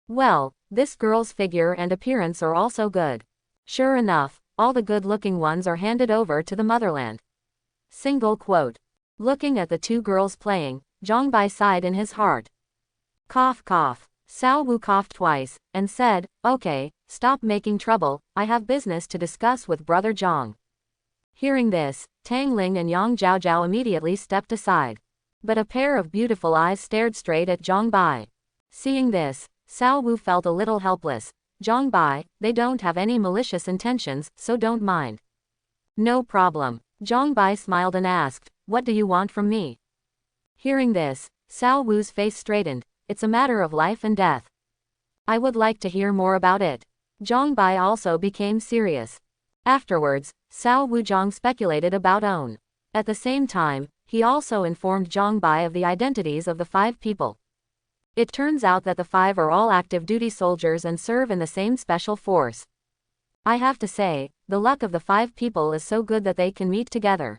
Well, this girl's figure and appearance are also good. Sure enough, all the good-looking ones are handed over to the motherland. Single quote. Looking at the 2 girls playing, Zhang Bai sighed in his heart. Cough cough. Cao Wu coughed twice, and said, Okay, stop making trouble, I have business to discuss with Brother Zhang. Hearing this, Tang Ling and Yang Zhaozhao immediately stepped aside. But a pair of beautiful eyes stared straight at Zhang Bai. Seeing this, Cao Wu felt a little helpless. Zhang Bai, they don't have any malicious intentions, so don't mind. No problem. Zhang Bai smiled and asked, What do you want from me? Hearing this, Cao Wu's face straightened. It's a matter of life and death. I would like to hear more about it. Zhang Bai also became serious. Afterwards, Cao Wuzhang speculated about own. At the same time, he also informed Zhang Bai of the identities of the 5 people. It turns out that the 5 are all active duty soldiers and serve in the same special force. I have to say, the luck of the 5 people is so good that they can meet together.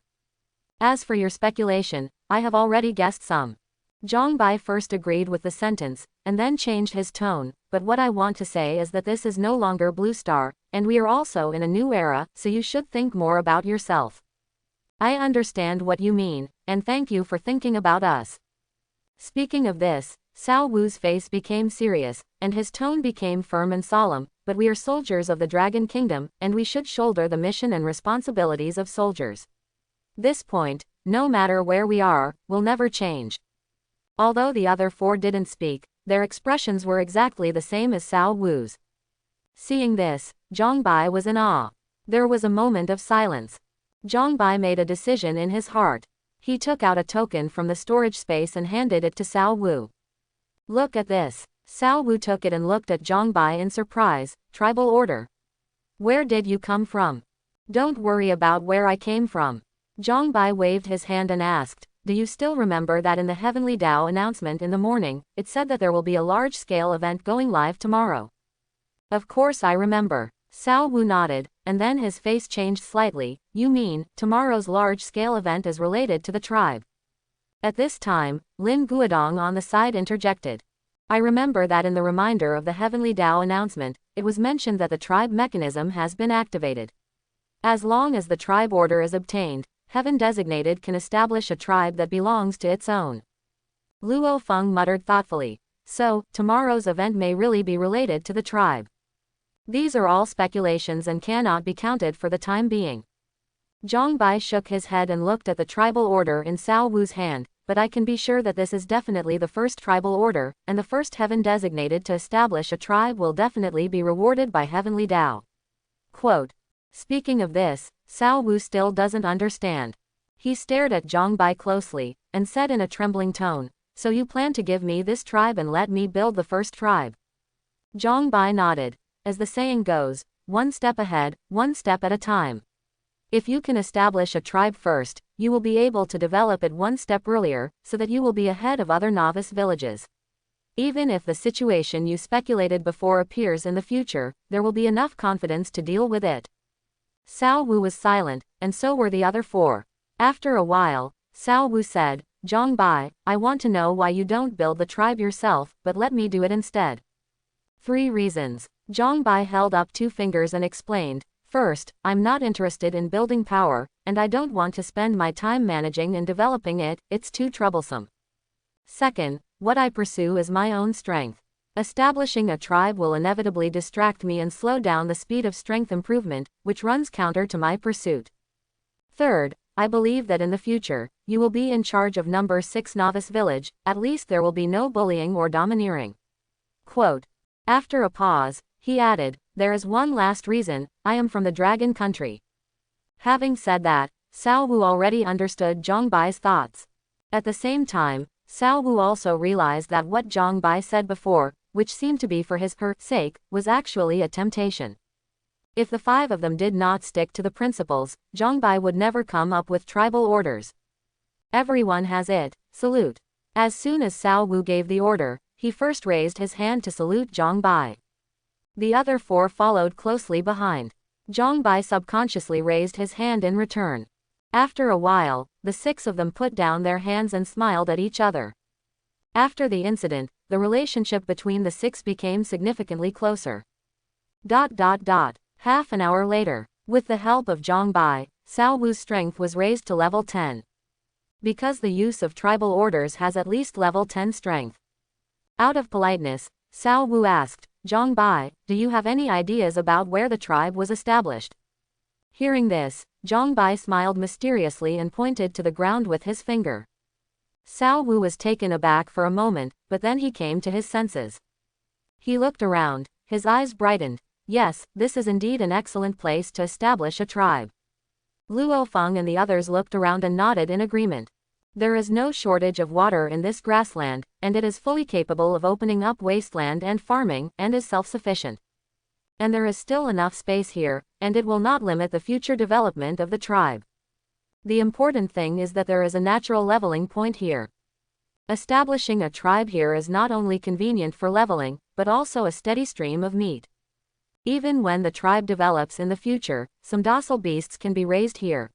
As for your speculation, I have already guessed some. Zhang Bai first agreed with the sentence, and then changed his tone, but what I want to say is that this is no longer Blue Star, and we are also in a new era, so you should think more about yourself. I understand what you mean, and thank you for thinking about us. Speaking of this, Cao Wu's face became serious, and his tone became firm and solemn, but we are soldiers of the Dragon Kingdom, and we should shoulder the mission and responsibilities of soldiers. This point, no matter where we are, will never change. Although the other 4 didn't speak, their expressions were exactly the same as Cao Wu's. Seeing this, Zhang Bai was in awe. There was a moment of silence. Zhang Bai made a decision in his heart. He took out a token from the storage space and handed it to Cao Wu. Look at this. Cao Wu took it and looked at Zhang Bai in surprise. Tribal order. Where did you come from? Don't worry about where I came from. Zhang Bai waved his hand and asked, Do you still remember that in the Heavenly Dao announcement in the morning, it said that there will be a large-scale event going live tomorrow? Of course I remember. Cao Wu nodded, and then his face changed slightly. You mean, tomorrow's large-scale event is related to the tribe? At this time, Lin Guodong on the side interjected. I remember that in the reminder of the Heavenly Dao announcement, it was mentioned that the tribe mechanism has been activated. As long as the tribe order is obtained, Heaven Designated can establish a tribe that belongs to its own. Luo Feng muttered thoughtfully. So, tomorrow's event may really be related to the tribe. These are all speculations and cannot be counted for the time being. Zhang Bai shook his head and looked at the tribal order in Cao Wu's hand, but I can be sure that this is definitely the first tribal order, and the first Heaven Designated to establish a tribe will definitely be rewarded by Heavenly Dao. Quote. Speaking of this, Cao Wu still doesn't understand. He stared at Zhang Bai closely, and said in a trembling tone, So you plan to give me this tribe and let me build the first tribe? Zhang Bai nodded. As the saying goes, one step ahead, one step at a time. If you can establish a tribe first, you will be able to develop it one step earlier, so that you will be ahead of other novice villages. Even if the situation you speculated before appears in the future, there will be enough confidence to deal with it. Cao Wu was silent, and so were the other 4. After a while, Cao Wu said, Zhang Bai, I want to know why you don't build the tribe yourself, but let me do it instead. 3 reasons. Zhang Bai held up 2 fingers and explained, First, I'm not interested in building power, and I don't want to spend my time managing and developing it, it's too troublesome. Second, what I pursue is my own strength. Establishing a tribe will inevitably distract me and slow down the speed of strength improvement, which runs counter to my pursuit. Third, I believe that in the future, you will be in charge of number 6 Novice Village, at least there will be no bullying or domineering. Quote. After a pause, he added, there is one last reason, I am from the Dragon Country. Having said that, Cao Wu already understood Zhang Bai's thoughts. At the same time, Cao Wu also realized that what Zhang Bai said before, which seemed to be for her sake, was actually a temptation. If the 5 of them did not stick to the principles, Zhang Bai would never come up with tribal orders. Everyone has it, salute. As soon as Cao Wu gave the order, he first raised his hand to salute Zhang Bai. The other 4 followed closely behind. Zhang Bai subconsciously raised his hand in return. After a while, the 6 of them put down their hands and smiled at each other. After the incident, the relationship between the 6 became significantly closer. Half an hour later, with the help of Zhang Bai, Cao Wu's strength was raised to level 10. Because the use of tribal orders has at least level 10 strength. Out of politeness, Cao Wu asked, Zhang Bai, do you have any ideas about where the tribe was established? Hearing this, Zhang Bai smiled mysteriously and pointed to the ground with his finger. Cao Wu was taken aback for a moment, but then he came to his senses. He looked around, his eyes brightened. Yes, this is indeed an excellent place to establish a tribe. Luo Feng and the others looked around and nodded in agreement. There is no shortage of water in this grassland, and it is fully capable of opening up wasteland and farming, and is self-sufficient. And there is still enough space here, and it will not limit the future development of the tribe. The important thing is that there is a natural leveling point here. Establishing a tribe here is not only convenient for leveling, but also a steady stream of meat. Even when the tribe develops in the future, some docile beasts can be raised here.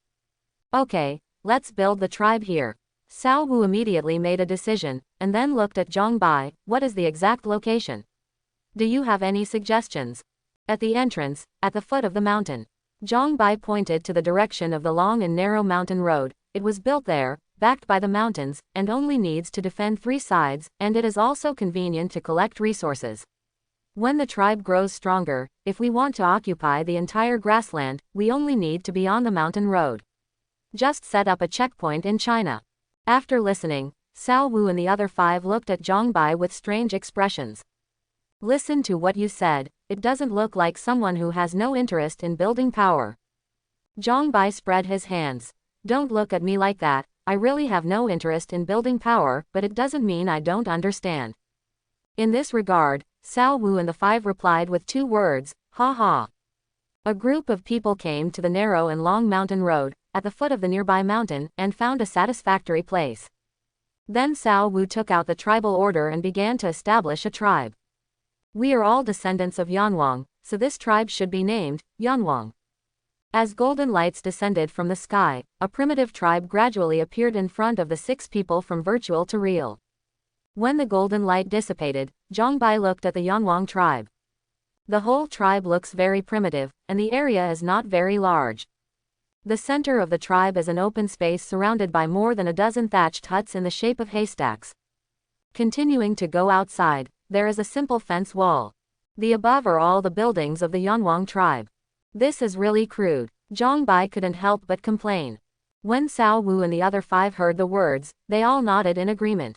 Okay, let's build the tribe here. Cao Wu immediately made a decision, and then looked at Zhang Bai. What is the exact location? Do you have any suggestions? At the entrance, at the foot of the mountain. Zhang Bai pointed to the direction of the long and narrow mountain road. It was built there, backed by the mountains, and only needs to defend 3 sides, and it is also convenient to collect resources. When the tribe grows stronger, if we want to occupy the entire grassland, we only need to be on the mountain road. Just set up a checkpoint in China. After listening, Cao Wu and the other 5 looked at Zhang Bai with strange expressions. Listen to what you said, it doesn't look like someone who has no interest in building power. Zhang Bai spread his hands. Don't look at me like that, I really have no interest in building power, but it doesn't mean I don't understand. In this regard, Cao Wu and the 5 replied with 2 words, ha ha. A group of people came to the narrow and long mountain road, at the foot of the nearby mountain, and found a satisfactory place. Then Cao Wu took out the tribal order and began to establish a tribe. We are all descendants of Yanwang, so this tribe should be named Yanwang. As golden lights descended from the sky, a primitive tribe gradually appeared in front of the 6 people from virtual to real. When the golden light dissipated, Zhang Bai looked at the Yanwang tribe. The whole tribe looks very primitive, and the area is not very large. The center of the tribe is an open space surrounded by more than a dozen thatched huts in the shape of haystacks. Continuing to go outside, there is a simple fence wall. The above are all the buildings of the Yanwang tribe. This is really crude. Zhang Bai couldn't help but complain. When Cao Wu and the other 5 heard the words, they all nodded in agreement.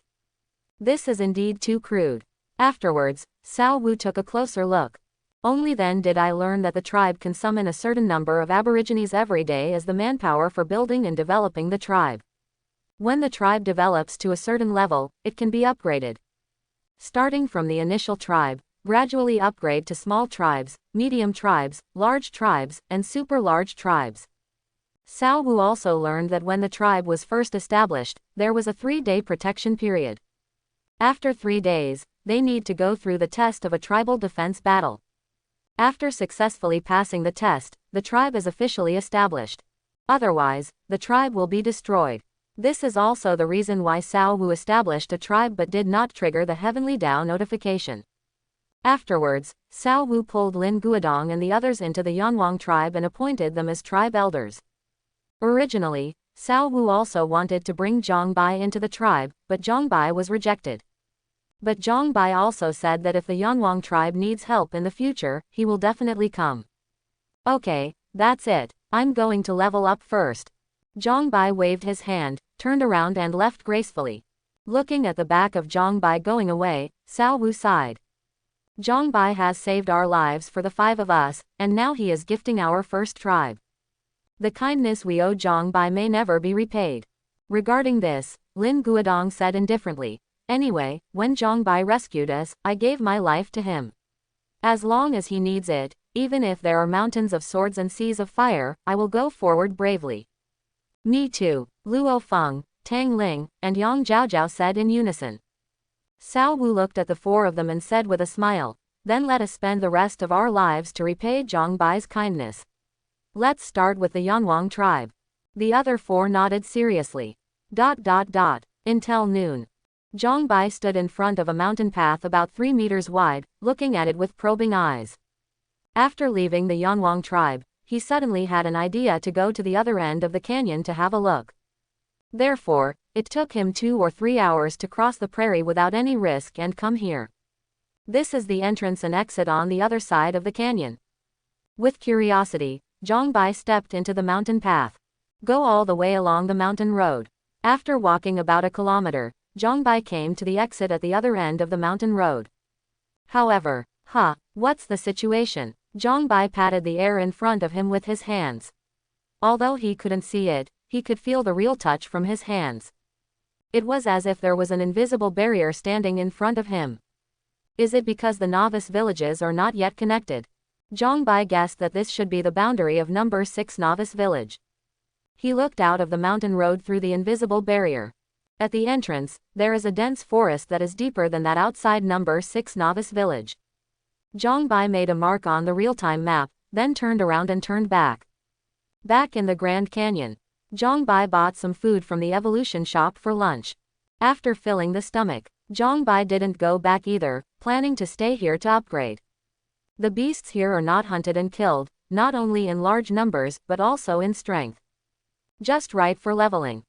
This is indeed too crude. Afterwards, Cao Wu took a closer look. Only then did I learn that the tribe can summon a certain number of aborigines every day as the manpower for building and developing the tribe. When the tribe develops to a certain level, it can be upgraded. Starting from the initial tribe, gradually upgrade to small tribes, medium tribes, large tribes, and super large tribes. Cao Wu also learned that when the tribe was first established, there was a 3-day protection period. After 3 days, they need to go through the test of a tribal defense battle. After successfully passing the test, the tribe is officially established. Otherwise, the tribe will be destroyed. This is also the reason why Cao Wu established a tribe but did not trigger the Heavenly Dao notification. Afterwards, Cao Wu pulled Lin Guodong and the others into the Yanwang tribe and appointed them as tribe elders. Originally, Cao Wu also wanted to bring Zhang Bai into the tribe, but Zhang Bai was rejected. But Zhang Bai also said that if the Yanwang tribe needs help in the future, he will definitely come. Okay, that's it. I'm going to level up first. Zhang Bai waved his hand, turned around and left gracefully. Looking at the back of Zhang Bai going away, Cao Wu sighed. Zhang Bai has saved our lives for the 5 of us, and now he is gifting our first tribe. The kindness we owe Zhang Bai may never be repaid. Regarding this, Lin Guodong said indifferently, anyway, when Zhang Bai rescued us, I gave my life to him. As long as he needs it, even if there are mountains of swords and seas of fire, I will go forward bravely. Me too, Luo Feng, Tang Ling, and Yang Zhaozhao said in unison. Cao Wu looked at the 4 of them and said with a smile, then let us spend the rest of our lives to repay Zhang Bai's kindness. Let's start with the Yanwang tribe. The other 4 nodded seriously. Until noon. Zhang Bai stood in front of a mountain path about 3 meters wide, looking at it with probing eyes. After leaving the Yanwang tribe, he suddenly had an idea to go to the other end of the canyon to have a look. Therefore, it took him 2 or 3 hours to cross the prairie without any risk and come here. This is the entrance and exit on the other side of the canyon. With curiosity, Zhang Bai stepped into the mountain path. Go all the way along the mountain road. After walking about a kilometer, Zhang Bai came to the exit at the other end of the mountain road. However, what's the situation? Zhang Bai patted the air in front of him with his hands. Although he couldn't see it, he could feel the real touch from his hands. It was as if there was an invisible barrier standing in front of him. Is it because the novice villages are not yet connected? Zhang Bai guessed that this should be the boundary of number 6 novice village. He looked out of the mountain road through the invisible barrier. At the entrance, there is a dense forest that is deeper than that outside number 6 novice village. Zhang Bai made a mark on the real-time map, then turned around and turned back. Back in the Grand Canyon, Zhang Bai bought some food from the evolution shop for lunch. After filling the stomach, Zhang Bai didn't go back either, planning to stay here to upgrade. The beasts here are not hunted and killed, not only in large numbers but also in strength. Just right for leveling.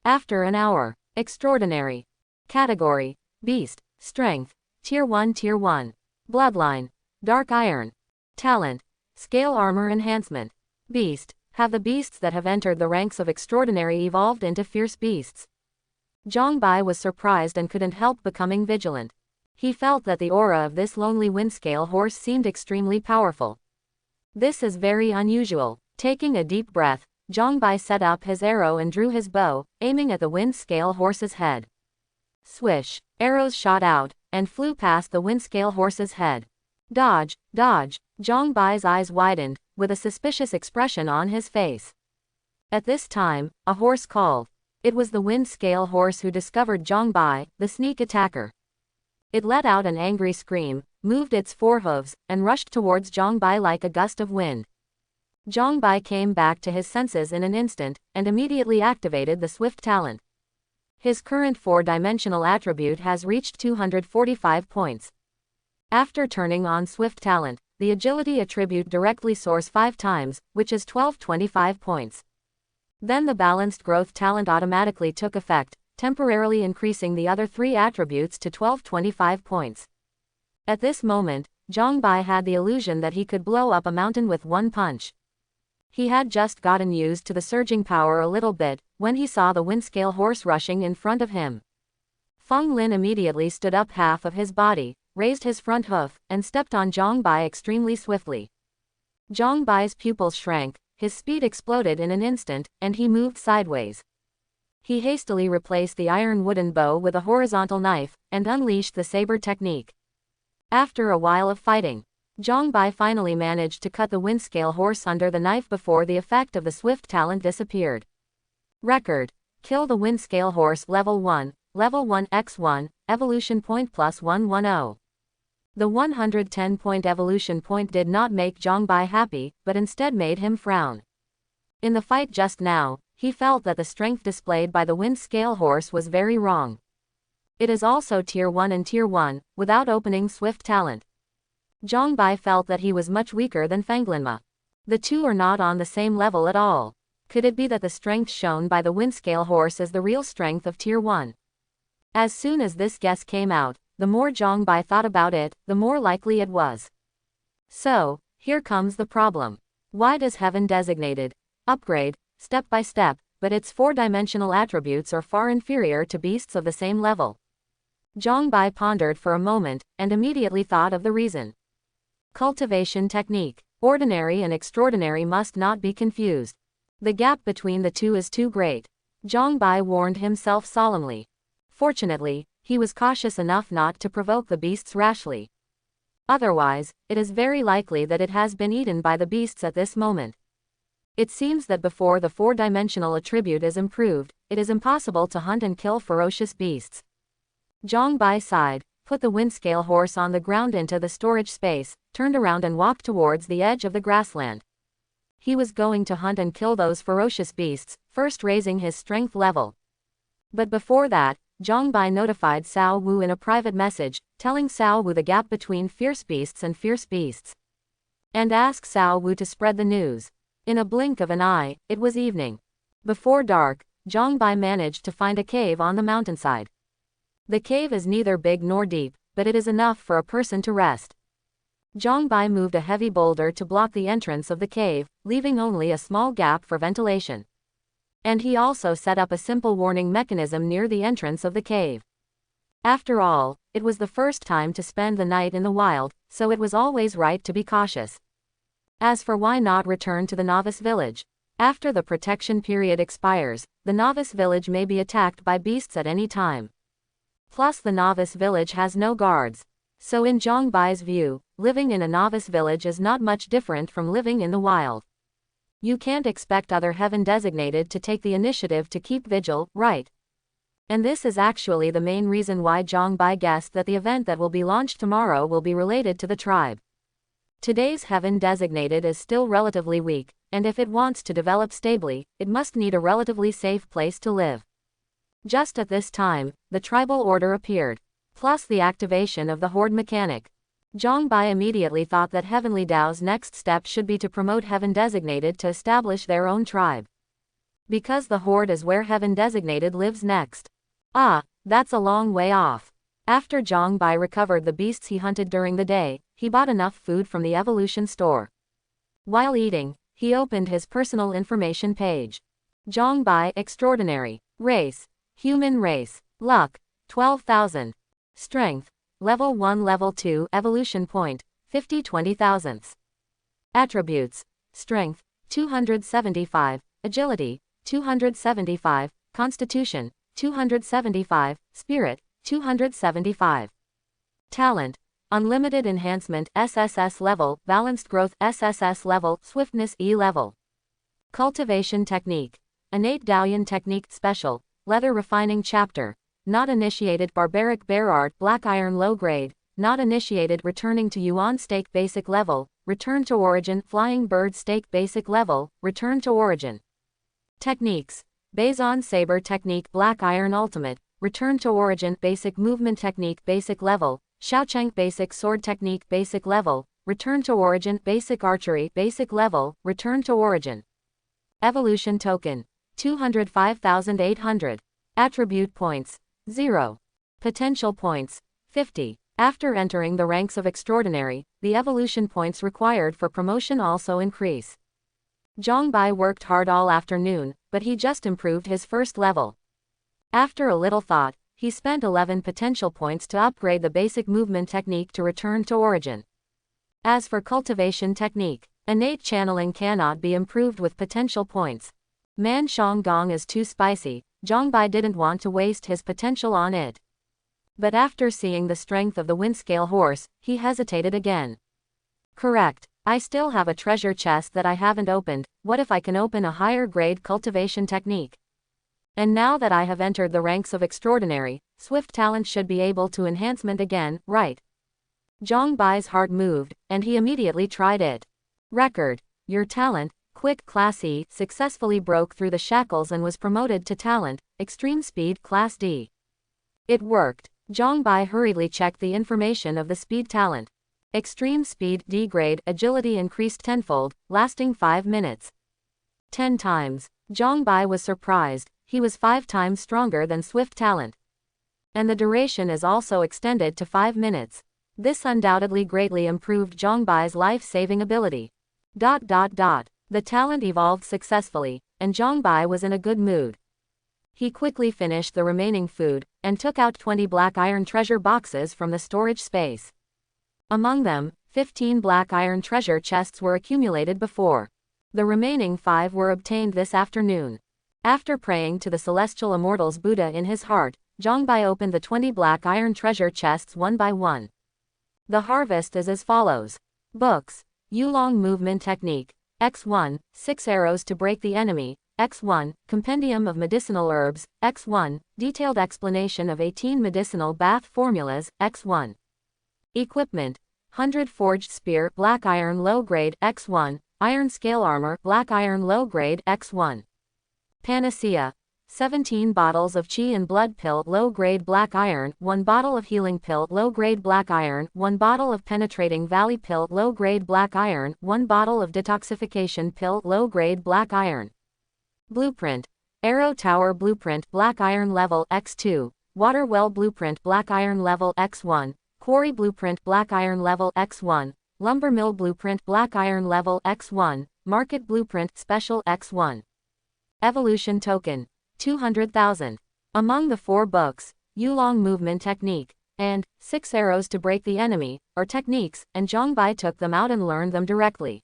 After an hour. Extraordinary. Category: Beast. Strength: Tier 1 Tier 1. Bloodline: Dark Iron. Talent: Scale Armor Enhancement. Beast: Have the beasts that have entered the ranks of Extraordinary evolved into fierce beasts? Zhang Bai was surprised and couldn't help becoming vigilant. He felt that the aura of this lonely windscale horse seemed extremely powerful. This is very unusual. Taking a deep breath, Zhang Bai set up his arrow and drew his bow, aiming at the windscale horse's head. Swish! Arrows shot out, and flew past the windscale horse's head. Dodge! Dodge! Zhang Bai's eyes widened, with a suspicious expression on his face. At this time, a horse called. It was the windscale horse who discovered Zhang Bai, the sneak attacker. It let out an angry scream, moved its forehooves, and rushed towards Zhang Bai like a gust of wind. Zhang Bai came back to his senses in an instant, and immediately activated the Swift talent. His current 4-dimensional attribute has reached 245 points. After turning on Swift talent, the agility attribute directly soars 5 times, which is 1225 points. Then the balanced growth talent automatically took effect, temporarily increasing the other 3 attributes to 1225 points. At this moment, Zhang Bai had the illusion that he could blow up a mountain with one punch. He had just gotten used to the surging power a little bit, when he saw the windscale horse rushing in front of him. Feng Lin immediately stood up half of his body, raised his front hoof, and stepped on Zhang Bai extremely swiftly. Zhang Bai's pupils shrank, his speed exploded in an instant, and he moved sideways. He hastily replaced the iron wooden bow with a horizontal knife, and unleashed the saber technique. After a while of fighting, Zhang Bai finally managed to cut the windscale horse under the knife before the effect of the Swift talent disappeared. Record: Kill the windscale horse Level 1, Level 1 x1, Evolution Point plus 110. The 110-point evolution point did not make Zhang Bai happy, but instead made him frown. In the fight just now, he felt that the strength displayed by the windscale horse was very wrong. It is also Tier 1 and Tier 1, without opening Swift talent. Zhang Bai felt that he was much weaker than Fenglinma. The two are not on the same level at all. Could it be that the strength shown by the windscale horse is the real strength of Tier 1? As soon as this guess came out, the more Zhang Bai thought about it, the more likely it was. So, here comes the problem. Why does Heaven designated upgrade step by step, but its four-dimensional attributes are far inferior to beasts of the same level. Zhang Bai pondered for a moment, and immediately thought of the reason. Cultivation technique. Ordinary and extraordinary must not be confused. The gap between the two is too great. Zhang Bai warned himself solemnly. Fortunately, he was cautious enough not to provoke the beasts rashly. Otherwise, it is very likely that it has been eaten by the beasts at this moment. It seems that before the four-dimensional attribute is improved, it is impossible to hunt and kill ferocious beasts. Zhang Bai sighed, put the windscale horse on the ground into the storage space, turned around and walked towards the edge of the grassland. He was going to hunt and kill those ferocious beasts, first raising his strength level. But before that, Zhang Bai notified Cao Wu in a private message, telling Cao Wu the gap between fierce beasts and fierce beasts. And asked Cao Wu to spread the news. In a blink of an eye, it was evening. Before dark, Zhang Bai managed to find a cave on the mountainside. The cave is neither big nor deep, but it is enough for a person to rest. Zhang Bai moved a heavy boulder to block the entrance of the cave, leaving only a small gap for ventilation. And he also set up a simple warning mechanism near the entrance of the cave. After all, it was the first time to spend the night in the wild, so it was always right to be cautious. As for why not return to the novice village? After the protection period expires, the novice village may be attacked by beasts at any time. Plus the novice village has no guards. So in Zhang Bai's view, living in a novice village is not much different from living in the wild. You can't expect other heaven designated to take the initiative to keep vigil, right? And this is actually the main reason why Zhang Bai guessed that the event that will be launched tomorrow will be related to the tribe. Today's heaven designated is still relatively weak, and if it wants to develop stably, it must need a relatively safe place to live. Just at this time, the tribal order appeared, plus the activation of the horde mechanic. Zhang Bai immediately thought that Heavenly Dao's next step should be to promote Heaven Designated to establish their own tribe. Because the horde is where Heaven Designated lives next. Ah, that's a long way off. After Zhang Bai recovered the beasts he hunted during the day, he bought enough food from the evolution store. While eating, he opened his personal information page. Zhang Bai Extraordinary. Race. Human race. Luck. 12,000. Strength. Level 1 Level 2 Evolution Point. 50/20,000. Attributes. Strength. 275. Agility. 275. Constitution. 275. Spirit. 275. Talent. Unlimited Enhancement SSS Level. Balanced Growth SSS Level. Swiftness E Level. Cultivation Technique. Innate Daoyan Technique Special. Leather Refining Chapter. Not initiated Barbaric Bear Art Black Iron Low Grade. Not initiated Returning to Yuan Stake Basic Level. Return to Origin Flying Bird Stake Basic Level. Return to Origin. Techniques. Bazon Saber Technique Black Iron Ultimate. Return to Origin Basic Movement Technique Basic Level. Shaocheng Basic Sword Technique Basic Level. Return to Origin Basic Archery Basic Level. Return to Origin. Evolution Token. 205,800. Attribute Points. 0. Potential Points. 50. After entering the ranks of Extraordinary, the evolution points required for promotion also increase. Zhang Bai worked hard all afternoon, but he just improved his first level. After a little thought, he spent 11 potential points to upgrade the basic movement technique to return to origin. As for cultivation technique, innate channeling cannot be improved with potential points. Man Shang Gong is too spicy. Zhang Bai didn't want to waste his potential on it. But after seeing the strength of the windscale horse, he hesitated again. Correct. I still have a treasure chest that I haven't opened. What if I can open a higher grade cultivation technique? And now that I have entered the ranks of Extraordinary, Swift Talent should be able to enhancement again, right? Zhang Bai's heart moved, and he immediately tried it. Record. Your talent, Quick Class E, successfully broke through the shackles and was promoted to Talent, Extreme Speed Class D. It worked. Zhang Bai hurriedly checked the information of the speed talent. Extreme Speed D grade, agility increased tenfold, lasting 5 minutes. 10 times. Zhang Bai was surprised, he was 5 times stronger than Swift Talent. And the duration is also extended to 5 minutes. This undoubtedly greatly improved Zhang Bai's life-saving ability. The talent evolved successfully, and Zhongbai was in a good mood. He quickly finished the remaining food, and took out 20 black iron treasure boxes from the storage space. Among them, 15 black iron treasure chests were accumulated before. The remaining 5 were obtained this afternoon. After praying to the celestial immortals Buddha in his heart, Zhongbai opened the 20 black iron treasure chests one by one. The harvest is as follows. Books. Yulong Movement Technique. X1, 6 arrows to break the enemy. X1, Compendium of Medicinal Herbs. X1, Detailed explanation of 18 medicinal bath formulas. X1. Equipment. 100 Forged Spear, Black Iron Low Grade. X1, Iron Scale Armor, Black Iron Low Grade. X1. Panacea. 17 bottles of Qi and Blood Pill Low Grade Black Iron, 1 bottle of Healing Pill Low Grade Black Iron, 1 bottle of Penetrating Valley Pill Low Grade Black Iron, 1 bottle of Detoxification Pill Low Grade Black Iron. Blueprint. Arrow Tower Blueprint Black Iron Level X2, Water Well Blueprint Black Iron Level X1, Quarry Blueprint Black Iron Level X1, Lumber Mill Blueprint Black Iron Level X1, Market Blueprint Special X1. Evolution Token. 200,000. Among the 4 books, Yulong Movement Technique, and 6 Arrows to Break the Enemy, are techniques, and Zhongbai took them out and learned them directly.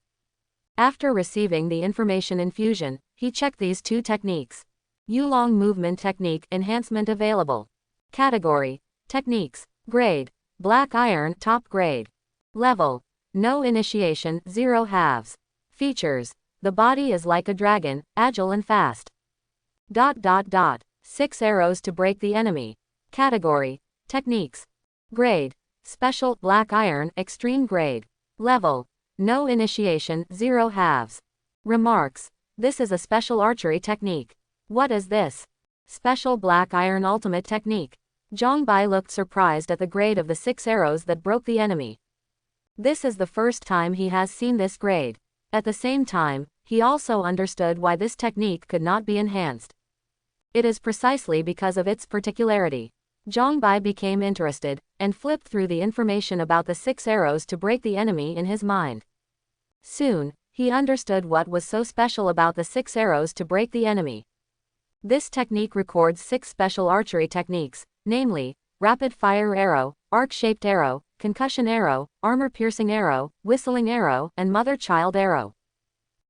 After receiving the information infusion, he checked these 2 techniques. Yulong Movement Technique Enhancement Available. Category. Techniques. Grade. Black Iron Top Grade. Level. No Initiation, 0 halves. Features. The body is like a dragon, agile and fast. 6 arrows to break the enemy. Category. Techniques. Grade. Special, Black Iron, Extreme Grade. Level. No Initiation, 0 halves. Remarks. This is a special archery technique. What is this? Special Black Iron Ultimate Technique. Zhongbai looked surprised at the grade of the 6 arrows that broke the enemy. This is the first time he has seen this grade. At the same time, he also understood why this technique could not be enhanced. It is precisely because of its particularity. Zhongbai became interested, and flipped through the information about the 6 arrows to break the enemy in his mind. Soon, he understood what was so special about the 6 arrows to break the enemy. This technique records 6 special archery techniques, namely, Rapid Fire Arrow, Arc-Shaped Arrow, Concussion Arrow, Armor-Piercing Arrow, Whistling Arrow, and Mother-Child Arrow.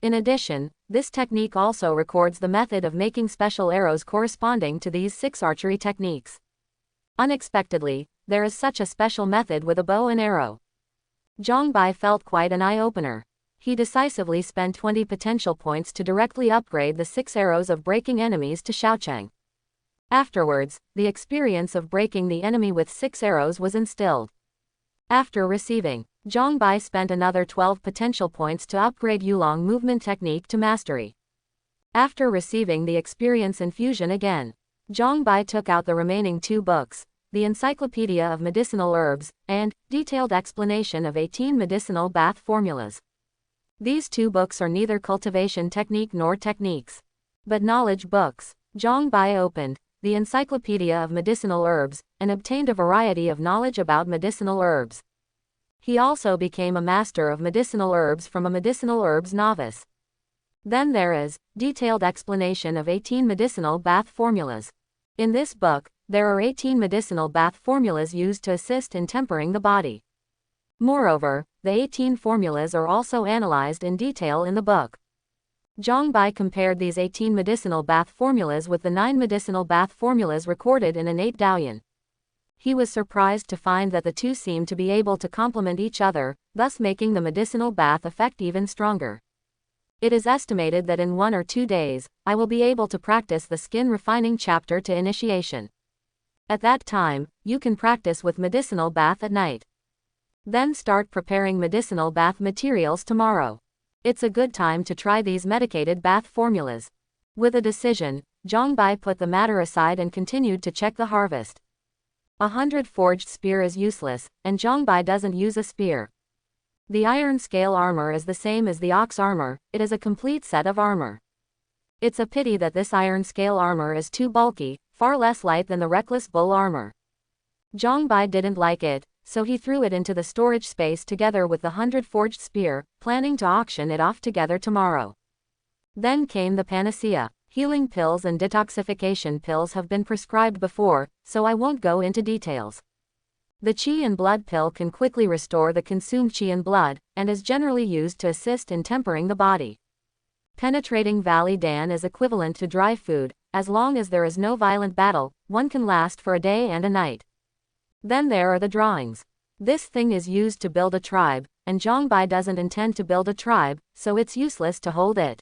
In addition, this technique also records the method of making special arrows corresponding to these 6 archery techniques. Unexpectedly, there is such a special method with a bow and arrow. Zhongbai felt quite an eye-opener. He decisively spent 20 potential points to directly upgrade the 6 arrows of breaking enemies to Xiaocheng. Afterwards, the experience of breaking the enemy with 6 arrows was instilled. After receiving, Zhongbai spent another 12 potential points to upgrade Yulong Movement Technique to Mastery. After receiving the experience infusion again, Zhongbai took out the remaining 2 books, the Encyclopedia of Medicinal Herbs, and Detailed Explanation of 18 Medicinal Bath Formulas. These 2 books are neither cultivation technique nor techniques, but knowledge books. Zhongbai opened the Encyclopedia of Medicinal Herbs, and obtained a variety of knowledge about medicinal herbs. He also became a master of medicinal herbs from a medicinal herbs novice. Then there is Detailed Explanation of 18 Medicinal Bath Formulas. In this book, there are 18 medicinal bath formulas used to assist in tempering the body. Moreover, the 18 formulas are also analyzed in detail in the book. Zhongbai compared these 18 medicinal bath formulas with the 9 medicinal bath formulas recorded in innate Daoyan. He was surprised to find that the 2 seemed to be able to complement each other, thus making the medicinal bath effect even stronger. It is estimated that in 1 or 2 days, I will be able to practice the skin refining chapter to initiation. At that time, you can practice with medicinal bath at night. Then start preparing medicinal bath materials tomorrow. It's a good time to try these medicated bath formulas. With a decision, Zhongbai put the matter aside and continued to check the harvest. 100 forged spear is useless, and Zhongbai doesn't use a spear. The iron scale armor is the same as the ox armor, it is a complete set of armor. It's a pity that this iron scale armor is too bulky, far less light than the reckless bull armor. Zhongbai didn't like it, so he threw it into the storage space together with the 100 forged spear, planning to auction it off together tomorrow. Then came the panacea. Healing pills and detoxification pills have been prescribed before, so I won't go into details. The qi and blood pill can quickly restore the consumed qi and blood, and is generally used to assist in tempering the body. Penetrating Valley Dan is equivalent to dry food. As long as there is no violent battle, one can last for a day and a night. Then there are the drawings. This thing is used to build a tribe, and Zhongbai doesn't intend to build a tribe, so it's useless to hold it.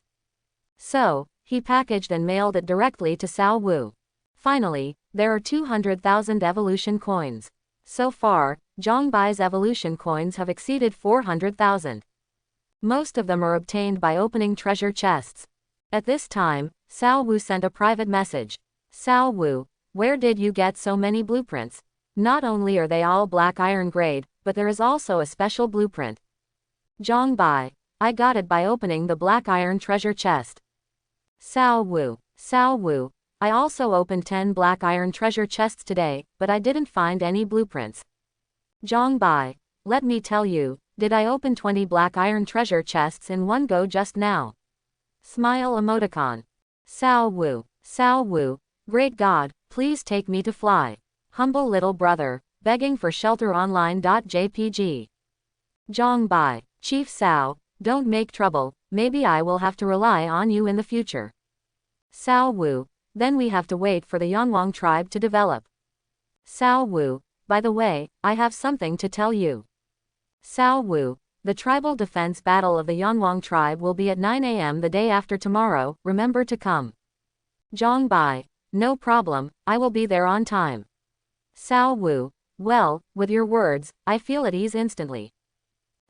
So, he packaged and mailed it directly to Cao Wu. Finally, there are 200,000 evolution coins. So far, Zhongbai's evolution coins have exceeded 400,000. Most of them are obtained by opening treasure chests. At this time, Cao Wu sent a private message. Cao Wu, where did you get so many blueprints? Not only are they all black iron grade, but there is also a special blueprint. Zhongbai, I got it by opening the black iron treasure chest. Cao Wu, I also opened 10 black iron treasure chests today, but I didn't find any blueprints. Zhongbai, let me tell you, did I open 20 black iron treasure chests in one go just now? Smile emoticon. Cao Wu, great God, please take me to fly. Humble little brother, begging for shelter online.jpg. Zhongbai, Chief Cao, don't make trouble, maybe I will have to rely on you in the future. Cao Wu, then we have to wait for the Yanwang tribe to develop. Cao Wu, by the way, I have something to tell you. Cao Wu, the tribal defense battle of the Yanwang tribe will be at 9 a.m. the day after tomorrow, remember to come. Zhongbai, no problem, I will be there on time. Cao Wu, well, with your words, I feel at ease instantly.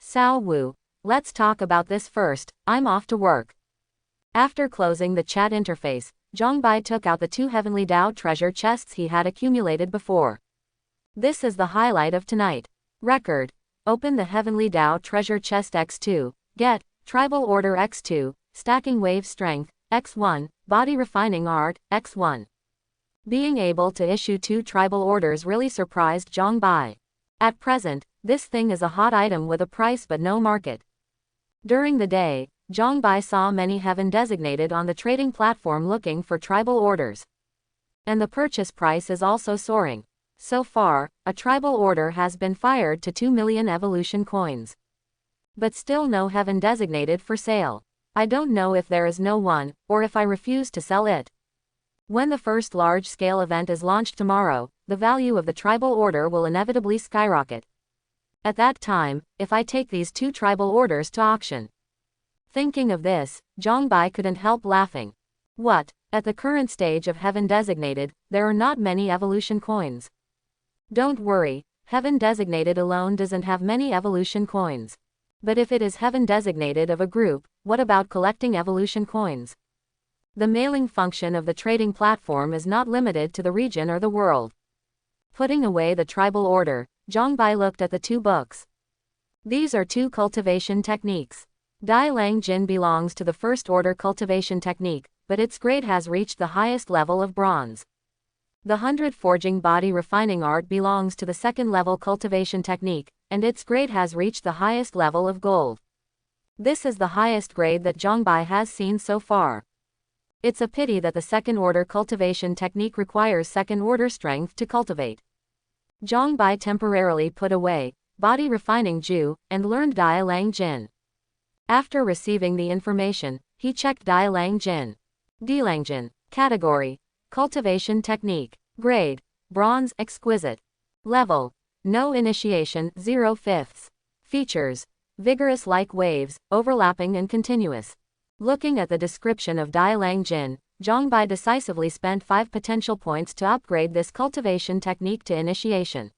Cao Wu, let's talk about this first, I'm off to work. After closing the chat interface, Zhongbai took out the 2 Heavenly Dao treasure chests he had accumulated before. This is the highlight of tonight. Record. Open the Heavenly Dao treasure chest X2, get, Tribal Order X2, Stacking Wave Strength, X1, Body Refining Art, X1. Being able to issue 2 tribal orders really surprised Zhongbai. At present, this thing is a hot item with a price but no market. During the day, Zhongbai saw many heaven designated on the trading platform looking for tribal orders. And the purchase price is also soaring. So far, a tribal order has been fired to 2 million evolution coins. But still no heaven designated for sale. I don't know if there is no one, or if I refuse to sell it. When the first large-scale event is launched tomorrow, the value of the tribal order will inevitably skyrocket. At that time, if I take these 2 tribal orders to auction. Thinking of this, Zhongbai couldn't help laughing. What? At the current stage of heaven designated, there are not many evolution coins. Don't worry, heaven designated alone doesn't have many evolution coins. But if it is heaven designated of a group, what about collecting evolution coins? The mailing function of the trading platform is not limited to the region or the world. Putting away the tribal order, Zhongbai looked at the 2 books. These are 2 cultivation techniques. Dai Lang Jin belongs to the first order cultivation technique, but its grade has reached the highest level of bronze. The 100 forging body refining art belongs to the second level cultivation technique, and its grade has reached the highest level of gold. This is the highest grade that Zhongbai has seen so far. It's a pity that the second order cultivation technique requires second order strength to cultivate. Zhongbai temporarily put away body refining Ju and learned Dai Lang Jin. After receiving the information, he checked Dai Lang Jin. Dilangjin. Category: Cultivation Technique. Grade: Bronze Exquisite. Level: No initiation 0/5. Features: Vigorous like waves, overlapping and continuous. Looking at the description of Dai Lang Jin, Zhongbai decisively spent 5 potential points to upgrade this cultivation technique to initiation.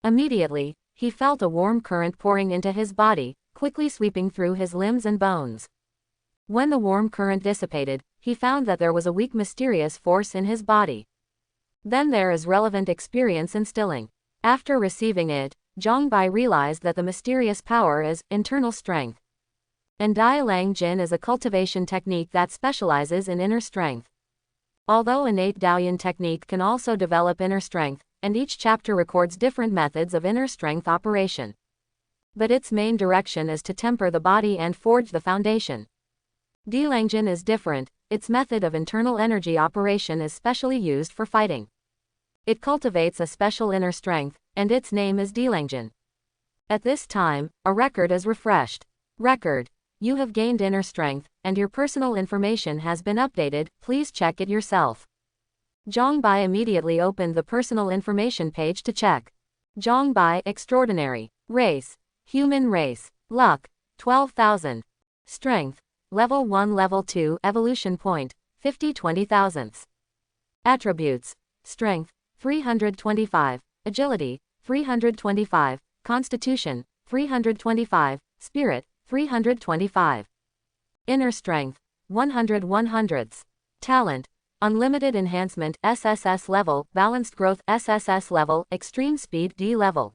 Immediately, he felt a warm current pouring into his body, quickly sweeping through his limbs and bones. When the warm current dissipated, he found that there was a weak mysterious force in his body. Then there is relevant experience instilling. After receiving it, Zhongbai realized that the mysterious power is internal strength. And Dai Lang Jin is a cultivation technique that specializes in inner strength. Although innate Daoyan technique can also develop inner strength, and each chapter records different methods of inner strength operation. But its main direction is to temper the body and forge the foundation. Dilangen is different, its method of internal energy operation is specially used for fighting. It cultivates a special inner strength, and its name is Dilangen. At this time, a record is refreshed. Record. You have gained inner strength, and your personal information has been updated, please check it yourself. Zhang Bai immediately opened the personal information page to check. Zhang Bai, extraordinary. Race. Human race. Luck. 12,000. Strength. Level 1 Level 2 Evolution Point, 50/20,000. Attributes. Strength, 325. Agility, 325. Constitution, 325. Spirit, 325. Inner Strength, 100/100. Talent, Unlimited Enhancement SSS Level, Balanced Growth SSS Level, Extreme Speed D Level.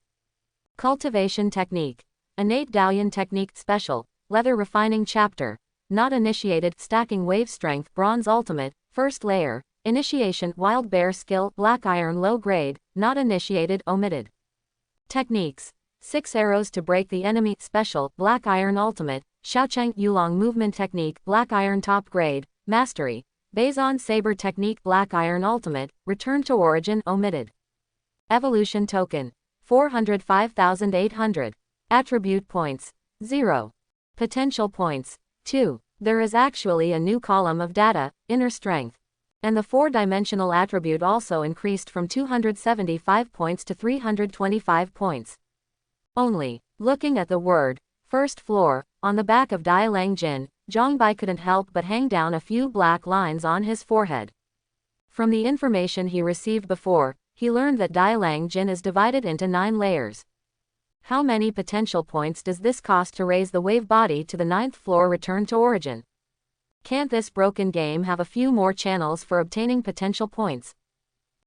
Cultivation Technique. Innate Dalian Technique Special, Leather Refining Chapter. Not initiated, Stacking Wave Strength Bronze Ultimate, First Layer, Initiation Wild Bear Skill Black Iron Low Grade, Not initiated, Omitted. Techniques. 6 Arrows to Break the Enemy Special, Black Iron Ultimate, Xiaocheng Yulong Movement Technique Black Iron Top Grade, Mastery, Bazan Saber Technique Black Iron Ultimate, Return to Origin, Omitted. Evolution Token. 405,800. Attribute Points. 0. Potential Points. 2. There is actually a new column of data, Inner Strength. And the 4-dimensional attribute also increased from 275 points to 325 points. Only. Looking at the word, first floor, on the back of Dilangen, Zhang Bai couldn't help but hang down a few black lines on his forehead. From the information he received before, he learned that Dilangen is divided into 9 layers. How many potential points does this cost to raise the wave body to the 9th floor Return to Origin? Can't this broken game have a few more channels for obtaining potential points?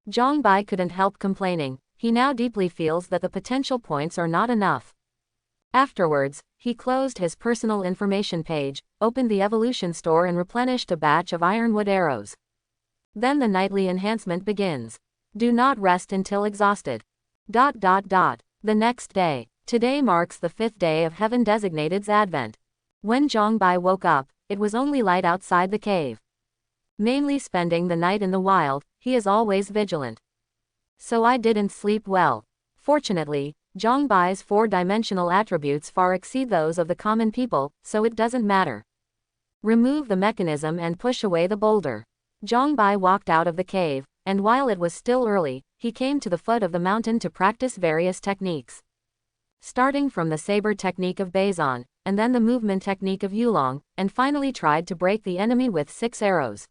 Zhang Bai couldn't help complaining, he now deeply feels that the potential points are not enough. Afterwards, he closed his personal information page, opened the evolution store and replenished a batch of ironwood arrows. Then the nightly enhancement begins. Do not rest until exhausted. The next day. Today marks the 5th day of Heaven Designated's advent. When Zhang Bai woke up, it was only light outside the cave. Mainly spending the night in the wild, he is always vigilant. So I didn't sleep well. Fortunately, Zhang Bai's 4-dimensional attributes far exceed those of the common people, so it doesn't matter. Remove the mechanism and push away the boulder. Zhang Bai walked out of the cave, and while it was still early, he came to the foot of the mountain to practice various techniques. Starting from the saber technique of Bazan, and then the movement technique of Yulong, and finally tried to break the enemy with 6 arrows.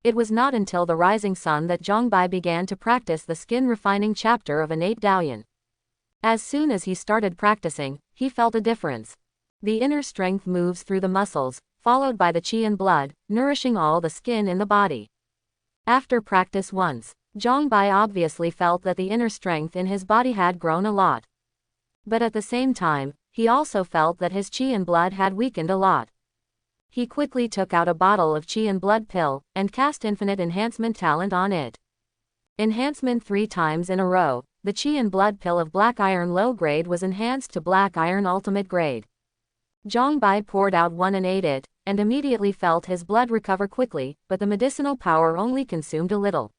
It was not until the rising sun that Zhang Bai began to practice the skin refining chapter of innate Dalian. As soon as he started practicing, he felt a difference. The inner strength moves through the muscles, followed by the qi and blood, nourishing all the skin in the body. After practice once, Zhang Bai obviously felt that the inner strength in his body had grown a lot. But at the same time, he also felt that his qi and blood had weakened a lot. He quickly took out a bottle of qi and blood pill, and cast infinite enhancement talent on it. Enhancement 3 times in a row, the qi and blood pill of Black Iron Low Grade was enhanced to Black Iron Ultimate Grade. Zhang Bai poured out one and ate it, and immediately felt his blood recover quickly, but the medicinal power only consumed a little.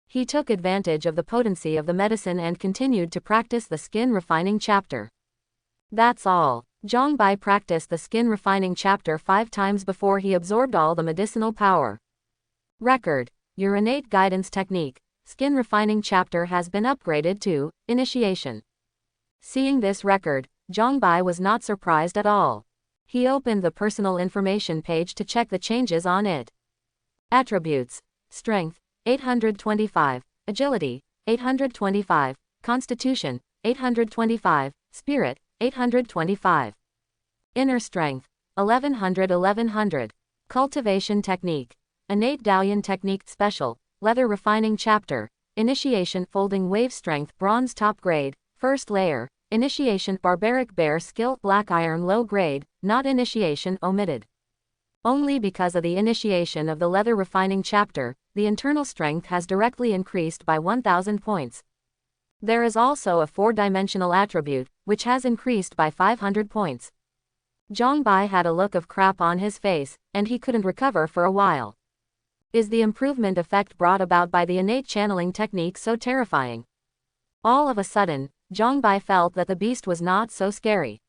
He took advantage of the potency of the medicine and continued to practice the skin refining chapter. That's all. Zhang Bai practiced the skin refining chapter 5 times before he absorbed all the medicinal power. Record. Your innate guidance technique, skin refining chapter has been upgraded to Initiation. Seeing this record, Zhang Bai was not surprised at all. He opened the personal information page to check the changes on it. Attributes. Strength, 825. Agility, 825. Constitution, 825. Spirit, 825. Inner Strength, 1100. Cultivation Technique. Innate Dalian Technique Special, Leather Refining Chapter. Initiation Folding Wave Strength Bronze Top Grade, First Layer. Initiation Barbaric Bear Skill Black Iron Low Grade, Not Initiation Omitted. Only because of the initiation of the Leather Refining Chapter, the internal strength has directly increased by 1000 points. There is also a 4-dimensional attribute, which has increased by 500 points. Zhongbai had a look of crap on his face, and he couldn't recover for a while. Is the improvement effect brought about by the innate channeling technique so terrifying? All of a sudden, Zhongbai felt that the beast was not so scary.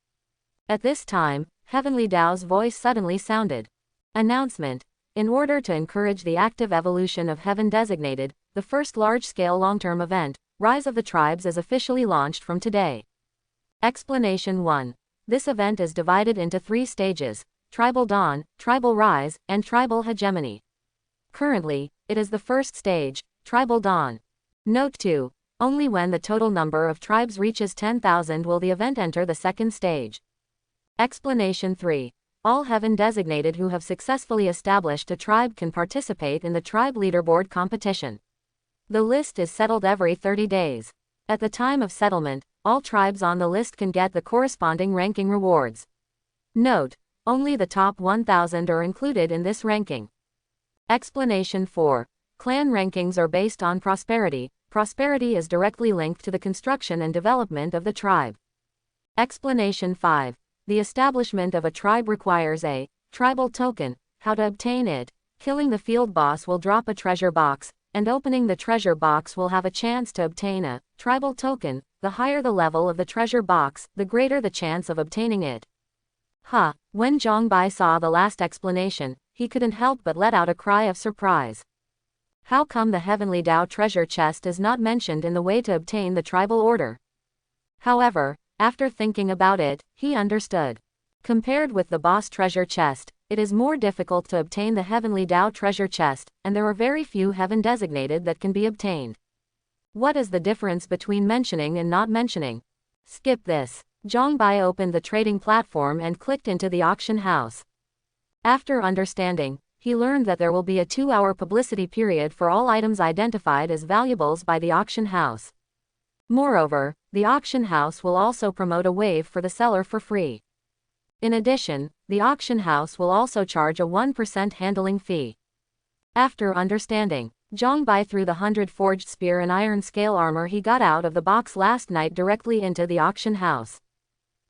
At this time, Heavenly Dao's voice suddenly sounded. Announcement. In order to encourage the active evolution of Heaven Designated, the first large-scale long-term event, Rise of the Tribes, is officially launched from today. Explanation 1. This event is divided into 3 stages: Tribal Dawn, Tribal Rise, and Tribal Hegemony. Currently, it is the first stage, Tribal Dawn. Note 2. Only when the total number of tribes reaches 10,000 will the event enter the second stage. Explanation 3. All Heaven Designated who have successfully established a tribe can participate in the tribe leaderboard competition. The list is settled every 30 days. At the time of settlement, all tribes on the list can get the corresponding ranking rewards. Note: only the top 1,000 are included in this ranking. Explanation 4. Clan rankings are based on prosperity. Prosperity is directly linked to the construction and development of the tribe. Explanation 5. The establishment of a tribe requires a tribal token. How to obtain it? Killing the field boss will drop a treasure box, and opening the treasure box will have a chance to obtain a tribal token. The higher the level of the treasure box, the greater the chance of obtaining it. When Zhongbai saw the last explanation, he couldn't help but let out a cry of surprise. How come the Heavenly Dao treasure chest is not mentioned in the way to obtain the tribal order? However, after thinking about it, he understood. Compared with the boss treasure chest, it is more difficult to obtain the Heavenly Dao treasure chest, and there are very few Heaven Designated that can be obtained. What is the difference between mentioning and not mentioning? Skip this. Zhongbai opened the trading platform and clicked into the auction house. After understanding, he learned that there will be a 2-hour publicity period for all items identified as valuables by the auction house. Moreover, the auction house will also promote a wave for the seller for free. In addition, the auction house will also charge a 1% handling fee. After understanding, Zhongbai threw the 100 forged spear and iron scale armor he got out of the box last night directly into the auction house.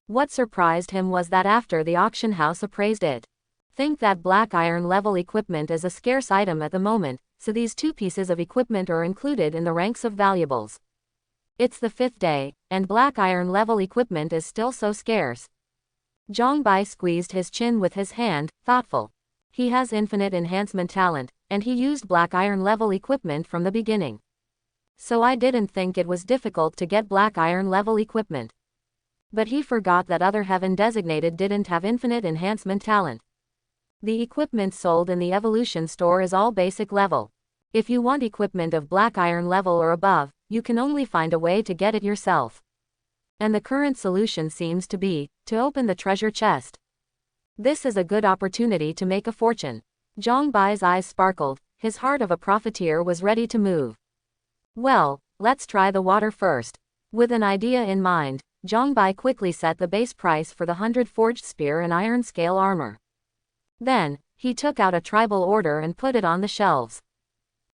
What surprised him was that after the auction house appraised it, think that black iron level equipment is a scarce item at the moment, so these 2 pieces of equipment are included in the ranks of valuables. It's the 5th day, and black iron level equipment is still so scarce. Zhongbai squeezed his chin with his hand, thoughtful. He has infinite enhancement talent, and he used black iron level equipment from the beginning. So I didn't think it was difficult to get black iron level equipment. But he forgot that other Heaven Designated didn't have infinite enhancement talent. The equipment sold in the Evolution store is all basic level. If you want equipment of black iron level or above, you can only find a way to get it yourself. And the current solution seems to be to open the treasure chest. This is a good opportunity to make a fortune. Zhongbai's eyes sparkled, his heart of a profiteer was ready to move. Well, let's try the water first. With an idea in mind, Zhongbai quickly set the base price for the 100 forged spear and iron scale armor. Then, he took out a tribal order and put it on the shelves.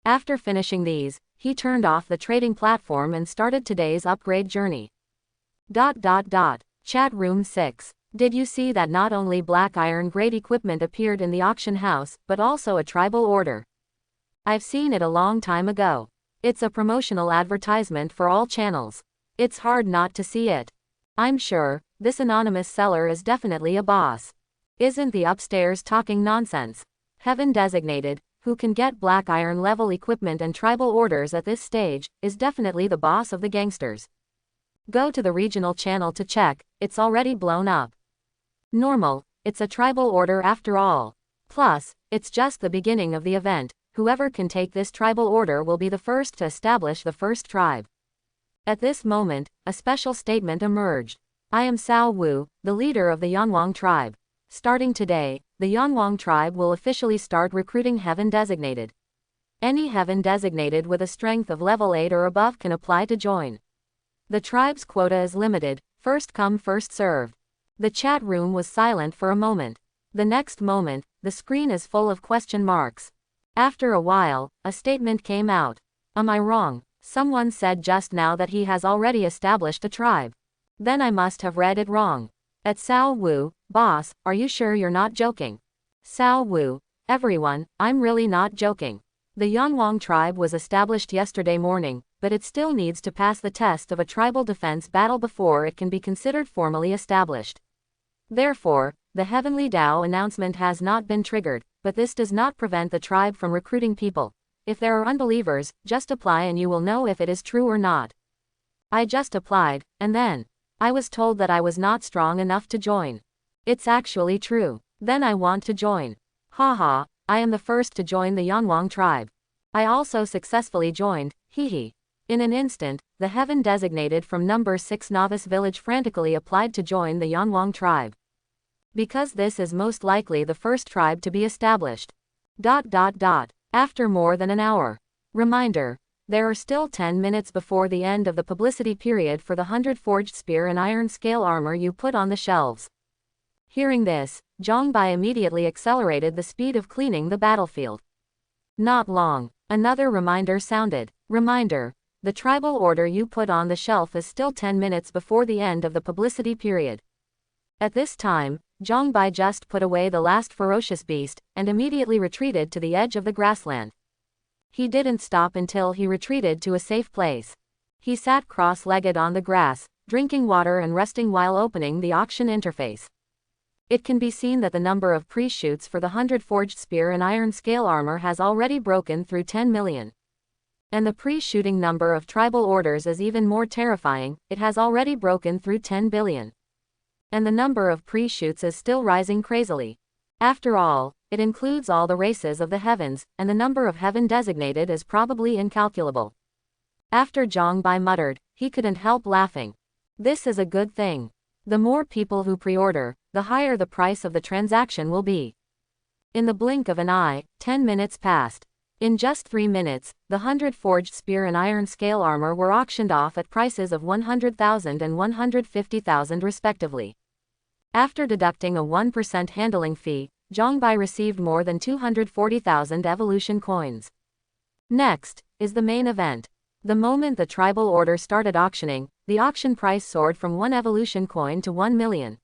After finishing these, he turned off the trading platform and started today's upgrade journey. Chat room 6. Did you see that not only black iron grade equipment appeared in the auction house, but also a tribal order? I've seen it a long time ago. It's a promotional advertisement for all channels. It's hard not to see it. I'm sure, this anonymous seller is definitely a boss. Isn't the upstairs talking nonsense? Heaven Designated, who can get black iron level equipment and tribal orders at this stage, is definitely the boss of the gangsters. Go to the regional channel to check, it's already blown up. Normal, it's a tribal order after all. Plus, it's just the beginning of the event. Whoever can take this tribal order will be the first to establish the first tribe. At this moment, a special statement emerged. I am Sao Wu, the leader of the Yanwang tribe. Starting today, the Yanwang tribe will officially start recruiting Heaven Designated. Any Heaven Designated with a strength of level 8 or above can apply to join. The tribe's quota is limited, first come first served. The chat room was silent for a moment. The next moment, the screen is full of question marks. After a while, a statement came out. Am I wrong? Someone said just now that he has already established a tribe. Then I must have read it wrong. At Sao Wu, Boss, are you sure you're not joking? Sao Wu, everyone, I'm really not joking. The Yanwang tribe was established yesterday morning, but it still needs to pass the test of a tribal defense battle before it can be considered formally established. Therefore, the Heavenly Tao announcement has not been triggered, but this does not prevent the tribe from recruiting people. If there are unbelievers, just apply and you will know if it is true or not. I just applied, and then I was told that I was not strong enough to join. It's actually true. Then I want to join. Haha, I am the first to join the Yanwang tribe. I also successfully joined, hehe. In an instant, the heaven designated from number 6 novice village frantically applied to join the Yanwang tribe. Because this is most likely the first tribe to be established. After more than an hour. Reminder. There are still 10 minutes before the end of the publicity period for the 100 forged spear and iron scale armor you put on the shelves. Hearing this, Zhang Bai immediately accelerated the speed of cleaning the battlefield. Not long, another reminder sounded. Reminder. The tribal order you put on the shelf is still 10 minutes before the end of the publicity period. At this time, Zhang Bai just put away the last ferocious beast, and immediately retreated to the edge of the grassland. He didn't stop until he retreated to a safe place. He sat cross-legged on the grass, drinking water and resting while opening the auction interface. It can be seen that the number of pre-shoots for the 100 forged spear and iron scale armor has already broken through 10 million. And the pre-shooting number of tribal orders is even more terrifying, it has already broken through 10 billion. And the number of pre-shoots is still rising crazily. After all, it includes all the races of the heavens, and the number of heaven designated is probably incalculable. After Zhang Bai muttered, he couldn't help laughing. This is a good thing. The more people who pre-order, the higher the price of the transaction will be. In the blink of an eye, 10 minutes passed. In just 3 minutes, the 100 forged spear and iron scale armor were auctioned off at prices of 100,000 and 150,000 respectively. After deducting a 1% handling fee, Zhang Bai received more than 240,000 evolution coins. Next is the main event. The moment the tribal order started auctioning, the auction price soared from 1 evolution coin to 1 million.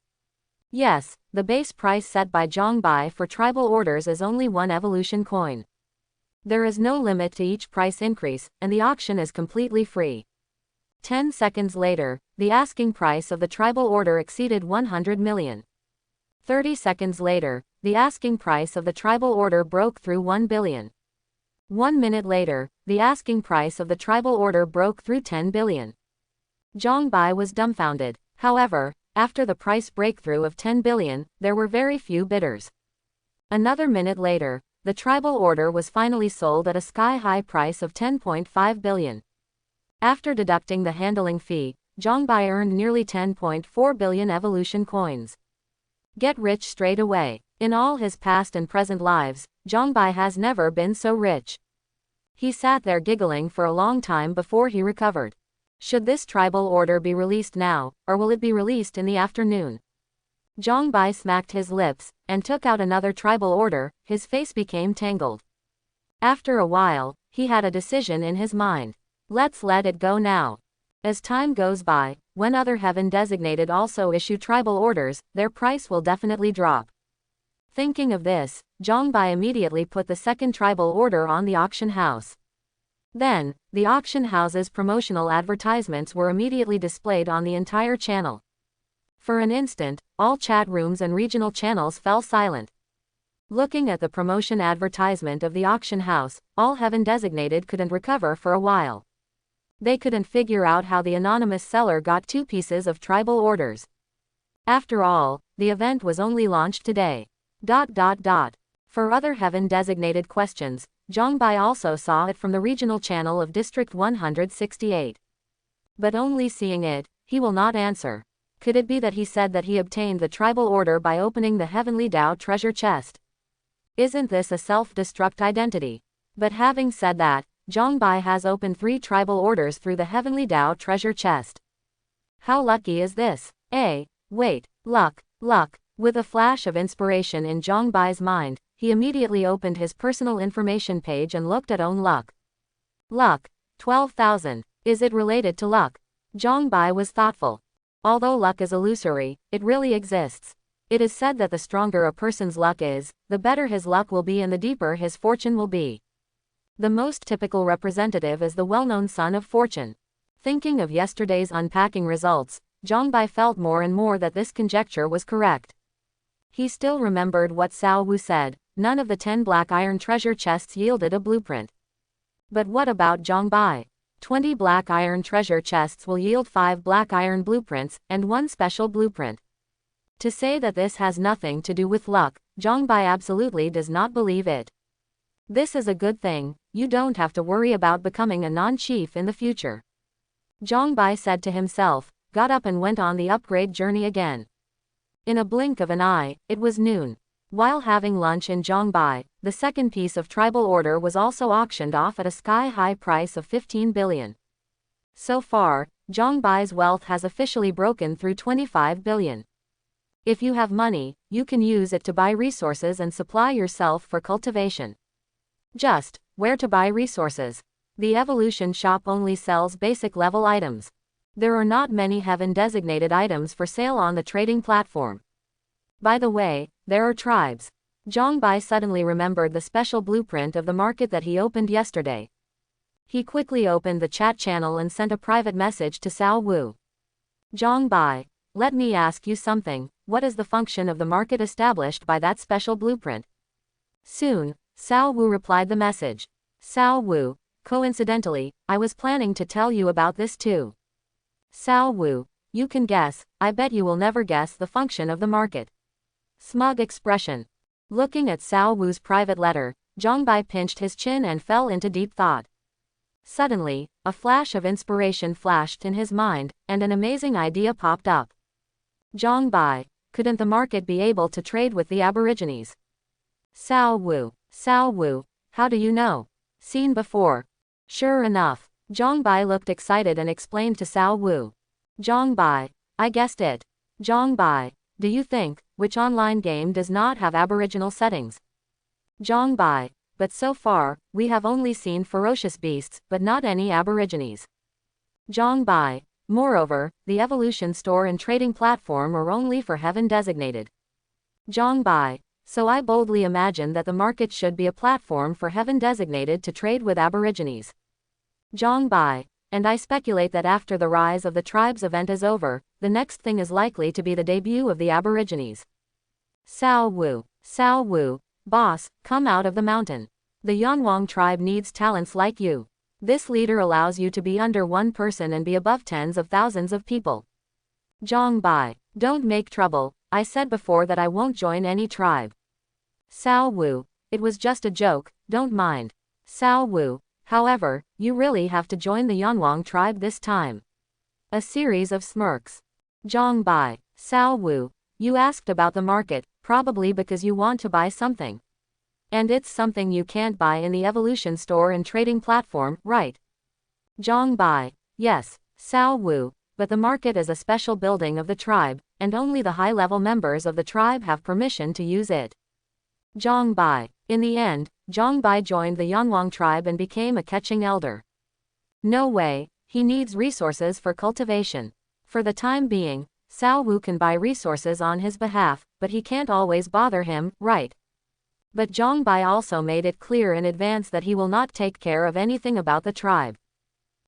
Yes, the base price set by Zhang Bai for tribal orders is only 1 evolution coin. There is no limit to each price increase, and the auction is completely free. 10 seconds later, the asking price of the tribal order exceeded 100 million. 30 seconds later, the asking price of the tribal order broke through 1 billion. 1 minute later, the asking price of the tribal order broke through 10 billion. Zhang Bai was dumbfounded. However, after the price breakthrough of 10 billion, there were very few bidders. Another minute later, the tribal order was finally sold at a sky-high price of 10.5 billion. After deducting the handling fee, Zhang Bai earned nearly 10.4 billion evolution coins. Get rich straight away. In all his past and present lives, Zhang Bai has never been so rich. He sat there giggling for a long time before he recovered. Should this tribal order be released now, or will it be released in the afternoon? Zhang Bai smacked his lips, and took out another tribal order. His face became tangled. After a while, he had a decision in his mind. Let's let it go now. As time goes by, when other heaven designated also issue tribal orders, their price will definitely drop. Thinking of this, Zhang Bai immediately put the second tribal order on the auction house. Then, the auction house's promotional advertisements were immediately displayed on the entire channel. For an instant, all chat rooms and regional channels fell silent. Looking at the promotion advertisement of the auction house, all heaven designated couldn't recover for a while. They couldn't figure out how the anonymous seller got 2 pieces of tribal orders. After all, the event was only launched today. For other heaven designated questions, Zhang Bai also saw it from the regional channel of District 168. But only seeing it, he will not answer. Could it be that he said that he obtained the tribal order by opening the Heavenly Tao treasure chest? Isn't this a self-destruct identity? But having said that, Zhang Bai has opened 3 tribal orders through the Heavenly Tao treasure chest. How lucky is this? Wait, luck. With a flash of inspiration in Zhang Bai's mind, he immediately opened his personal information page and looked at own luck. Luck, 12,000. Is it related to luck? Zhang Bai was thoughtful. Although luck is illusory, it really exists. It is said that the stronger a person's luck is, the better his luck will be and the deeper his fortune will be. The most typical representative is the well-known son of fortune. Thinking of yesterday's unpacking results, Zhongbai felt more and more that this conjecture was correct. He still remembered what Cao Wu said, none of the 10 black iron treasure chests yielded a blueprint. But what about Zhongbai? 20 black iron treasure chests will yield 5 black iron blueprints, and 1 special blueprint. To say that this has nothing to do with luck, Zhongbai absolutely does not believe it. This is a good thing, you don't have to worry about becoming a non-chief in the future. Zhongbai said to himself, got up and went on the upgrade journey again. In a blink of an eye, it was noon. While having lunch in Zhongbai, the second piece of tribal order was also auctioned off at a sky-high price of 15 billion. So far, Zhongbai's wealth has officially broken through 25 billion. If you have money, you can use it to buy resources and supply yourself for cultivation. Just, where to buy resources? The evolution shop only sells basic level items. There are not many heaven-designated items for sale on the trading platform. By the way, there are tribes. Zhongbai suddenly remembered the special blueprint of the market that he opened yesterday. He quickly opened the chat channel and sent a private message to Cao Wu. Zhongbai, let me ask you something, what is the function of the market established by that special blueprint? Soon, Cao Wu replied the message. Cao Wu, coincidentally, I was planning to tell you about this too. Cao Wu, you can guess, I bet you will never guess the function of the market. Smug expression. Looking at Cao Wu's private letter, Zhongbai pinched his chin and fell into deep thought. Suddenly, a flash of inspiration flashed in his mind, and an amazing idea popped up. Zhongbai, couldn't the market be able to trade with the Aborigines? Cao Wu, how do you know? Seen before. Sure enough, Zhongbai looked excited and explained to Cao Wu. Zhongbai, I guessed it. Zhongbai, do you think, which online game does not have Aboriginal settings? Zhongbai, but so far, we have only seen ferocious beasts, but not any Aborigines. Zhongbai, moreover, the evolution store and trading platform are only for heaven designated. Zhongbai, so I boldly imagine that the market should be a platform for heaven designated to trade with Aborigines. Zhongbai, and I speculate that after the Rise of the Tribes event is over, the next thing is likely to be the debut of the Aborigines. Cao Wu, boss, come out of the mountain. The Yanwang tribe needs talents like you. This leader allows you to be under one person and be above tens of thousands of people. Zhongbai, don't make trouble, I said before that I won't join any tribe. Cao Wu, it was just a joke, don't mind. Cao Wu, however, you really have to join the Yanwang tribe this time. A series of smirks. Zhongbai, Cao Wu, you asked about the market, probably because you want to buy something. And it's something you can't buy in the evolution store and trading platform, right? Zhongbai, yes, Cao Wu, but the market is a special building of the tribe, and only the high-level members of the tribe have permission to use it. Zhongbai, in the end, Zhongbai joined the Yanwang tribe and became a catching elder. No way, he needs resources for cultivation. For the time being, Cao Wu can buy resources on his behalf, but he can't always bother him, right? But Zhongbai also made it clear in advance that he will not take care of anything about the tribe.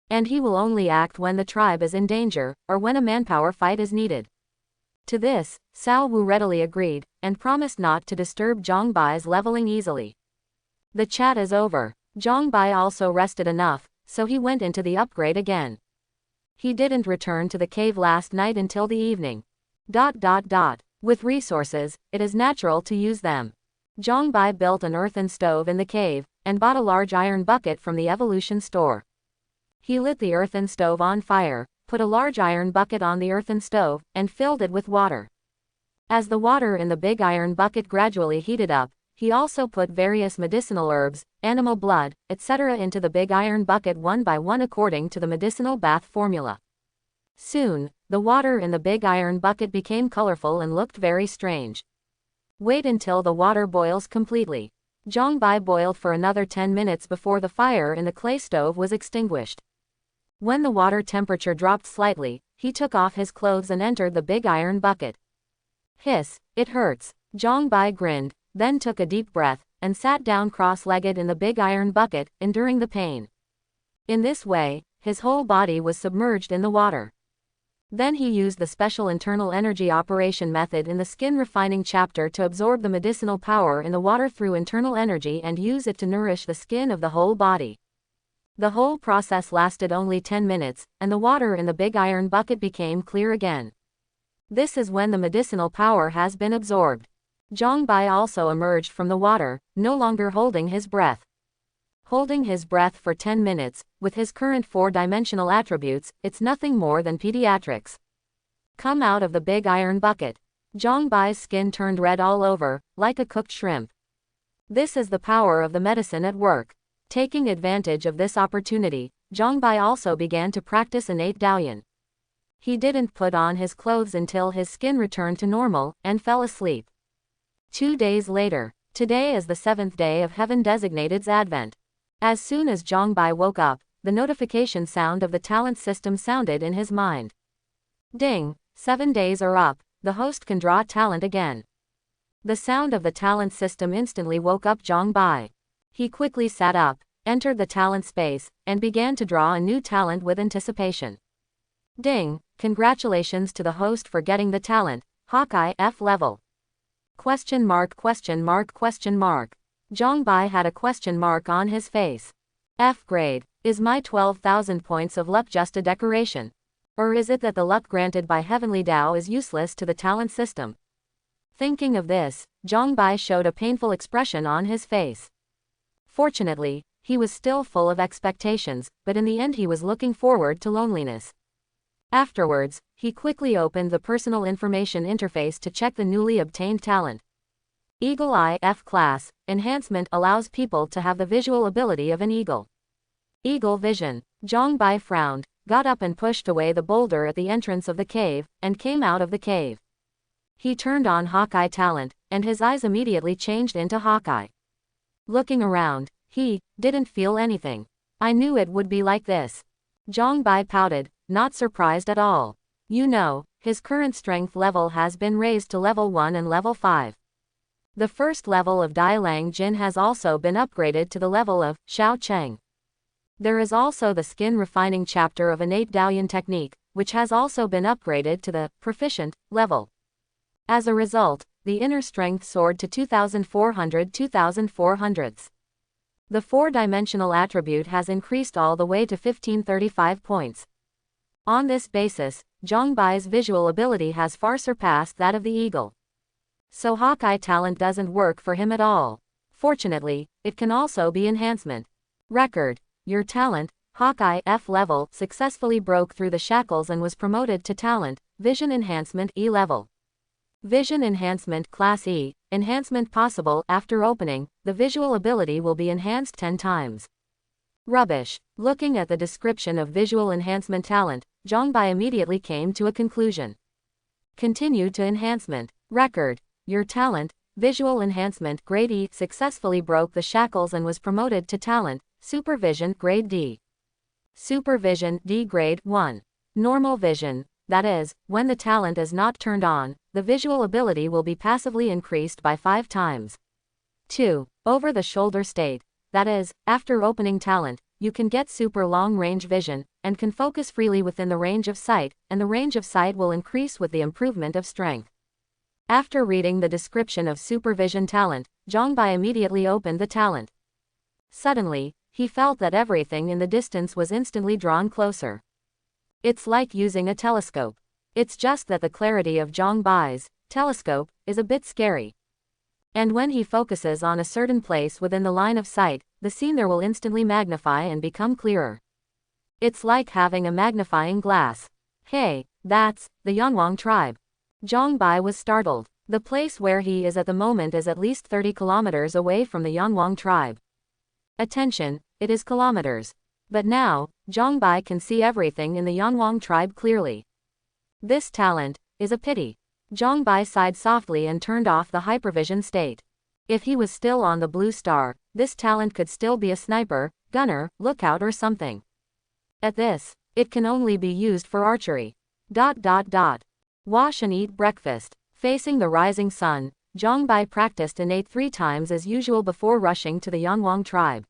And he will only act when the tribe is in danger, or when a manpower fight is needed. To this, Cao Wu readily agreed, and promised not to disturb Zhongbai's leveling easily. The chat is over. Zhongbai also rested enough, so he went into the upgrade again. He didn't return to the cave last night until the evening. With resources, it is natural to use them. Zhongbai built an earthen stove in the cave, and bought a large iron bucket from the evolution store. He lit the earthen stove on fire, put a large iron bucket on the earthen stove, and filled it with water. As the water in the big iron bucket gradually heated up, he also put various medicinal herbs, animal blood, etc. into the big iron bucket one by one according to the medicinal bath formula. Soon, the water in the big iron bucket became colorful and looked very strange. Wait until the water boils completely. Zhongbai boiled for another 10 minutes before the fire in the clay stove was extinguished. When the water temperature dropped slightly, he took off his clothes and entered the big iron bucket. Hiss, it hurts. Zhang Bai grinned, then took a deep breath, and sat down cross-legged in the big iron bucket, enduring the pain. In this way, his whole body was submerged in the water. Then he used the special internal energy operation method in the skin refining chapter to absorb the medicinal power in the water through internal energy and use it to nourish the skin of the whole body. The whole process lasted only 10 minutes, and the water in the big iron bucket became clear again. This is when the medicinal power has been absorbed. Zhang Bai also emerged from the water, no longer holding his breath. Holding his breath for 10 minutes, with his current 4-dimensional attributes, it's nothing more than pediatrics. Come out of the big iron bucket. Zhang Bai's skin turned red all over, like a cooked shrimp. This is the power of the medicine at work. Taking advantage of this opportunity, Zhang Bai also began to practice innate Daoyan. He didn't put on his clothes until his skin returned to normal, and fell asleep. 2 days later, today is the 7th day of Heaven-Designated's advent. As soon as Zhang Bai woke up, the notification sound of the talent system sounded in his mind. Ding, 7 days are up, the host can draw talent again. The sound of the talent system instantly woke up Zhang Bai. He quickly sat up, entered the talent space, and began to draw a new talent with anticipation. Ding, congratulations to the host for getting the talent, Hawkeye F level. Question mark question mark question mark. Zhang Bai had a question mark on his face. F grade, is my 12,000 points of luck just a decoration? Or is it that the luck granted by Heavenly Dao is useless to the talent system? Thinking of this, Zhang Bai showed a painful expression on his face. Fortunately, he was still full of expectations, but in the end he was looking forward to loneliness. Afterwards, he quickly opened the personal information interface to check the newly obtained talent. Eagle Eye F class, enhancement allows people to have the visual ability of an eagle. Eagle vision. Zhang Bai frowned, got up and pushed away the boulder at the entrance of the cave, and came out of the cave. He turned on Hawkeye talent, and his eyes immediately changed into Hawkeye. Looking around, he didn't feel anything. I knew it would be like this. Zhang Bai pouted, not surprised at all. You know, his current strength level has been raised to level 1 and level 5. The first level of Dai Lang Jin has also been upgraded to the level of Xiao Cheng. There is also the skin refining chapter of innate Daoyan technique, which has also been upgraded to the proficient level. As a result, the inner strength soared to 2,400. The 4-dimensional attribute has increased all the way to 1535 points. On this basis, Zhang Bai's visual ability has far surpassed that of the eagle. So Hawkeye talent doesn't work for him at all. Fortunately, it can also be enhancement. Record. Your talent, Hawkeye F level, successfully broke through the shackles and was promoted to talent, Vision Enhancement E level. Vision Enhancement Class E, enhancement possible after opening, the visual ability will be enhanced 10 times. Rubbish. Looking at the description of visual enhancement talent, Zhang Bai immediately came to a conclusion. Continue to enhancement. Record. Your talent, visual enhancement grade E, successfully broke the shackles and was promoted to talent, supervision grade D. Supervision D grade 1. Normal vision, that is, when the talent is not turned on, the visual ability will be passively increased by 5 times. 2. Over the shoulder state, that is, after opening talent, you can get super long range vision, and can focus freely within the range of sight, and the range of sight will increase with the improvement of strength. After reading the description of supervision talent, Zhang Bai immediately opened the talent. Suddenly, he felt that everything in the distance was instantly drawn closer. It's like using a telescope. It's just that the clarity of Zhang Bai's telescope is a bit scary. And when he focuses on a certain place within the line of sight, the scene there will instantly magnify and become clearer. It's like having a magnifying glass. Hey, that's the Yanwang tribe. Zhang Bai was startled. The place where he is at the moment is at least 30 kilometers away from the Yanwang tribe. Attention, it is kilometers. But now, Zhang Bai can see everything in the Yanwang tribe clearly. This talent is a pity. Zhang Bai sighed softly and turned off the hypervision state. If he was still on the blue star, this talent could still be a sniper, gunner, lookout or something. At this, it can only be used for archery. Wash and eat breakfast. Facing the rising sun, Zhongbai practiced innate 3 times as usual before rushing to the Yanwang tribe.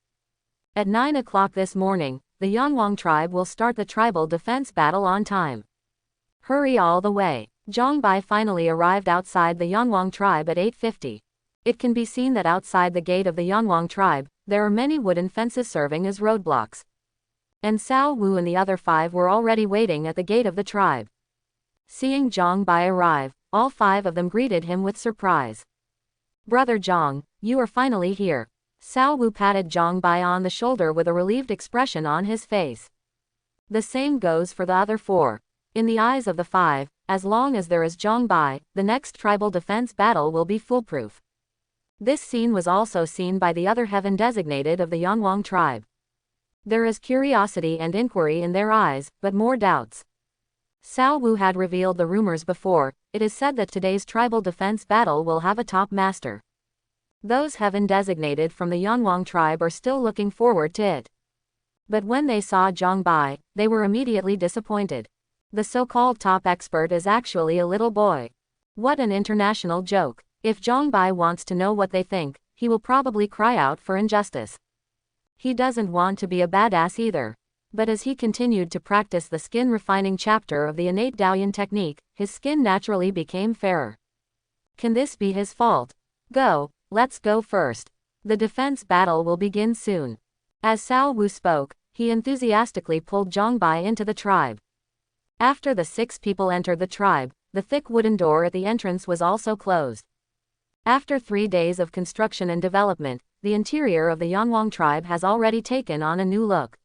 At 9 o'clock this morning, the Yanwang tribe will start the tribal defense battle on time. Hurry all the way. Zhongbai finally arrived outside the Yanwang tribe at 8:50. It can be seen that outside the gate of the Yanwang tribe, there are many wooden fences serving as roadblocks. And Cao Wu and the other 5 were already waiting at the gate of the tribe. Seeing Zhongbai arrive, all 5 of them greeted him with surprise. "Brother Zhong, you are finally here." Cao Wu patted Zhongbai on the shoulder with a relieved expression on his face. The same goes for the other 4. In the eyes of the 5, as long as there is Zhongbai, the next tribal defense battle will be foolproof. This scene was also seen by the other heaven designated of the Yanwang tribe. There is curiosity and inquiry in their eyes, but more doubts. Cao Wu had revealed the rumors before. It is said that today's tribal defense battle will have a top master. Those heaven designated from the Yanwang tribe are still looking forward to it. But when they saw Zhongbai, they were immediately disappointed. The so-called top expert is actually a little boy. What an international joke. If Zhongbai wants to know what they think, he will probably cry out for injustice. He doesn't want to be a badass either. But as he continued to practice the skin refining chapter of the innate Daoyan technique, his skin naturally became fairer. Can this be his fault? Go, let's go first. The defense battle will begin soon. As Cao Wu spoke, he enthusiastically pulled Zhongbai into the tribe. After the 6 people entered the tribe, the thick wooden door at the entrance was also closed. After 3 days of construction and development, the interior of the Yanwang tribe has already taken on a new look.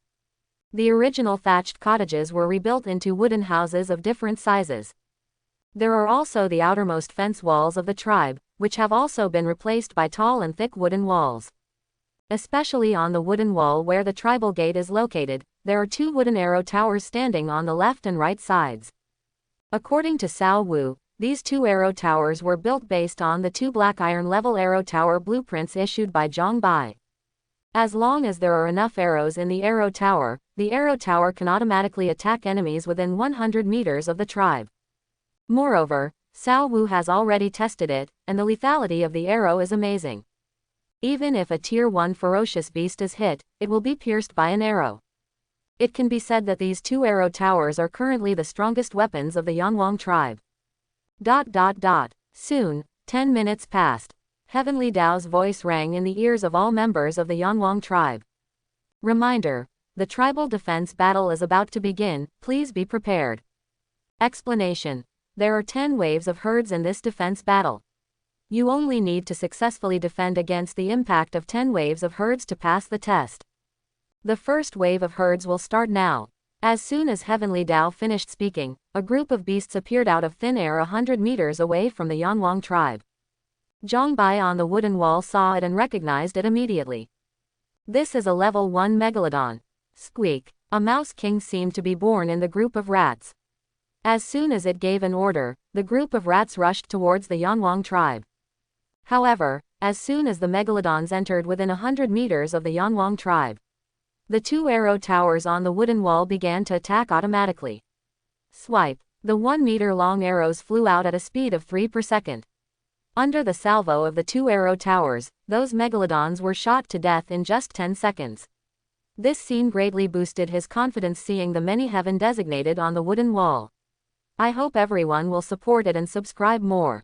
The original thatched cottages were rebuilt into wooden houses of different sizes. There are also the outermost fence walls of the tribe, which have also been replaced by tall and thick wooden walls. Especially on the wooden wall where the tribal gate is located, there are 2 wooden arrow towers standing on the left and right sides. According to Cao Wu, these 2 arrow towers were built based on the 2 black iron level arrow tower blueprints issued by Zhongbai. As long as there are enough arrows in the arrow tower can automatically attack enemies within 100 meters of the tribe. Moreover, Cao Wu has already tested it, and the lethality of the arrow is amazing. Even if a Tier 1 ferocious beast is hit, it will be pierced by an arrow. It can be said that these 2 arrow towers are currently the strongest weapons of the Yanwang tribe. Soon, 10 minutes passed. Heavenly Dao's voice rang in the ears of all members of the Yanwang tribe. Reminder: the tribal defense battle is about to begin, please be prepared. Explanation: there are 10 waves of herds in this defense battle. You only need to successfully defend against the impact of 10 waves of herds to pass the test. The first wave of herds will start now. As soon as Heavenly Dao finished speaking, a group of beasts appeared out of thin air 100 meters away from the Yanwang tribe. Zhongbai on the wooden wall saw it and recognized it immediately. This is a level 1 megalodon. Squeak! A mouse king seemed to be born in the group of rats. As soon as it gave an order, the group of rats rushed towards the Yanwang tribe. However, as soon as the megalodons entered within 100 meters of the Yanwang tribe, the 2 arrow towers on the wooden wall began to attack automatically. Swipe! The 1-meter-long arrows flew out at a speed of 3 per second. Under the salvo of the 2 arrow towers, those megalodons were shot to death in just 10 seconds. This scene greatly boosted his confidence seeing the many heaven designated on the wooden wall. I hope everyone will support it and subscribe more.